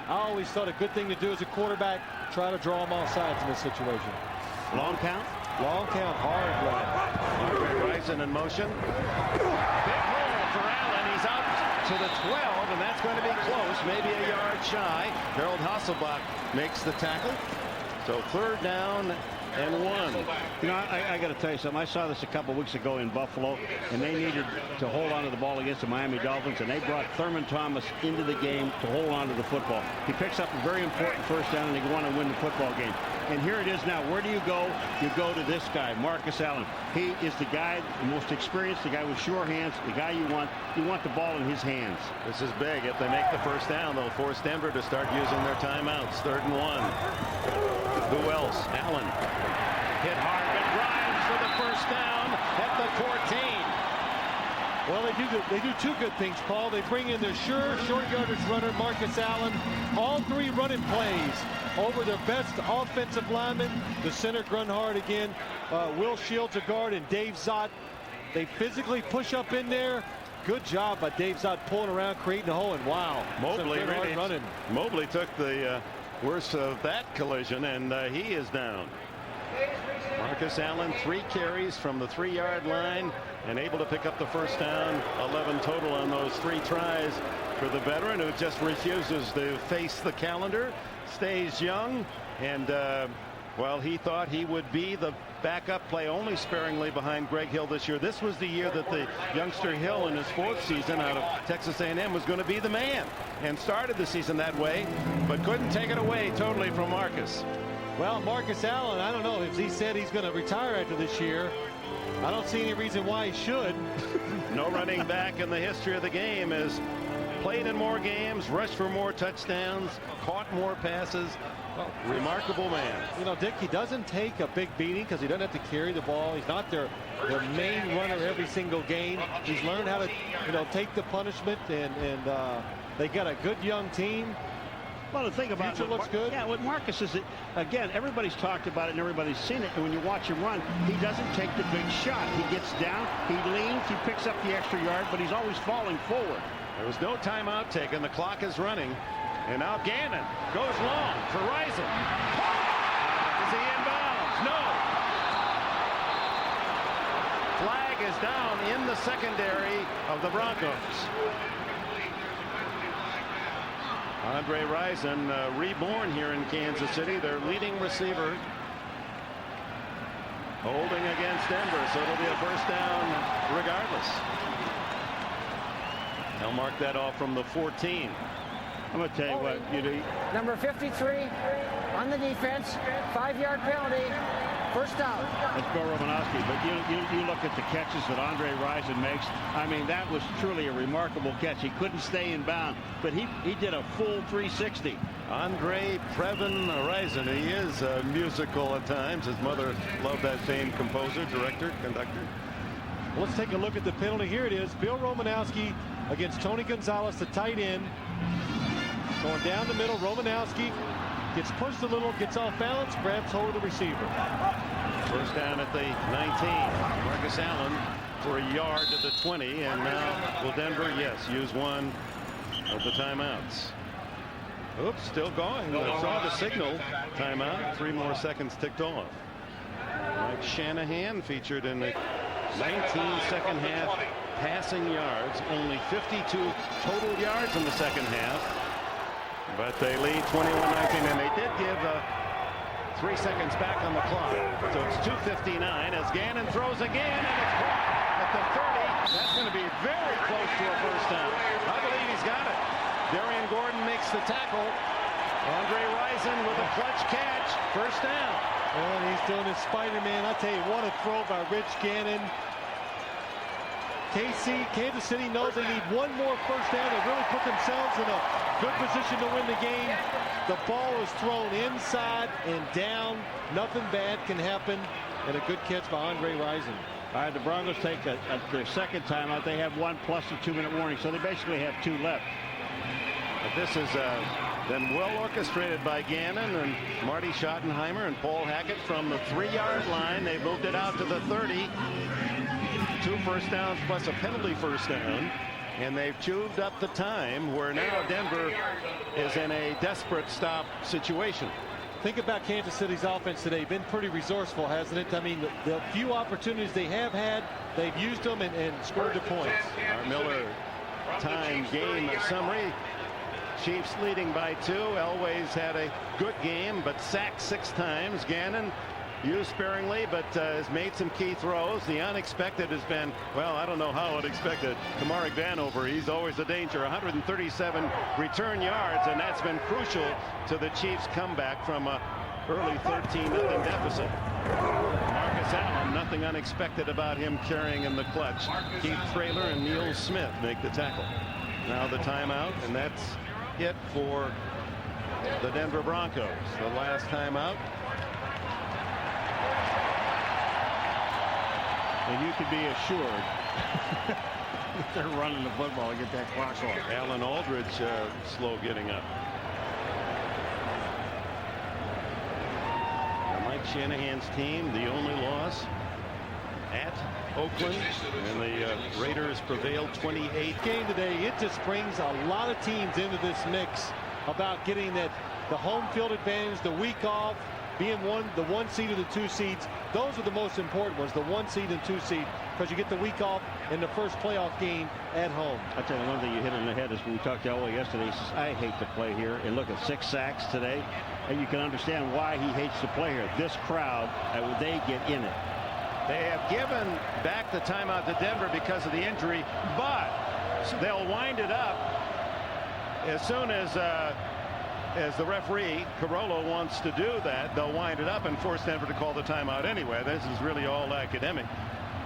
I always thought a good thing to do as a quarterback, try to draw them all sides in this situation. Long count? Long count, hard run. Rison in motion. Big hole for Allen. He's out to the 12, and that's going to be close, maybe a yard shy. Harold Hasselbach makes the tackle. So 3rd down and 1. You know, I got to tell you something. I saw this a couple weeks ago in Buffalo, and they needed to hold on to the ball against the Miami Dolphins, and they brought Thurman Thomas into the game to hold on to the football. He picks up a very important first down, and they go on and win the football game. And here it is now. Where do you go? You go to this guy, Marcus Allen. He is the guy, the most experienced, the guy with sure hands, the guy you want. You want the ball in his hands. This is big. If they make the first down, they'll force Denver to start using their timeouts. 3rd and 1. Who else? Allen. Hit hard, but drives for the first down at the 14. Well, they do 2 good things, Paul. They bring in their sure short yardage runner, Marcus Allen. All 3 running plays over their best offensive lineman. The center, Grunhard again. Will Shields, a guard, and Dave Zott. They physically push up in there. Good job by Dave Zott pulling around, creating a hole, and wow. Mobley really running. Mobley took the worst of that collision, and he is down. Marcus Allen, 3 carries from the 3-yard line and able to pick up the first down. 11 total on those 3 tries for the veteran, who just refuses to face the calendar, stays young, and well, he thought he would be the backup, play only sparingly behind Greg Hill this year. This was the year that the youngster Hill, in his 4th season out of Texas A&M, was going to be the man, and started the season that way, but couldn't take it away totally from Marcus. Well, Marcus Allen, I don't know if he said he's going to retire after this year. I don't see any reason why he should. No running back in the history of the game has played in more games, rushed for more touchdowns, caught more passes. Well, remarkable man. You know, Dick, he doesn't take a big beating because he doesn't have to carry the ball. He's not their main runner every single game. He's learned how to, take the punishment, and they got a good young team. Well, the thing about Future looks good. Yeah, what Marcus is, again, everybody's talked about it and everybody's seen it. And when you watch him run, he doesn't take the big shot. He gets down, he leans, he picks up the extra yard, but he's always falling forward. There was no timeout taken. The clock is running. And now Gannon goes long for Rison. Is he in bounds? No. Flag is down in the secondary of the Broncos. Andre Rison, reborn here in Kansas City, their leading receiver, holding against Denver, so it'll be a first down regardless. They'll mark that off from the 14. I'm going to tell you what, you do. Number 53 on the defense, 5-yard penalty, first down. That's Bill Romanowski, but you look at the catches that Andre Rison makes. I mean, that was truly a remarkable catch. He couldn't stay in bounds, but he did a full 360. Andre Previn Rison, he is musical at times. His mother loved that famed composer, director, conductor. Well, let's take a look at the penalty. Here it is. Bill Romanowski against Tony Gonzalez, the tight end. Going down the middle, Romanowski gets pushed a little, gets off balance, grabs hold of the receiver. First down at the 19. Marcus Allen for a yard to the 20, and now will Denver, yes, use one of the timeouts. Oops, still going. I saw the signal timeout. 3 more seconds ticked off. Mike Shanahan featured in the 19-second half passing yards, only 52 total yards in the second half. But they lead 21-19, and they did give 3 seconds back on the clock. So it's 2:59 as Gannon throws again, and it's caught at the 30. That's going to be very close to a first down. I believe he's got it. Darian Gordon makes the tackle. Andre Rison with a clutch catch. First down. And he's doing his Spider-Man. I tell you, what a throw by Rich Gannon. Kansas City knows they need one more first down to really put themselves in a good position to win the game. The ball is thrown inside and down. Nothing bad can happen. And a good catch by Andre Rison. All right, the Broncos take their second timeout. They have 1 plus a 2-minute warning, so they basically have 2 left. But this is then well orchestrated by Gannon and Marty Schottenheimer and Paul Hackett from the 3-yard line. They moved it out to the 30. 2 first downs plus a penalty first down. And they've chewed up the time where now Denver is in a desperate stop situation. Think about Kansas City's offense today. Been pretty resourceful, hasn't it? I mean, the few opportunities they have had, they've used them and scored the points. Our Miller time game summary. Chiefs leading by 2. Elway's had a good game, but sacked 6 times. Gannon used sparingly, but has made some key throws. The unexpected has been, well, I don't know how unexpected. Kamari Vanover, he's always a danger. 137 return yards, and that's been crucial to the Chiefs' comeback from a early 13-0 deficit. Marcus Allen, nothing unexpected about him carrying in the clutch. Keith Traylor and Neil Smith make the tackle. Now the timeout, and that's it for the Denver Broncos. The last timeout. And you can be assured that they're running the football to get that clock off. Alan Aldridge slow getting up. Now Mike Shanahan's team, the only loss at Oakland, and the Raiders prevailed 28. Game today, it just brings a lot of teams into this mix about getting the home field advantage, the week off, being the 1 seed or the 2 seeds. Those are the most important ones, the 1 seed and 2 seed, because you get the week off in the first playoff game at home. I tell you, one thing you hit on the head is when we talked to Elway yesterday. He says, I hate to play here. And look at 6 sacks today, and you can understand why he hates to play here. This crowd, they get in it. They have given back the timeout to Denver because of the injury, but they'll wind it up as soon as the referee, Carollo, wants to do that. They'll wind it up and force Denver to call the timeout anyway. This is really all academic.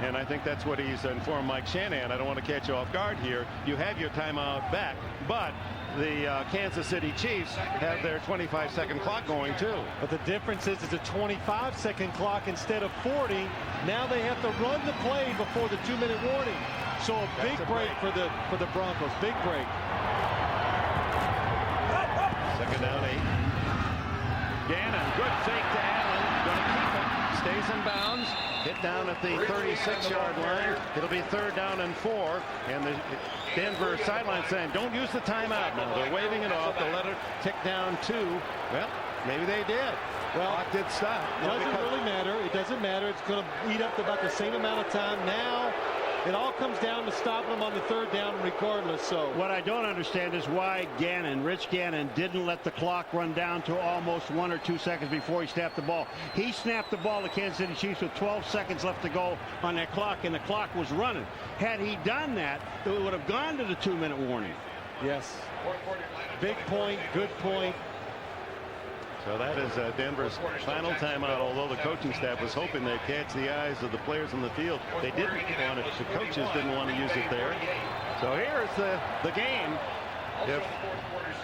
And I think that's what he's informed Mike Shanahan. I don't want to catch you off guard here. You have your timeout back, but the Kansas City Chiefs have their 25-second clock going too. But the difference is it's a 25-second clock instead of 40. Now they have to run the play before the 2-minute warning. So a big break for the Broncos. Big break. Second down 8. Gannon, good fake to Allen. Going to keep it. Stays in bounds. Hit down at the 36-yard line. It'll be 3rd down and 4. And the Denver sideline saying, don't use the timeout now. They're waving it off. They'll let it tick down 2. Well, maybe they did. Well, clock did stop. It doesn't really matter. It doesn't matter. It's going to eat up about the same amount of time. Now it all comes down to stopping them on the 3rd down regardless. So what I don't understand is why Rich Gannon didn't let the clock run down to almost 1 or 2 seconds before he snapped the ball. He snapped the ball to Kansas City Chiefs with 12 seconds left to go on that clock, and the clock was running. Had he done that, it would have gone to the 2-minute warning. Yes. Big point, good point. So that is Denver's final timeout, although the coaching staff was hoping they'd catch the eyes of the players in the field. They didn't want it. The coaches didn't want to use it there. So here's the game. If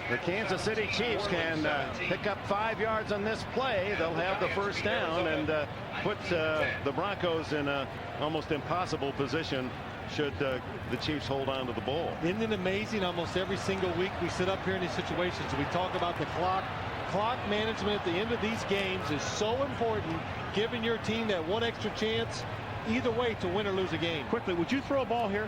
the Kansas City Chiefs can pick up 5 yards on this play, they'll have the first down and put the Broncos in an almost impossible position should the Chiefs hold on to the ball. Isn't it amazing? Almost every single week we sit up here in these situations and we talk about the clock. Clock management at the end of these games is so important, giving your team that one extra chance either way to win or lose a game. Quickly, would you throw a ball here?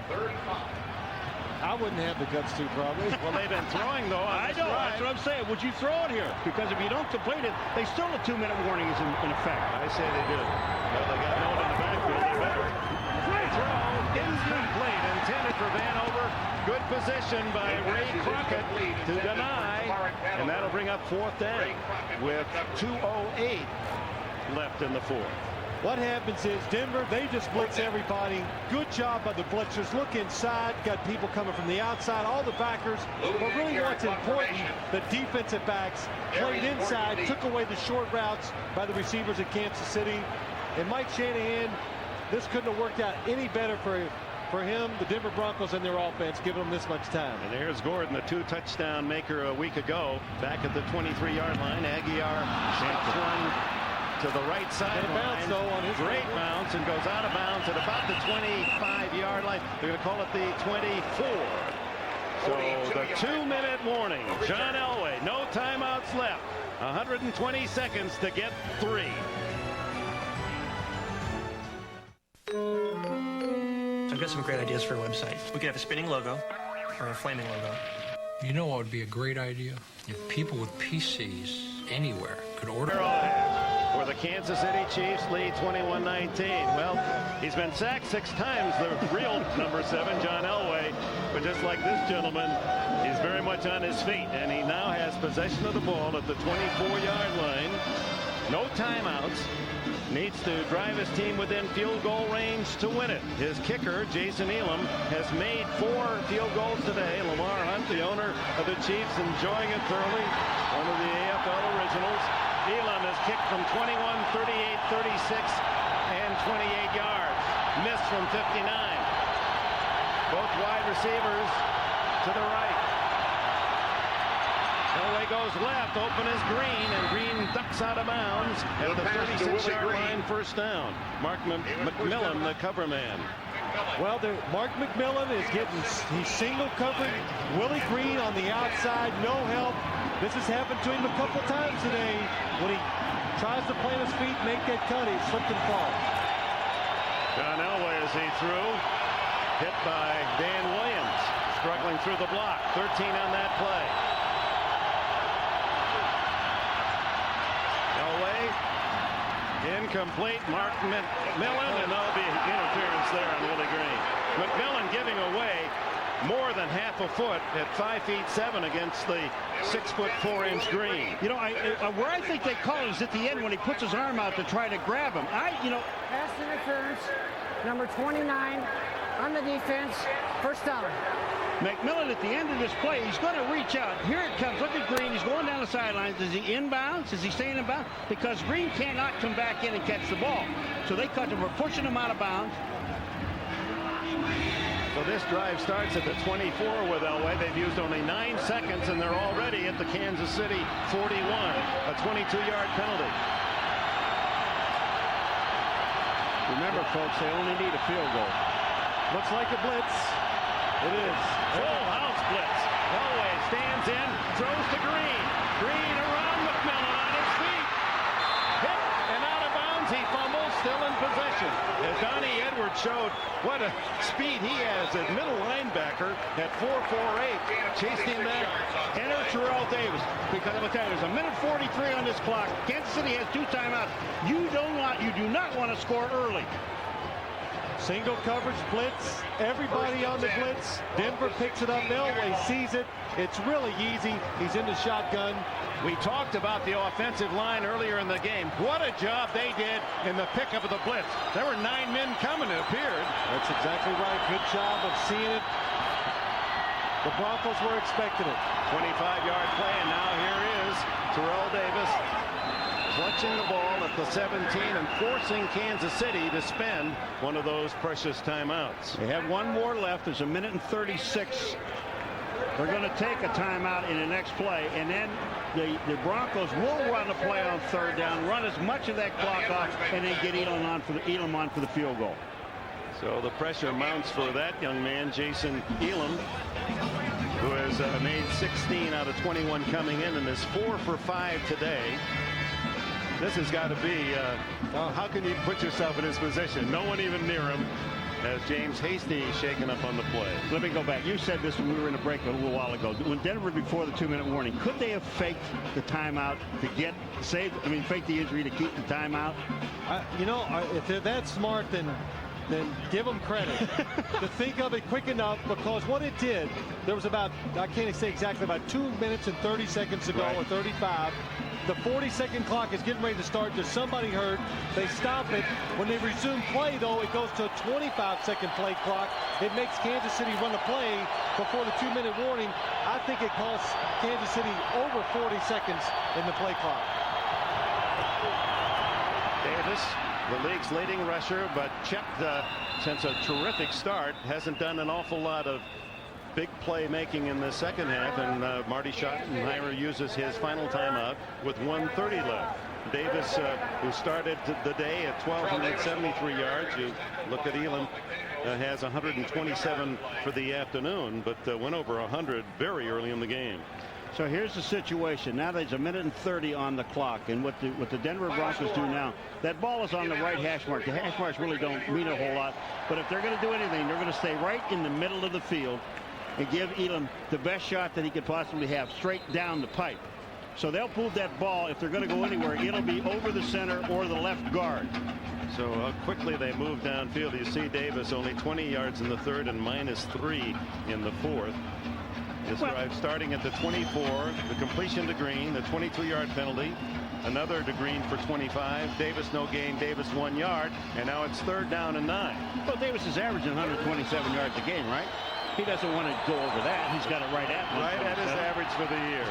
I wouldn't have the guts to, probably. Well, they've been throwing, though. I know. That's what I'm saying. Would you throw it here? Because if you don't complete it, they still a 2-minute warning is in effect. I say they do. Well, they got no one in the backfield. They better. Throw incomplete, intended for Vanover. Good position by Ray Crockett to deny, and that'll bring up 4th down with 2:08 left in the 4th. What happens is Denver, they just blitz everybody. Good job by the blitzers. Look inside. Got people coming from the outside, all the backers. But really what's important, the defensive backs played inside, took away the short routes by the receivers at Kansas City. And Mike Shanahan, this couldn't have worked out any better for him, the Denver Broncos, and their offense, giving them this much time. And there's Gordon, the 2-touchdown maker a week ago, back at the 23-yard line. Aguiar stops one to the right sideline. Great bounce and goes out of bounds at about the 25-yard line. They're going to call it the 24. So the 2-minute warning. John Elway, no timeouts left. 120 seconds to get 3. I've got some great ideas for a website. We could have a spinning logo or a flaming logo. You know what would be a great idea? If people with PCs anywhere could order. Where the Kansas City Chiefs lead 21-19. Well, he's been sacked 6 times, the real number 7, John Elway. But just like this gentleman, he's very much on his feet. And he now has possession of the ball at the 24-yard line. No timeouts. Needs to drive his team within field goal range to win it. His kicker, Jason Elam, has made 4 field goals today. Lamar Hunt, the owner of the Chiefs, enjoying it thoroughly. One of the AFL originals. Elam has kicked from 21, 38, 36, and 28 yards. Missed from 59. Both wide receivers to the right. Elway goes left, open is Green, and Green ducks out of bounds at the 36-yard line, first down. Mark McMillan, the cover man. Well, Mark McMillan is he's single covered. Willie Green on the outside, no help. This has happened to him a couple times today. When he tries to plant his feet, make that cut, he slipped and falls. John Elway as he threw, hit by Dan Williams, struggling through the block. 13 on that play. Elway, incomplete. Mark McMillan, and there'll be interference there on Willie Green. McMillan giving away more than half a foot at 5'7" against the 6'4" Green. You know, where I think they call it is at the end when he puts his arm out to try to grab him. Pass interference, number 29 on the defense, first down. McMillan at the end of this play, he's going to reach out. Here it comes. Look at Green. He's going down the sidelines. Is he inbounds? Is he staying inbounds? Because Green cannot come back in and catch the ball. So they cut him. We're pushing him out of bounds. So this drive starts at the 24 with Elway. They've used only 9 seconds, and they're already at the Kansas City 41, a 22-yard penalty. Remember, folks, they only need a field goal. Looks like a blitz. It is. Full house blitz. Elway stands in, throws to Green. Green around McMillan on his feet. Hit and out of bounds. He fumbles, still in possession. As Donnie Edwards showed what a speed he has at middle linebacker at 4.48. Chased him back. Enter Terrell Davis. Because I'm going to tell you, there's a minute 43 on this clock. Kansas City has 2 timeouts. You do not want to score early. Single coverage blitz, everybody on the blitz. Denver picks it up. Elway sees it. It's really easy. He's in the shotgun. We talked about the offensive line earlier in the game. What a job they did in the pickup of the blitz. There were 9 men coming, it appeared. That's exactly right. Good job of seeing it. The Broncos were expecting it. 25-yard play, and now here is Terrell Davis clutching the ball at the 17 and forcing Kansas City to spend one of those precious timeouts. They have 1 more left. There's a minute and 36. They're going to take a timeout in the next play, and then the Broncos will run a play on 3rd down, run as much of that clock off, and then get Elam on for the field goal. So the pressure mounts for that young man, Jason Elam, who has made 16 out of 21 coming in and is 4 for 5 today. This has got to be, how can you put yourself in his position? No one even near him, as James Hasty is shaken up on the play. Let me go back. You said this when we were in the break a little while ago. When Denver, before the 2-minute warning, could they have faked the timeout to fake the injury to keep the timeout? If they're that smart, then give them credit to think of it quick enough, because what it did, there was about, I can't say exactly, about 2 minutes and 30 seconds to go, or 35. The 40-second clock is getting ready to start. There's somebody hurt. They stop it. When they resume play, though, it goes to a 25-second play clock. It makes Kansas City run the play before the 2-minute warning. I think it costs Kansas City over 40 seconds in the play clock. Davis, the league's leading rusher, but checked since a terrific start. Hasn't done an awful lot of big play making in the second half, and Marty Schottenheimer uses his final timeout with 1:30 left. Davis, who started the day at 1,273 yards, you look at Elam, has 127 for the afternoon, but went over 100 very early in the game. So here's the situation. Now there's 1:30 on the clock, and what the Denver Broncos do now, that ball is on the right hash mark. The hash marks really don't mean a whole lot, but if they're going to do anything, they're going to stay right in the middle of the field and give Elam the best shot that he could possibly have, straight down the pipe. So they'll move that ball. If they're going to go anywhere, it'll be over the center or the left guard. So quickly they move downfield. You see Davis only 20 yards in the third and -3 in the fourth. This drive starting at the 24, the completion to Green, the 22-yard penalty, another to Green for 25. Davis no gain, Davis 1 yard, and now it's 3rd down and 9. Well, Davis is averaging 127 yards a game, right? He doesn't want to go over that. He's got it right at his average for the year.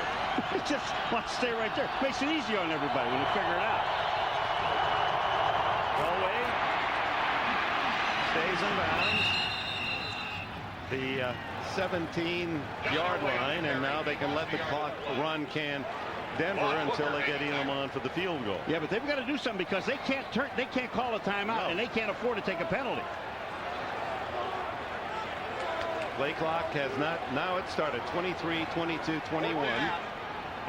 He just wants to stay right there. Makes it easy on everybody when you figure it out. Elway stays in bounds. The 17-yard line, and now they can let the clock run, Denver, until they get Elam on for the field goal. Yeah, but they've got to do something because they can't call a timeout, and they can't afford to take a penalty. Play clock has not, now it started 23, 22, 21,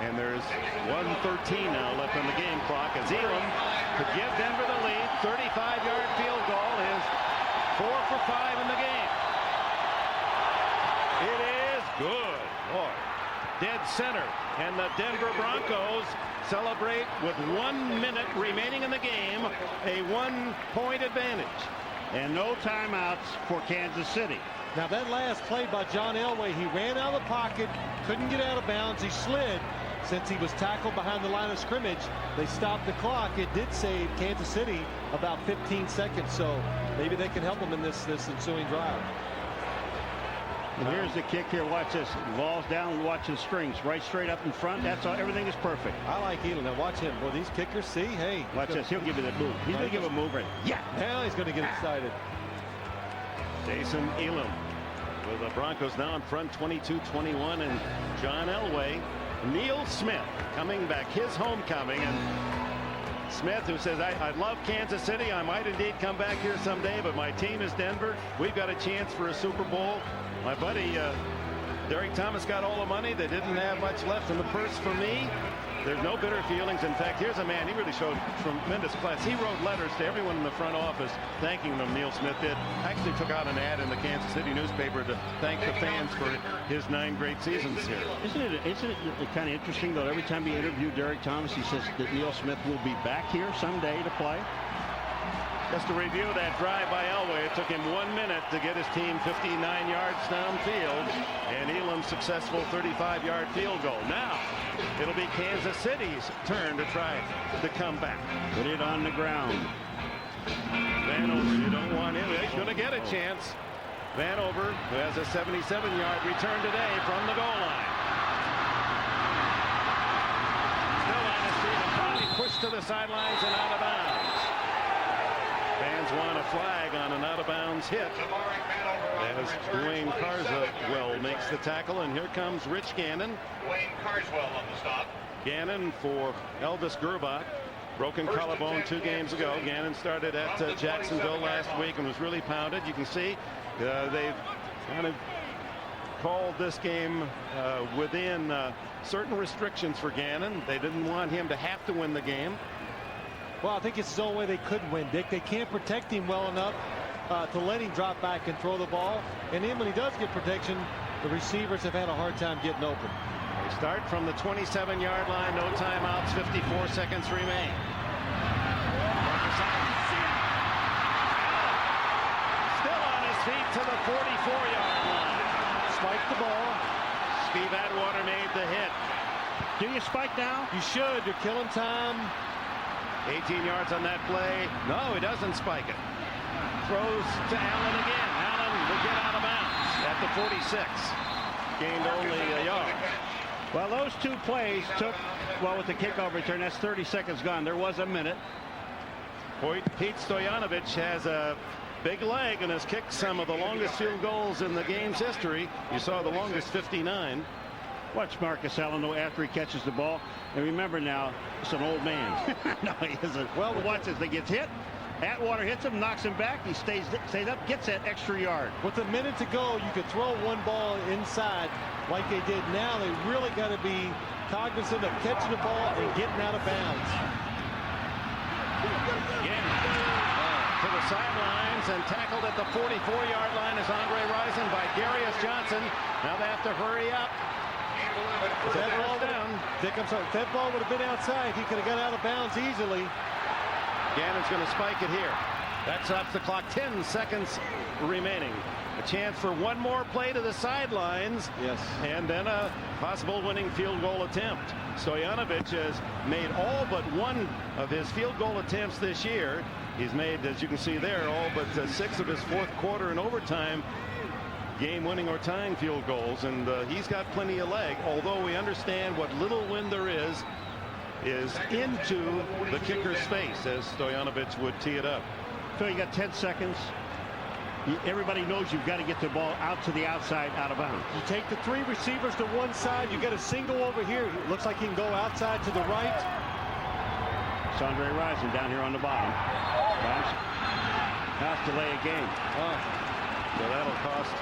and there's 1:13 now left on the game clock as Elam could give Denver the lead. 35-yard field goal is 4 for 5 in the game. It is good. Boy, dead center, and the Denver Broncos celebrate with 1 minute remaining in the game, a 1-point advantage. And no timeouts for Kansas City. Now that last play by John Elway, he ran out of the pocket, couldn't get out of bounds, he slid. Since he was tackled behind the line of scrimmage, they stopped the clock. It did save Kansas City about 15 seconds, so maybe they can help them in this ensuing drive. And here's the kick here. Watch this. Ball's down. Watch the strings. Right straight up in front. That's all. Everything is perfect. I like Elam. Now watch him. Boy, these kickers, see, hey. Watch this. He'll give you that move. He's going to give a move right. Yeah. Now he's going to get excited. Jason Elam with the Broncos now in front 22-21, and John Elway. Neil Smith coming back, his homecoming, and Smith, who says, I love Kansas City. I might indeed come back here someday, but my team is Denver. We've got a chance for a Super Bowl. My buddy Derek Thomas got all the money. They didn't have much left in the purse for me. There's no bitter feelings. In fact, here's a man, he really showed tremendous class. He wrote letters to everyone in the front office thanking them, Neil Smith did. Actually took out an ad in the Kansas City newspaper to thank the fans for his 9 great seasons here. Isn't it kind of interesting, though, every time he interviewed Derek Thomas, he says that Neil Smith will be back here someday to play? Just to review that drive by Elway, it took him 1 minute to get his team 59 yards downfield, and Elam's successful 35-yard field goal. Now, it'll be Kansas City's turn to try to come back. Put it on the ground. Vanover, you don't want him. He's going to get a chance. Vanover, who has a 77-yard return today from the goal line. Still on his feet, and finally pushed to the sidelines and out of bounds. Fans want a flag on an out-of-bounds hit as Dwayne Carswell makes the tackle, and here comes Rich Gannon. Dwayne Carswell on the stop. Gannon for Elvis Gerbach. Broken collarbone 2 games ago. Gannon started at Jacksonville last week and was really pounded. You can see they've kind of called this game within certain restrictions for Gannon. They didn't want him to have to win the game. Well, I think it's the only way they couldn't win, Dick. They can't protect him well enough to let him drop back and throw the ball. And then when he does get protection, the receivers have had a hard time getting open. They start from the 27-yard line. No timeouts. 54 seconds remain. Still on his feet to the 44-yard line. Spiked the ball. Steve Atwater made the hit. Do you spike now? You should. You're killing time. 18 yards on that play. No, he doesn't spike it. Throws to Allen again. Allen will get out of bounds at the 46. Gained only a yard. Well, those two plays took, well, with the kickoff return, that's 30 seconds gone. There was a minute. Pete Stoyanovich has a big leg and has kicked some of the longest field goals in the game's history. You saw the longest, 59. Watch Marcus Allen, though, after he catches the ball. And remember now, it's an old man. No, he isn't. Well, watch this. They gets hit. Atwater hits him, knocks him back. He stays up, gets that extra yard. With a minute to go, you could throw one ball inside like they did now. They really got to be cognizant of catching the ball and getting out of bounds. Again, to the sidelines and tackled at the 44-yard line is Andre Rison by Darius Johnson. Now they have to hurry up. If that ball would have been outside, he could have got out of bounds easily. Gannon's going to spike it here. That stops the clock. 10 seconds remaining. A chance for one more play to the sidelines. Yes. And then a possible winning field goal attempt. Stoyanovich has made all but one of his field goal attempts this year. He's made, as you can see there, all but 6 of his fourth quarter and overtime game-winning or tying field goals, and he's got plenty of leg, although we understand what little wind there is into the kicker's face, as Stoyanovich would tee it up. Phil, you got 10 seconds. Everybody knows you've got to get the ball out to the outside, out of bounds. You take the 3 receivers to one side, you get a single over here. It looks like he can go outside to the right. It's Andre Rison down here on the bottom. Has to lay a game. So that'll cost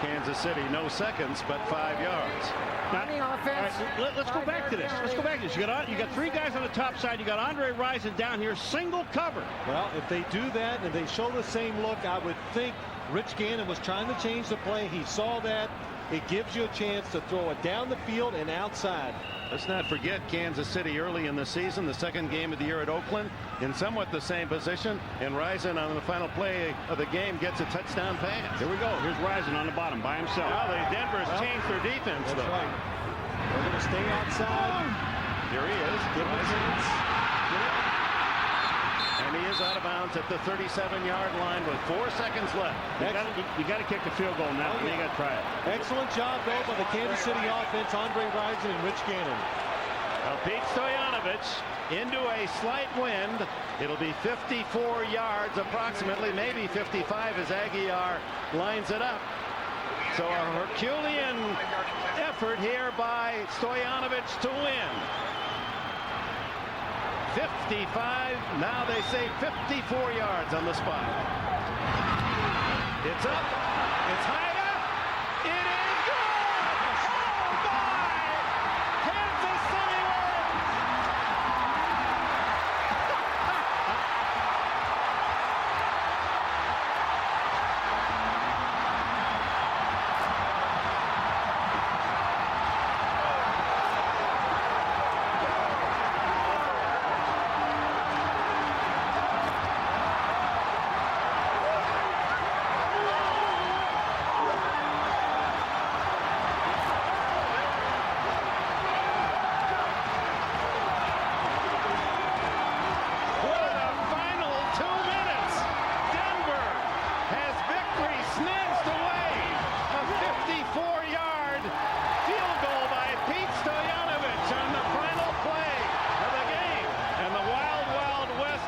Kansas City no seconds, but 5 yards. Now, offense. Right, let's go back to this. Let's go back to this. You got 3 guys on the top side. You got Andre Rison down here, single cover. Well, if they do that and they show the same look, I would think Rich Gannon was trying to change the play. He saw that. It gives you a chance to throw it down the field and outside. Let's not forget Kansas City early in the season, the second game of the year at Oakland, in somewhat the same position, and Rison on the final play of the game gets a touchdown pass. Here we go. Here's Rison on the bottom by himself. Now Denver's changed their defense. That's right. They're going to stay outside. Here he is. Give him a chance. And he is out of bounds at the 37-yard line with 4 seconds left. You got to kick the field goal now. You got to try it. Excellent job, though, by the Kansas City offense, Andre Rison and Rich Gannon. Well, Pete Stoyanovich into a slight wind. It'll be 54 yards approximately, maybe 55 as Aguiar lines it up. So a Herculean effort here by Stoyanovich to win. 55, now they say 54 yards on the spot. It's up, it's high up, it is good! Oh my! Kansas City wins!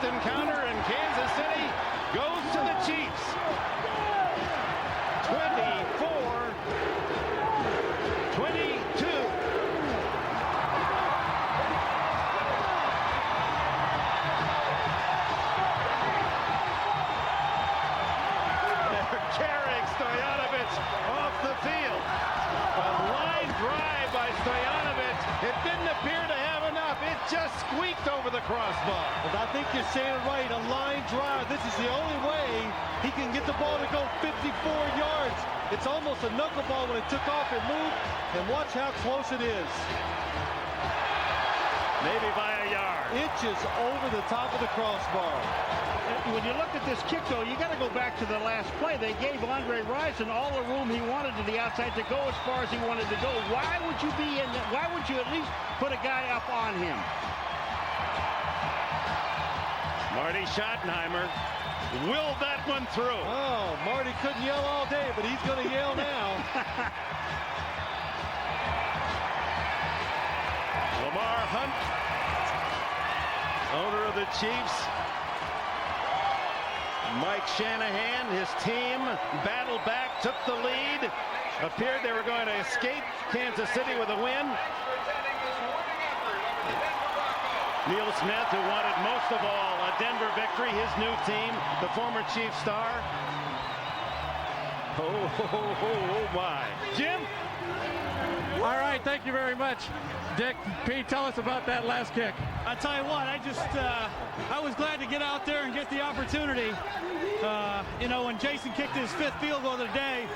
Encounter in Kansas City goes to the Chiefs. 24-22. They're carrying Stoyanovich off the field. A line drive by Stoyanovich. It didn't appear to have enough. It just squeaked over the crossbar. Well, I think you're saying it right. A line drive. This is the only way he can get the ball to go 54 yards. It's almost a knuckleball when it took off and moved. And watch how close it is. Maybe by a yard. Inches over the top of the crossbar. when you look at this kick, though, you got to go back to the last play. They gave Andre Rison all the room he wanted to the outside to go as far as he wanted to go. Why would you be in that? Why would you at least put a guy up on him? Marty Schottenheimer willed that one through. Oh, Marty couldn't yell all day, but he's going to yell now. Lamar Hunt, owner of the Chiefs. Mike Shanahan, his team battled back, took the lead. Appeared they were going to escape Kansas City with a win. Neil Smith, who wanted most of all a Denver victory, his new team, the former Chiefs star. Oh my. Jim? All right, thank you very much. Dick, Pete, tell us about that last kick. I tell you what, I was glad to get out there and get the opportunity. You know, when Jason kicked his 5th field goal of the day,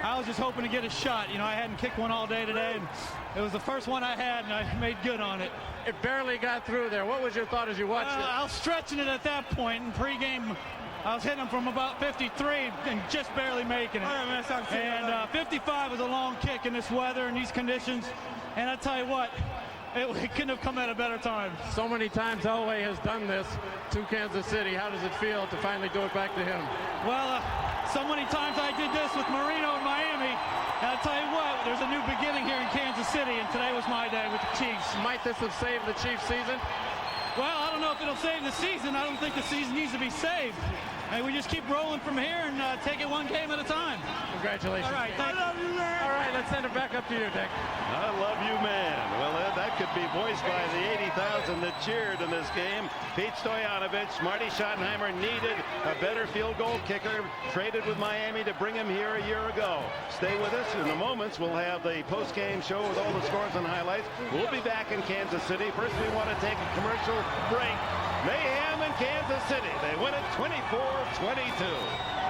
I was just hoping to get a shot. You know, I hadn't kicked one all day today, and it was the first one I had, and I made good on it. It barely got through there. What was your thought as you watched it? I was stretching it at that point. In pregame, I was hitting him from about 53 and just barely making it. And 55 was a long kick in this weather and these conditions. And I tell you what, it couldn't have come at a better time. So many times Elway has done this to Kansas City. How does it feel to finally do it back to him? Well, so many times I did this with Marino in Miami. And I'll tell you what, there's a new beginning here in Kansas City, and today was my day with the Chiefs. Might this have saved the Chiefs season? Well, I don't know if it'll save the season. I don't think the season needs to be saved. And we just keep rolling from here and take it one game at a time. Congratulations. All right, I love you, man. All right, let's send it back up to you, Dick. I love you, man. Well, that could be voiced by the 80,000 that cheered in this game. Pete Stoyanovich, Marty Schottenheimer needed a better field goal kicker, traded with Miami to bring him here a year ago. Stay with us. In the moments, we'll have the post-game show with all the scores and highlights. We'll be back in Kansas City. First, we want to take a commercial break. Mayhem in Kansas City. They win it 24-22.